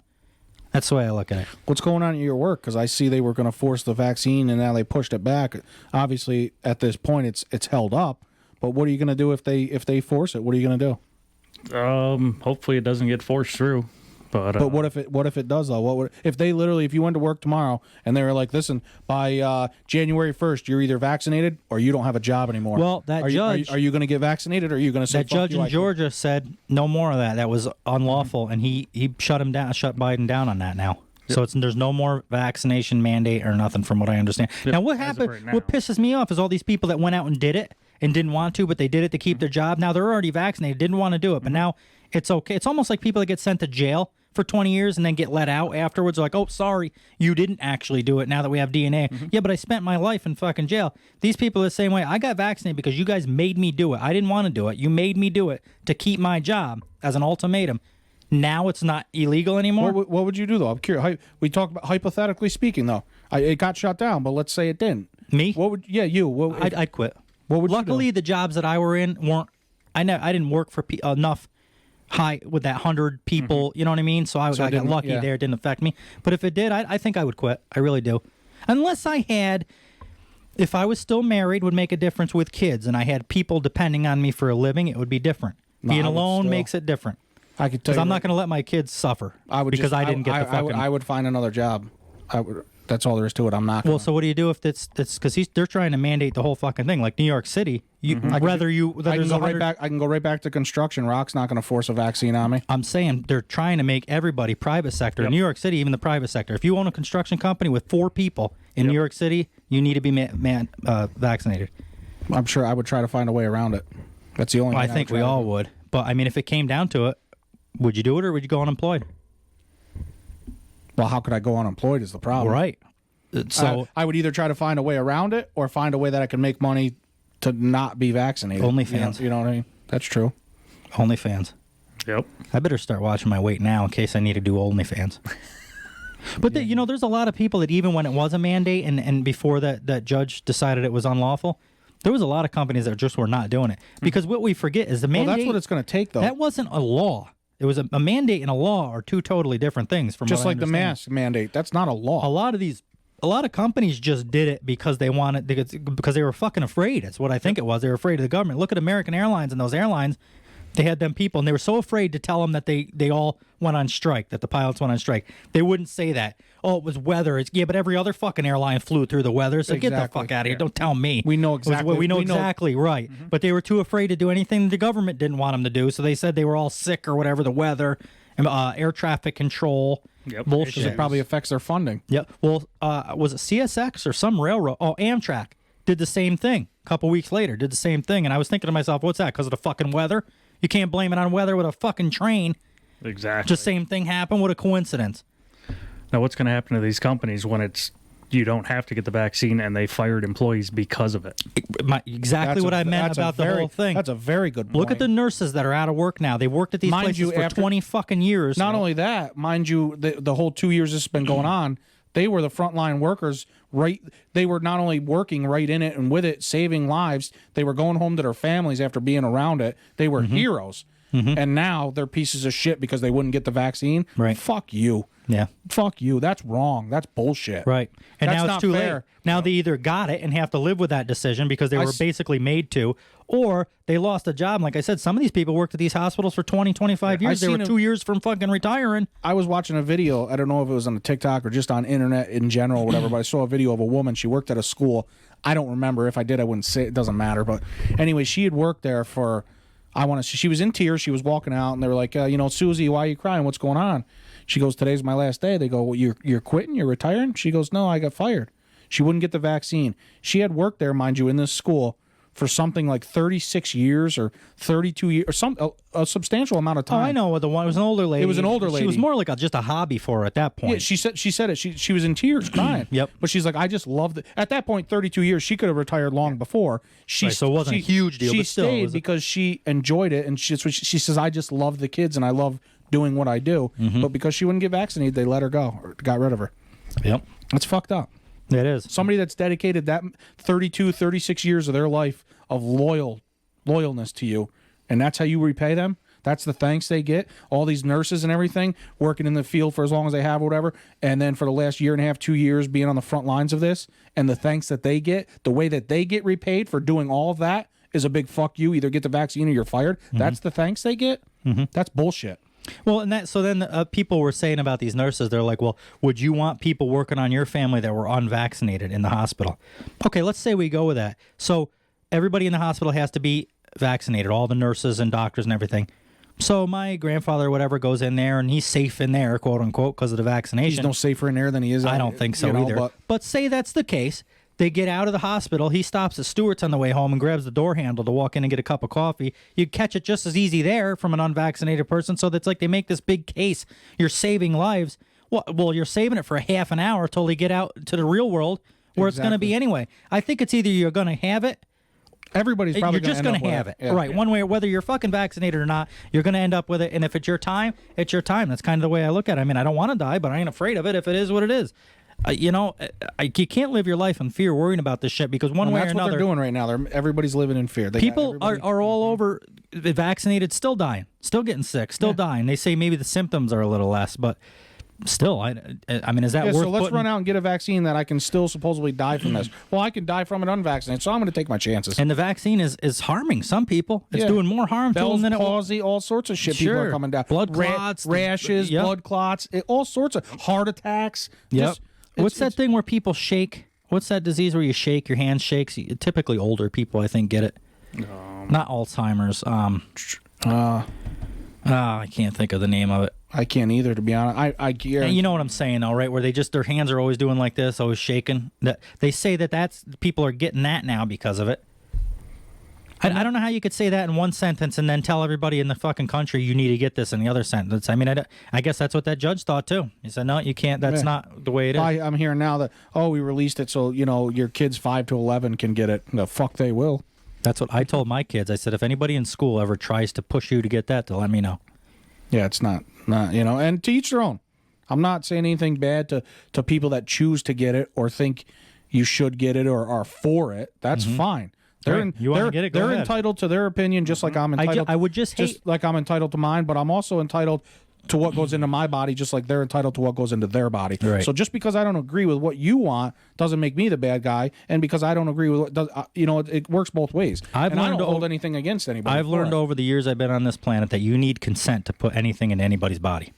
That's the way I look at it. What's going on at your work? Because I see they were going to force the vaccine, and now they pushed it back. Obviously, at this point, it's held up. But what are you going to do if they force it? What are you going to do? Hopefully, it doesn't get forced through. But what if it does though? If you went to work tomorrow and they were like, listen, by January 1st, you're either vaccinated or you don't have a job anymore. Well, that judge, are you going to get vaccinated or are you going to say that judge in Georgia said no more of that? That was unlawful, and he shut Biden down on that now. Yep. So there's no more vaccination mandate or nothing, from what I understand. Yep. Now, what happened? Right what pisses me off is all these people that went out and did it and didn't want to, but they did it to keep their job. Now they're already vaccinated, didn't want to do it, but now it's okay. It's almost like people that get sent to jail for 20 years and then get let out afterwards. Like, oh, sorry, you didn't actually do it now that we have DNA. Yeah, but I spent my life in fucking jail. These people are the same way. I got vaccinated because you guys made me do it. I didn't want to do it. You made me do it to keep my job as an ultimatum. Now it's not illegal anymore. What would you do, though? I'm curious. We talk about hypothetically speaking, though. It got shut down, but let's say it didn't. Me? You. I'd quit. What would Luckily, you do? the jobs that I were in weren't. I didn't work for enough high with that 100 people. You know what I mean? So I got lucky there. It didn't affect me. But if it did, I think I would quit. I really do. Unless I had. If I was still married, would make a difference with kids, and I had people depending on me for a living, it would be different. Being alone makes it different. I could tell you. Because I'm not going to let my kids suffer. I didn't get the fucking. I would find another job. That's all there is to it. I'm not. Well, so what do you do if it's because they're trying to mandate the whole fucking thing, like New York City? I can go right back to construction. Rock's not going to force a vaccine on me. I'm saying they're trying to make everybody private sector. In New York City, even the private sector. If you own a construction company with 4 people in New York City, you need to be vaccinated. I'm sure I would try to find a way around it. That's the only. I think we all would. But I mean, if it came down to it, would you do it or would you go unemployed? Well, how could I go unemployed is the problem. Right. So I would either try to find a way around it or find a way that I can make money to not be vaccinated. OnlyFans. You know what I mean? That's true. OnlyFans. Yep. I better start watching my weight now in case I need to do OnlyFans. But there's a lot of people that even when it was a mandate and before that judge decided it was unlawful, There was a lot of companies that just were not doing it because what we forget is the mandate. Well, that's what it's going to take, though. That wasn't a law. It was a mandate and a law are two totally different things. From just what I like the understand. mask mandate. That's not a law. A lot of companies just did it because they wanted because they were fucking afraid. That's what I think it was. They were afraid of the government. Look at American Airlines and those airlines. They had them people, and they were so afraid to tell them that they all went on strike, that the pilots went on strike. They wouldn't say that. Oh, it was weather. Yeah, but every other fucking airline flew through the weather, so get the fuck out of here. Don't tell me. We know exactly. We know exactly, right. Mm-hmm. But they were too afraid to do anything the government didn't want them to do, so they said they were all sick or whatever, the weather, air traffic control, bullshit. Because it probably affects their funding. Yep. Well, was it CSX or some railroad? Oh, Amtrak did the same thing a couple weeks later, did the same thing, and I was thinking to myself, what's that, because of the fucking weather? You can't blame it on weather with a fucking train. Exactly. Just same thing happened. What a coincidence. Now, what's going to happen to these companies when you don't have to get the vaccine and they fired employees because of it? Exactly what I meant about the whole thing. That's a very good point. Look at the nurses that are out of work now. They worked at these places for 20 fucking years. Not only that, mind you, the whole 2 years this has been going on, they were the frontline workers, right? They were not only working right in it and with it, saving lives, they were going home to their families after being around it. They were heroes. Mm-hmm. And now they're pieces of shit because they wouldn't get the vaccine. Right. Fuck you. Yeah. Fuck you. That's wrong. That's bullshit. Right. And that's now it's too late. Now they either got it and have to live with that decision because they were basically made to, or they lost a job. And like I said, some of these people worked at these hospitals for 20, 25 years. They were 2 years from fucking retiring. I was watching a video. I don't know if it was on the TikTok or just on internet in general or whatever, but I saw a video of a woman. She worked at a school. I don't remember. If I did, I wouldn't say it. Doesn't matter. But anyway, she had worked there for, she was in tears. She was walking out and they were like, Susie, why are you crying? What's going on? She goes, today's my last day. They go, well, you're quitting? You're retiring? She goes, no, I got fired. She wouldn't get the vaccine. She had worked there, mind you, in this school for something like 36 years or 32 years, or a substantial amount of time. Oh, I know. It was an older lady. It was an older lady. She was more like just a hobby for her at that point. Yeah, she said it. She was in tears crying. Yep. But she's like, I just loved it. At that point, 32 years, she could have retired long before. So it wasn't a huge deal, She but still, stayed because she enjoyed it, and she says, I just love the kids, and I love doing what I do. Mm-hmm. But because she wouldn't get vaccinated, they let her go or got rid of her. Yep. It's fucked up. It is. Somebody that's dedicated that 32, 36 years of their life of loyalness to you, and that's how you repay them. That's the thanks they get. All these nurses and everything working in the field for as long as they have or whatever, and then for the last year and a half, 2 years being on the front lines of this, and the thanks that they get, the way that they get repaid for doing all of that is a big fuck you. Either get the vaccine or you're fired. Mm-hmm. That's the thanks they get. Mm-hmm. That's bullshit. Well, and so then people were saying about these nurses, they're like, well, would you want people working on your family that were unvaccinated in the hospital? Okay, let's say we go with that. So everybody in the hospital has to be vaccinated, all the nurses and doctors and everything. So my grandfather or whatever goes in there and he's safe in there, quote unquote, because of the vaccination. He's no safer in there than he is. I don't think so either. But say that's the case. They get out of the hospital. He stops at Stewart's on the way home and grabs the door handle to walk in and get a cup of coffee. You catch it just as easy there from an unvaccinated person. So that's like they make this big case. You're saving lives. Well, you're saving it for a half an hour till they get out to the real world where it's going to be anyway. I think it's either you're going to have it. Everybody's probably you're just going to have it. Yeah. Right. One way, whether you're fucking vaccinated or not, you're going to end up with it. And if it's your time, it's your time. That's kind of the way I look at it. I mean, I don't want to die, but I ain't afraid of it if it is what it is. You can't live your life in fear worrying about this shit because one way or another. That's what they're doing right now. Everybody's living in fear. People are all over vaccinated, still dying, still getting sick, still dying. They say maybe the symptoms are a little less, but still, I mean, is that worth so let's run out and get a vaccine that I can still supposedly die from this. Well, I can die from it unvaccinated, so I'm going to take my chances. And the vaccine is harming some people. It's doing more harm to them than palsy, all sorts of shit. People are coming down. Blood clots, rashes, blood clots, all sorts of heart attacks. Yep. What's that thing where people shake? What's that disease where you shake, your hand shakes? Typically older people, I think, get it. Not Alzheimer's. I can't think of the name of it. I can't either, to be honest. I you know what I'm saying, though, right? Where their hands are always doing like this, always shaking. They say that's people are getting that now because of it. I don't know how you could say that in one sentence and then tell everybody in the fucking country you need to get this in the other sentence. I mean, I guess that's what that judge thought too. He said, no, you can't. That's not the way it is. I'm hearing now that, we released it so, your kids 5 to 11 can get it. The fuck they will. That's what I told my kids. I said, if anybody in school ever tries to push you to get that, to let me know. Yeah, it's not, and to each their own. I'm not saying anything bad to people that choose to get it or think you should get it or are for it. That's fine. Right. You wanna get it, go they're ahead. entitled to their opinion, just like I'm entitled. I would just hate, like I'm entitled to mine, but I'm also entitled to what goes into my body, just like they're entitled to what goes into their body. Right. So just because I don't agree with what you want doesn't make me the bad guy, and because I don't agree with what does, it works both ways. I don't hold anything against anybody. I've learned over the years I've been on this planet that you need consent to put anything in anybody's body.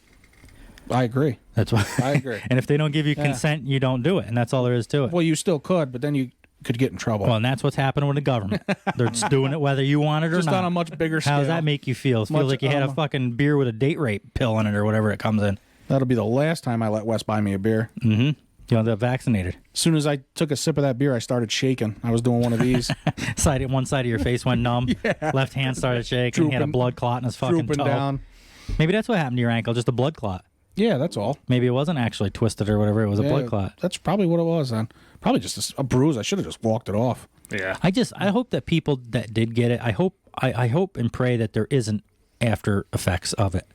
I agree. That's why I agree. And if they don't give you consent, you don't do it, and that's all there is to it. Well, you still could, but then you could get in trouble. Well, and that's what's happening with the government. They're just doing it whether you want it or just not. on a much bigger scale. How does that make you feel? It feels like you had a fucking beer with a date rape pill in it or whatever it comes in. That'll be the last time I let Wes buy me a beer. Mm-hmm. You want to get vaccinated. As soon as I took a sip of that beer, I started shaking. I was doing one of these. One side of your face went numb. Yeah. Left hand started shaking. He had a blood clot in his fucking toe. Down. Maybe that's what happened to your ankle, just a blood clot. Yeah, that's all. Maybe it wasn't actually twisted or whatever. It was a blood clot. That's probably what it was then. Probably just a bruise. I should have just walked it off. Yeah. I hope that people that did get it, I hope and pray that there isn't after effects of it.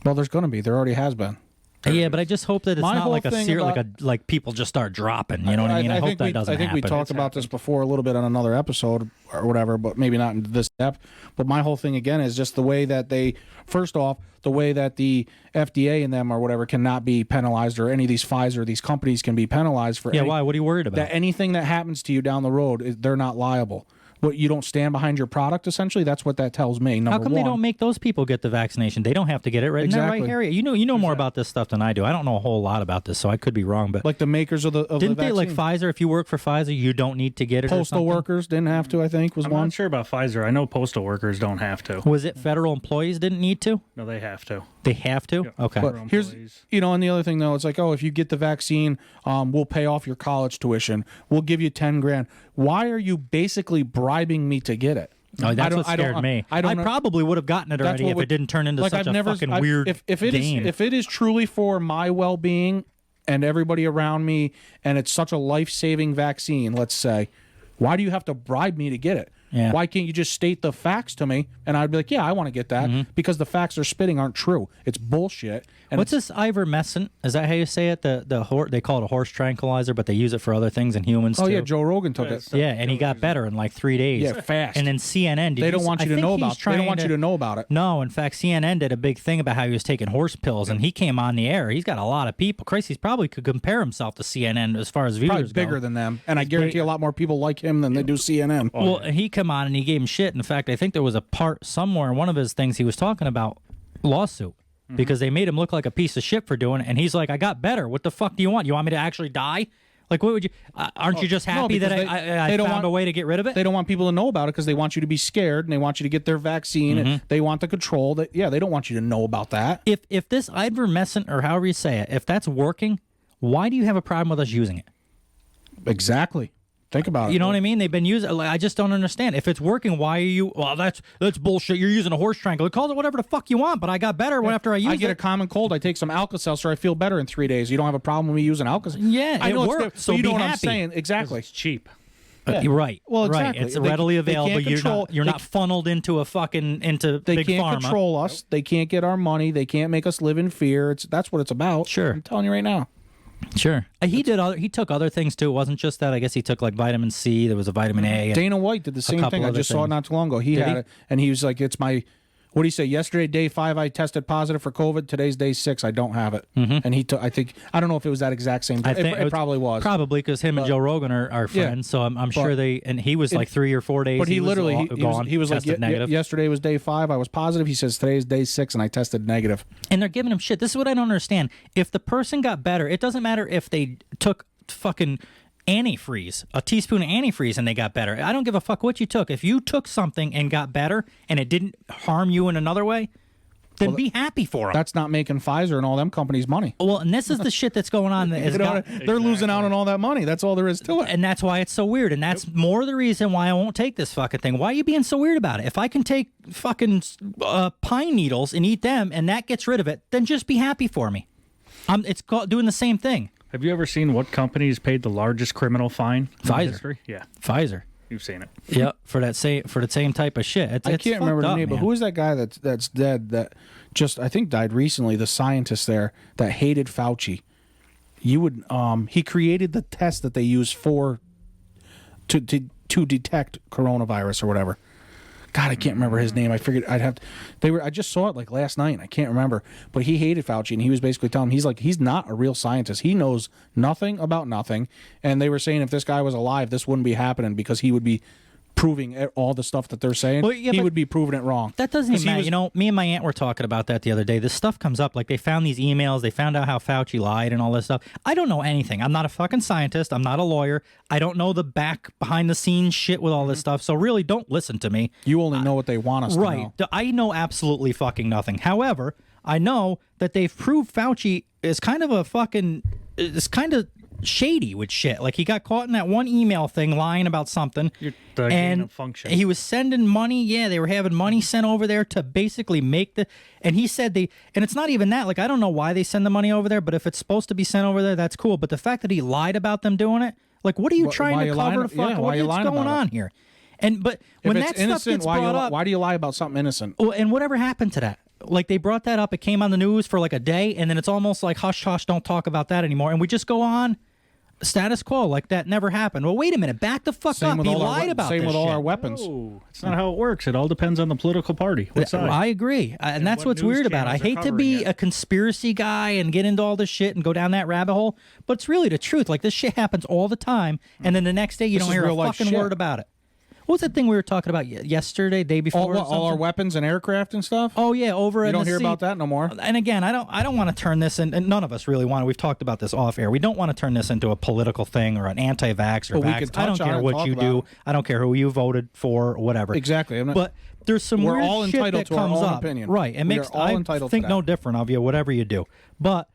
Well, there's going to be. There already has been. Yeah, but I just hope that it's My not whole like thing like people just start dropping. You know what I mean? I hope that doesn't happen. I think we talked about this before a little bit on another episode or whatever, but maybe not in this depth. But my whole thing again is just the way that first off, the way that the FDA and them or whatever cannot be penalized, or any of these Pfizer, these companies can be penalized for. Yeah, why? What are you worried about? That anything that happens to you down the road, they're not liable. What, you don't stand behind your product, essentially? That's what that tells me. How come they don't make those people get the vaccination? They don't have to get it, right? Exactly. Isn't that right, Harry? You know more about this stuff than I do. I don't know a whole lot about this, so I could be wrong. But like the makers of the didn't the they, like vaccine? Pfizer? If you work for Pfizer, you don't need to get it. Postal workers didn't have to. I think was I'm one. not sure about Pfizer. I know postal workers don't have to. Was it federal employees didn't need to? No, they have to. They have to. Yeah. Okay. But here's, and the other thing though, it's like, oh, if you get the vaccine, we'll pay off your college tuition. We'll give you $10,000. Why are you basically bribing me to get it? Oh, that's what scared me. I probably would have gotten it already if it didn't turn into such a fucking weird game. If it is truly for my well-being and everybody around me, and it's such a life-saving vaccine, let's say, why do you have to bribe me to get it? Yeah. Why can't you just state the facts to me, and I'd be like, yeah, I want to get that, because the facts they're spitting aren't true. It's bullshit. And What's this ivermectin? Is that how you say it? They call it a horse tranquilizer, but they use it for other things in humans too. Oh yeah, Joe Rogan took it. Yeah, and he got better in like 3 days. Yeah, fast. And then CNN. They don't want you to know about. They don't want you to know about it. No, in fact, CNN did a big thing about how he was taking horse pills, and he came on the air. He's got a lot of people. Christ, he probably could compare himself to CNN as far as viewers Probably bigger go. than them, and I guarantee a lot more people like him than they do CNN. Well, he come on and he gave him shit. In fact, I think there was a part somewhere in one of his things he was talking about lawsuit because they made him look like a piece of shit for doing it. And he's like, I got better. What the fuck do you want? You want me to actually die? Like, what would you? Aren't you just happy that I found a way to get rid of it? They don't want people to know about it because they want you to be scared and they want you to get their vaccine. And they want the control. That they don't want you to know about that. If this ivermectin or however you say it, if that's working, why do you have a problem with us using it? Exactly. Think about it. You know what I mean? They've been using. I just don't understand. If it's working, why are you? Well, that's bullshit. You're using a horse tranquilizer. Call it whatever the fuck you want. But I got better after I used it. I get a common cold. I take some Alka-Seltzer. I feel better in 3 days. You don't have a problem with me using Alka-Seltzer. Yeah, I know it works. So you know be what happy. I'm saying. Exactly. It's cheap. You're right. Well, exactly. Right. It's readily available. You're not funneled into a fucking They big can't pharma. control us. They can't get our money. They can't make us live in fear. That's what it's about. Sure. I'm telling you right now. Sure. He took other things too. It wasn't just that. I guess he took like vitamin C. There was a vitamin A. Dana White did the same thing. I just saw it not too long ago. He had it, and he was like, "It's my." What do you say? Yesterday, day 5, I tested positive for COVID. Today's day 6, I don't have it. And he took. I don't know if it was that exact same day. It probably was. Probably because him and Joe Rogan are friends. So I'm sure they. And he was like 3 or 4 days. But he literally he was like, negative. Yesterday was day 5. I was positive. He says today's day 6, and I tested negative. And they're giving him shit. This is what I don't understand. If the person got better, it doesn't matter if they took fucking antifreeze, a teaspoon of antifreeze, and they got better. I don't give a fuck what you took. If you took something and got better and it didn't harm you in another way, then be happy for them. That's not making Pfizer and all them companies money. Well, and this is the shit that's going on. They're losing out on all that money. That's all there is to it. And that's why it's so weird. And that's more the reason why I won't take this fucking thing. Why are you being so weird about it? If I can take fucking pine needles and eat them and that gets rid of it, then just be happy for me. It's doing the same thing. Have you ever seen what companies paid the largest criminal fine in Pfizer. history? Yeah. Pfizer. You've seen it. Yeah, for the same type of shit. I can't remember the name, but who is that guy that's dead that just I think died recently? The scientist there that hated Fauci. You would he created the test that they use to to detect coronavirus or whatever. God, I can't remember his name. I figured I'd have to. I just saw it like last night. I can't remember. But he hated Fauci, and he was basically telling him, he's not a real scientist. He knows nothing about nothing. And they were saying if this guy was alive, this wouldn't be happening because he would be proving all the stuff that they're saying. Well, yeah, he would be proving it wrong. That doesn't even matter. Me and my aunt were talking about that the other day. This stuff comes up. Like, they found these emails. They found out how Fauci lied and all this stuff. I don't know anything. I'm not a fucking scientist. I'm not a lawyer. I don't know the behind the scenes shit with all this stuff. So really, don't listen to me. You only know what they want us to know. Right. I know absolutely fucking nothing. However, I know that they've proved Fauci is kind of shady with shit. Like, he got caught in that one email thing lying about something. The gain of function. He was sending money. Yeah, they were having money sent over there to basically make and he said and it's not even that. Like, I don't know why they send the money over there, but if it's supposed to be sent over there, that's cool. But the fact that he lied about them doing it, like, what are you trying to cover the fuck? Yeah, what's going on here? But when that stuff gets brought up, why do you lie about something innocent? Well, and whatever happened to that? Like, they brought that up. It came on the news for like a day, and then it's almost like hush, hush, don't talk about that anymore. And we just go on status quo like that never happened. Well, wait a minute. Back the fuck up. He lied about this. Same with all shit. our weapons. No, it's not how it works. It all depends on the political party. What side? I agree. And that's what's weird about it. I hate to be a conspiracy guy and get into all this shit and go down that rabbit hole, but it's really the truth. Like, this shit happens all the time, and then the next day you don't hear a fucking word about it. What was that thing we were talking about yesterday, day before? All our weapons and aircraft and stuff? Oh, yeah, over you don't hear about that no more. And again, I don't want to turn this in, and none of us really want to. We've talked about this off air. We don't want to turn this into a political thing or an anti-vax or vax. I don't care what you do. I don't care who you voted for or whatever. Exactly. But there's some we're weird all shit entitled that to comes our own up. opinion. Right. It makes I think no different of you, whatever you do. But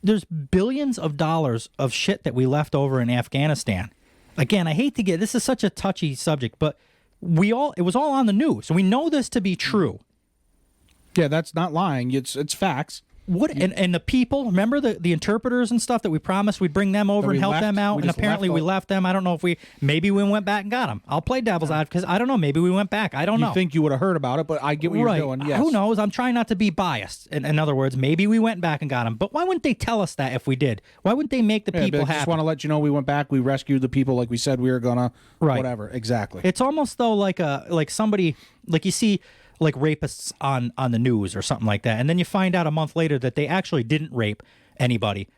there's billions of dollars of shit that we left over in Afghanistan. Again, I hate to this is such a touchy subject, but it was all on the news, so we know this to be true. Yeah, that's not lying. It's facts. And the people, remember the interpreters and stuff that we promised we'd bring them over and help them out, and apparently we left them. I don't know if maybe we went back and got them. I'll play devil's advocate because I don't know. Maybe we went back. I don't know. You think you would have heard about it, but I get what you're doing. Yes. Who knows? I'm trying not to be biased. In other words, maybe we went back and got them. But why wouldn't they tell us that if we did? Why wouldn't they make the people happy? I just want to let you know we went back. We rescued the people like we said we were gonna. Right. Whatever. Exactly. It's almost though like somebody like you see. Like rapists on the news or something like that, and then you find out a month later that they actually didn't rape anybody.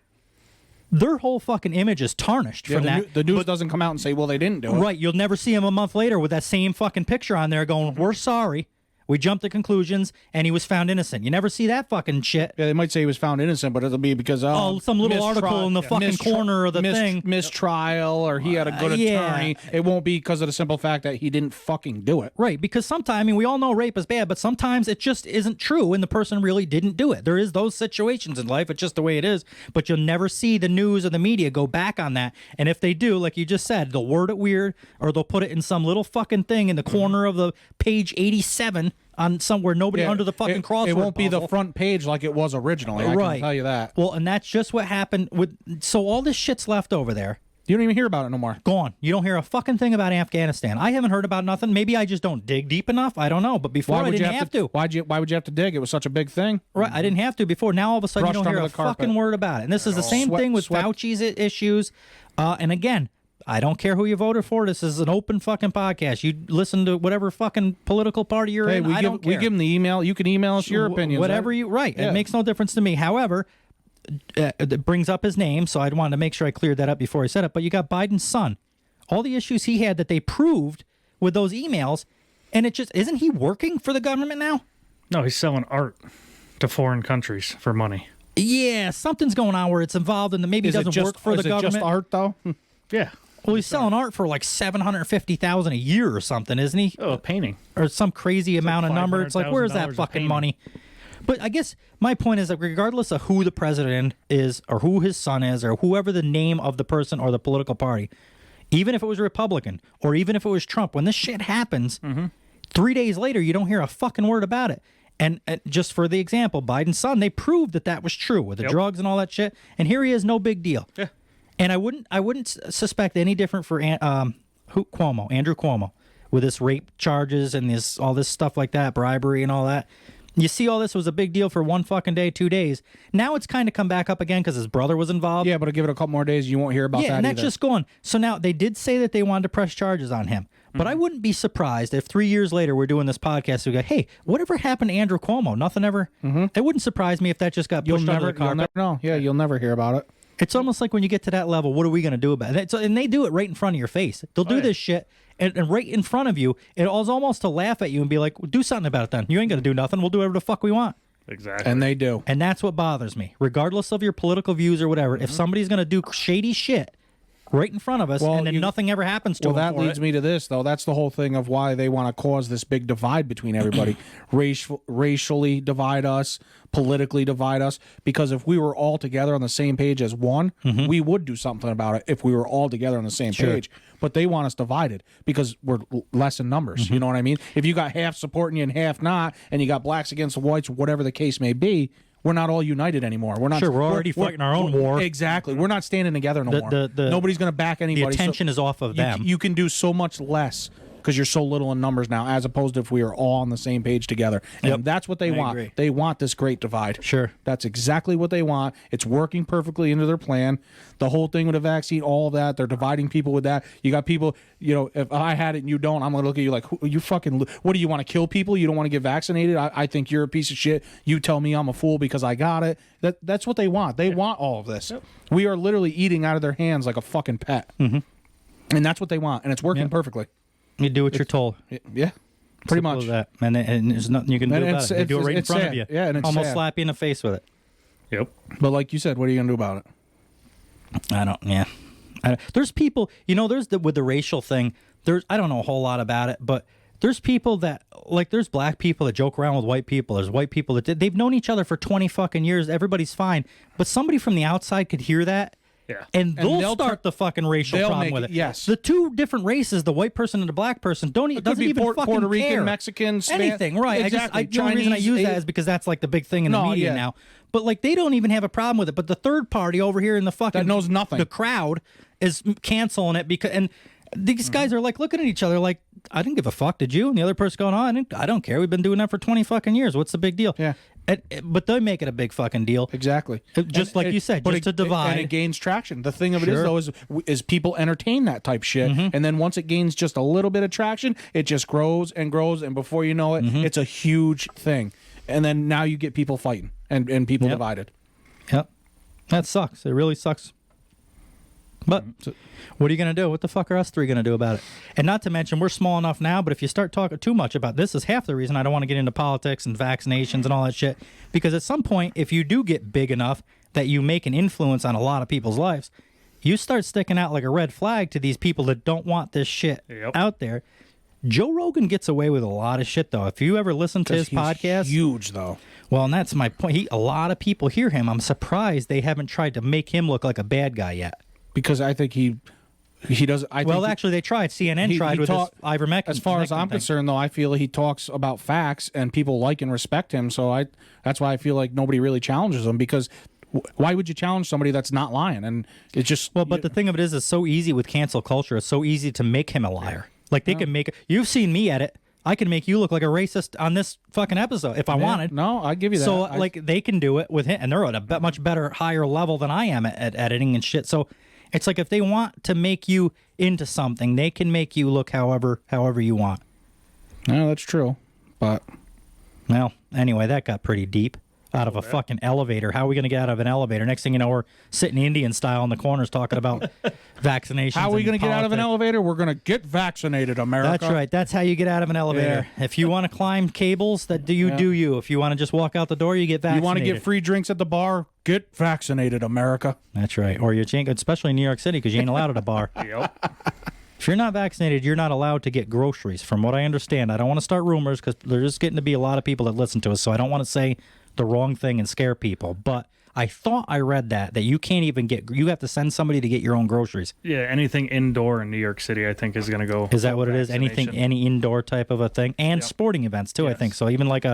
Their whole fucking image is tarnished from that. The news doesn't come out and say, well, they didn't do it. Right, you'll never see them a month later with that same fucking picture on there going, we're sorry. We jumped to conclusions, and he was found innocent. You never see that fucking shit. Yeah, they might say he was found innocent, but it'll be because some little article in the fucking corner of the thing, mistrial, or he had a good attorney. It won't be because of the simple fact that he didn't fucking do it. Right, because sometimes we all know rape is bad, but sometimes it just isn't true, and the person really didn't do it. There is those situations in life. It's just the way it is. But you'll never see the news or the media go back on that. And if they do, like you just said, they'll word it weird, or they'll put it in some little fucking thing in the corner of the page 87. On somewhere nobody under the fucking crossword. It won't be the front page like it was originally. I can tell you that. Well, and that's just what happened with. So all this shit's left over there. You don't even hear about it no more. Gone. You don't hear a fucking thing about Afghanistan. I haven't heard about nothing. Maybe I just don't dig deep enough. I don't know. But before I didn't have to. Why would you have to dig? It was such a big thing. Right. I didn't have to before. Now all of a sudden you don't hear a fucking word about it. And this is the same thing with Fauci's issues. And again. I don't care who you voted for. This is an open fucking podcast. You listen to whatever fucking political party you're in. I don't care. We give them the email. You can email us your opinions. Whatever you It makes no difference to me. However, it brings up his name, so I'd want to make sure I cleared that up before I said it. But you got Biden's son. All the issues he had that they proved with those emails, and it just isn't he working for the government now? No, he's selling art to foreign countries for money. Yeah, something's going on where it's involved, and maybe it doesn't work for the government. Is it just art though? Yeah. Well, he's selling art for like $750,000 a year or something, isn't he? Oh, a painting or some crazy amount of number. It's like, where's that fucking money? But I guess my point is that regardless of who the president is, or who his son is, or whoever the name of the person or the political party, even if it was Republican or even if it was Trump, when this shit happens, 3 days later you don't hear a fucking word about it. And just for the example, Biden's son, they proved that was true with the drugs and all that shit. And here he is, no big deal. Yeah. And I wouldn't suspect any different for Andrew Cuomo, with his rape charges and all this stuff like that, bribery and all that. You see, all this was a big deal for one fucking day, 2 days. Now it's kind of come back up again because his brother was involved. Yeah, but give it a couple more days, you won't hear about that and that's either. just going. So now they did say that they wanted to press charges on him. But I wouldn't be surprised if 3 years later we're doing this podcast. We go, hey, whatever happened to Andrew Cuomo? Nothing ever. It wouldn't surprise me if that just got pushed under the carpet. You'll never know. Yeah, you'll never hear about it. It's almost like when you get to that level, what are we going to do about it? And they do it right in front of your face. They'll do this shit and right in front of you. It was almost to laugh at you and be like, well, do something about it then. You ain't going to do nothing. We'll do whatever the fuck we want. Exactly. And they do. And that's what bothers me. Regardless of your political views or whatever, if somebody's going to do shady shit right in front of us and then nothing ever happens to them. Well, that leads me to this, though. That's the whole thing of why they want to cause this big divide between everybody. Racially divide us, politically divide us. Because if we were all together on the same page as one, we would do something about it if we were all together on the same page. But they want us divided because we're less in numbers. You know what I mean? If you got half supporting you and half not, and you got blacks against the whites, whatever the case may be, we're not all united anymore. We're not. We're already fighting our own war. Exactly. We're not standing together no more. Nobody's going to back anybody. The attention is off of them. You can do so much less because you're so little in numbers now, as opposed to if we are all on the same page together. And that's what they want. Agree. They want this great divide. Sure. That's exactly what they want. It's working perfectly into their plan. The whole thing with the vaccine, all of that, they're dividing people with that. You got people, if I had it and you don't, I'm going to look at you like, what do you want to kill people? You don't want to get vaccinated? I think you're a piece of shit. You tell me I'm a fool because I got it. That's what they want. They want all of this. Yep. We are literally eating out of their hands like a fucking pet. And that's what they want. And it's working perfectly. You do what you're told. Yeah, pretty much. As that. And there's nothing you can do about it. They do it right in front of you. Yeah, and it's almost sad. slap you in the face with it. Yep. But like you said, what are you going to do about it? There's people, there's with the racial thing, I don't know a whole lot about it, but there's people that, like, there's black people that joke around with white people. There's white people that they've known each other for 20 fucking years. Everybody's fine. But somebody from the outside could hear that. Yeah. And they'll start the fucking racial problem with it. Yes. The two different races, the white person and the black person, doesn't even fucking Puerto Rican, care. Mexican, anything, right? Exactly. The only reason I use that is because that's like the big thing in the media now. But like they don't even have a problem with it. But the third party over here in the fucking that knows nothing. The crowd is canceling it because these guys are like looking at each other like, I didn't give a fuck, did you? And the other person going, I don't care. We've been doing that for 20 fucking years. What's the big deal? Yeah. But they make it a big fucking deal. Exactly. Just like you said, just to divide. And it gains traction. The thing of it is, though, is people entertain that type shit. And then once it gains just a little bit of traction, it just grows and grows. And before you know it, it's a huge thing. And then now you get people fighting and people divided. Yep. That sucks. It really sucks. But what are you going to do? What the fuck are us three going to do about it? And not to mention, we're small enough now, but if you start talking too much about this, is half the reason I don't want to get into politics and vaccinations and all that shit. Because at some point, if you do get big enough that you make an influence on a lot of people's lives, you start sticking out like a red flag to these people that don't want this shit out there. Joe Rogan gets away with a lot of shit, though. If you ever listen to his podcast, huge though. Well, and that's my point. A lot of people hear him. I'm surprised they haven't tried to make him look like a bad guy yet. Because I think he doesn't. Actually, they tried. CNN tried with his ivermectin. As far as I'm concerned, though, I feel he talks about facts and people like and respect him. So that's why I feel like nobody really challenges him, because why would you challenge somebody that's not lying? And it's just but the thing of it is, it's so easy with cancel culture. It's so easy to make him a liar. Like they can make. You've seen me at it. I can make you look like a racist on this fucking episode if I wanted. No, I give you that. So they can do it with him, and they're at a much better, higher level than I am at editing and shit. So. It's like if they want to make you into something, they can make you look however you want. No, that's true. But well, anyway, that got pretty deep. Out of a fucking elevator. How are we going to get out of an elevator? Next thing you know, we're sitting Indian style in the corners talking about vaccinations. How are we going to get out of an elevator? We're going to get vaccinated, America. That's right. That's how you get out of an elevator. Yeah. If you want to climb cables, do you. If you want to just walk out the door, you get vaccinated. You want to get free drinks at the bar? Get vaccinated, America. That's right. Or you ain't, especially in New York City, because you ain't allowed at a bar. Yep. If you're not vaccinated, you're not allowed to get groceries, from what I understand. I don't want to start rumors because there's just getting to be a lot of people that listen to us, so I don't want to say the wrong thing and scare people. But I thought I read that you can't even you have to send somebody to get your own groceries. Yeah, anything indoor in New York City, I think, is going to go. Is that what it is? Anything, any indoor type of a thing, and sporting events too. Yes. I think so. Even like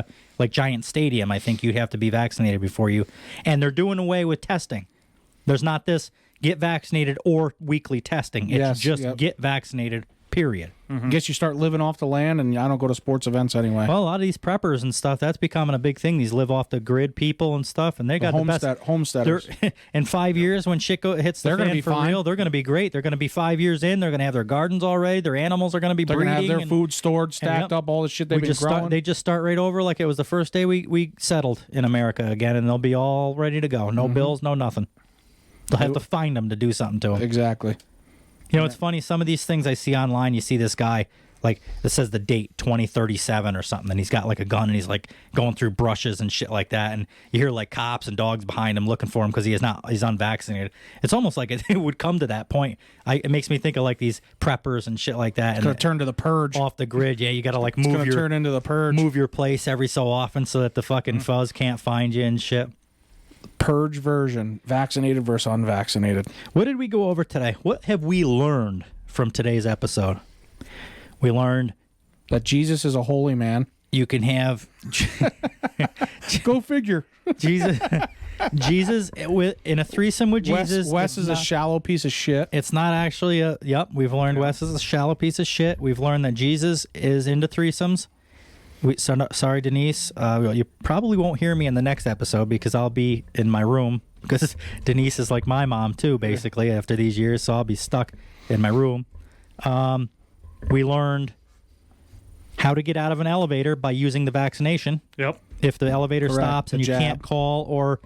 Giant Stadium, I think you'd have to be vaccinated before you. And they're doing away with testing. There's not this get vaccinated or weekly testing. It's get vaccinated. period. Guess you start living off the land, and I don't go to sports events anyway. Well, a lot of these preppers and stuff, that's becoming a big thing. These live off the grid people and stuff, and they got the best homesteaders. In 5 years, when shit hits the fan for real, they're going to be great. They're going to be 5 years in. They're going to have their gardens already. Their animals are going to be breeding. They're going to have their food stored, stacked up, all the shit they've been growing. They just start right over like it was the first day we settled in America again, and they'll be all ready to go. No bills, no nothing. They'll have to find them to do something to them. Exactly. You know, it's funny. Some of these things I see online, you see this guy, like, it says the date 2037 or something, and he's got like a gun and he's like going through brushes and shit like that, and you hear like cops and dogs behind him looking for him because he's unvaccinated. It's almost like it would come to that point. It makes me think of like these preppers and shit like that. It's gonna turn to the purge off the grid. Yeah, you got to like turn into the purge. Move your place every so often so that the fucking fuzz can't find you and shit. Purge version, vaccinated versus unvaccinated. What did we go over today? What have we learned from today's episode? We learned that Jesus is a holy man. You can have go figure. Jesus in a threesome with Jesus. Wes is a shallow piece of shit. It's not actually a. Yep, we've learned Wes is a shallow piece of shit. We've learned that Jesus is into threesomes. Sorry, Denise. You probably won't hear me in the next episode because I'll be in my room because Denise is like my mom too, basically, after these years. So I'll be stuck in my room. We learned how to get out of an elevator by using the vaccination. Yep. If the elevator stops and you can't call or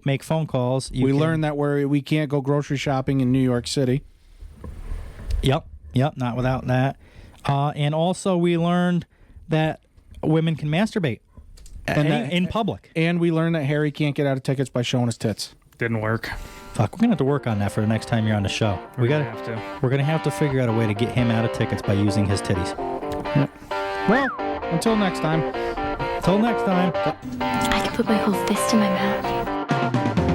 make phone calls, we learned that we can't go grocery shopping in New York City. Yep. Not without that. And also we learned that women can masturbate in public. And we learned that Harry can't get out of tickets by showing his tits. Didn't work. Fuck, we're gonna have to work on that for the next time you're on the show. We're gonna have to figure out a way to get him out of tickets by using his titties. Well, until next time. I can put my whole fist in my mouth.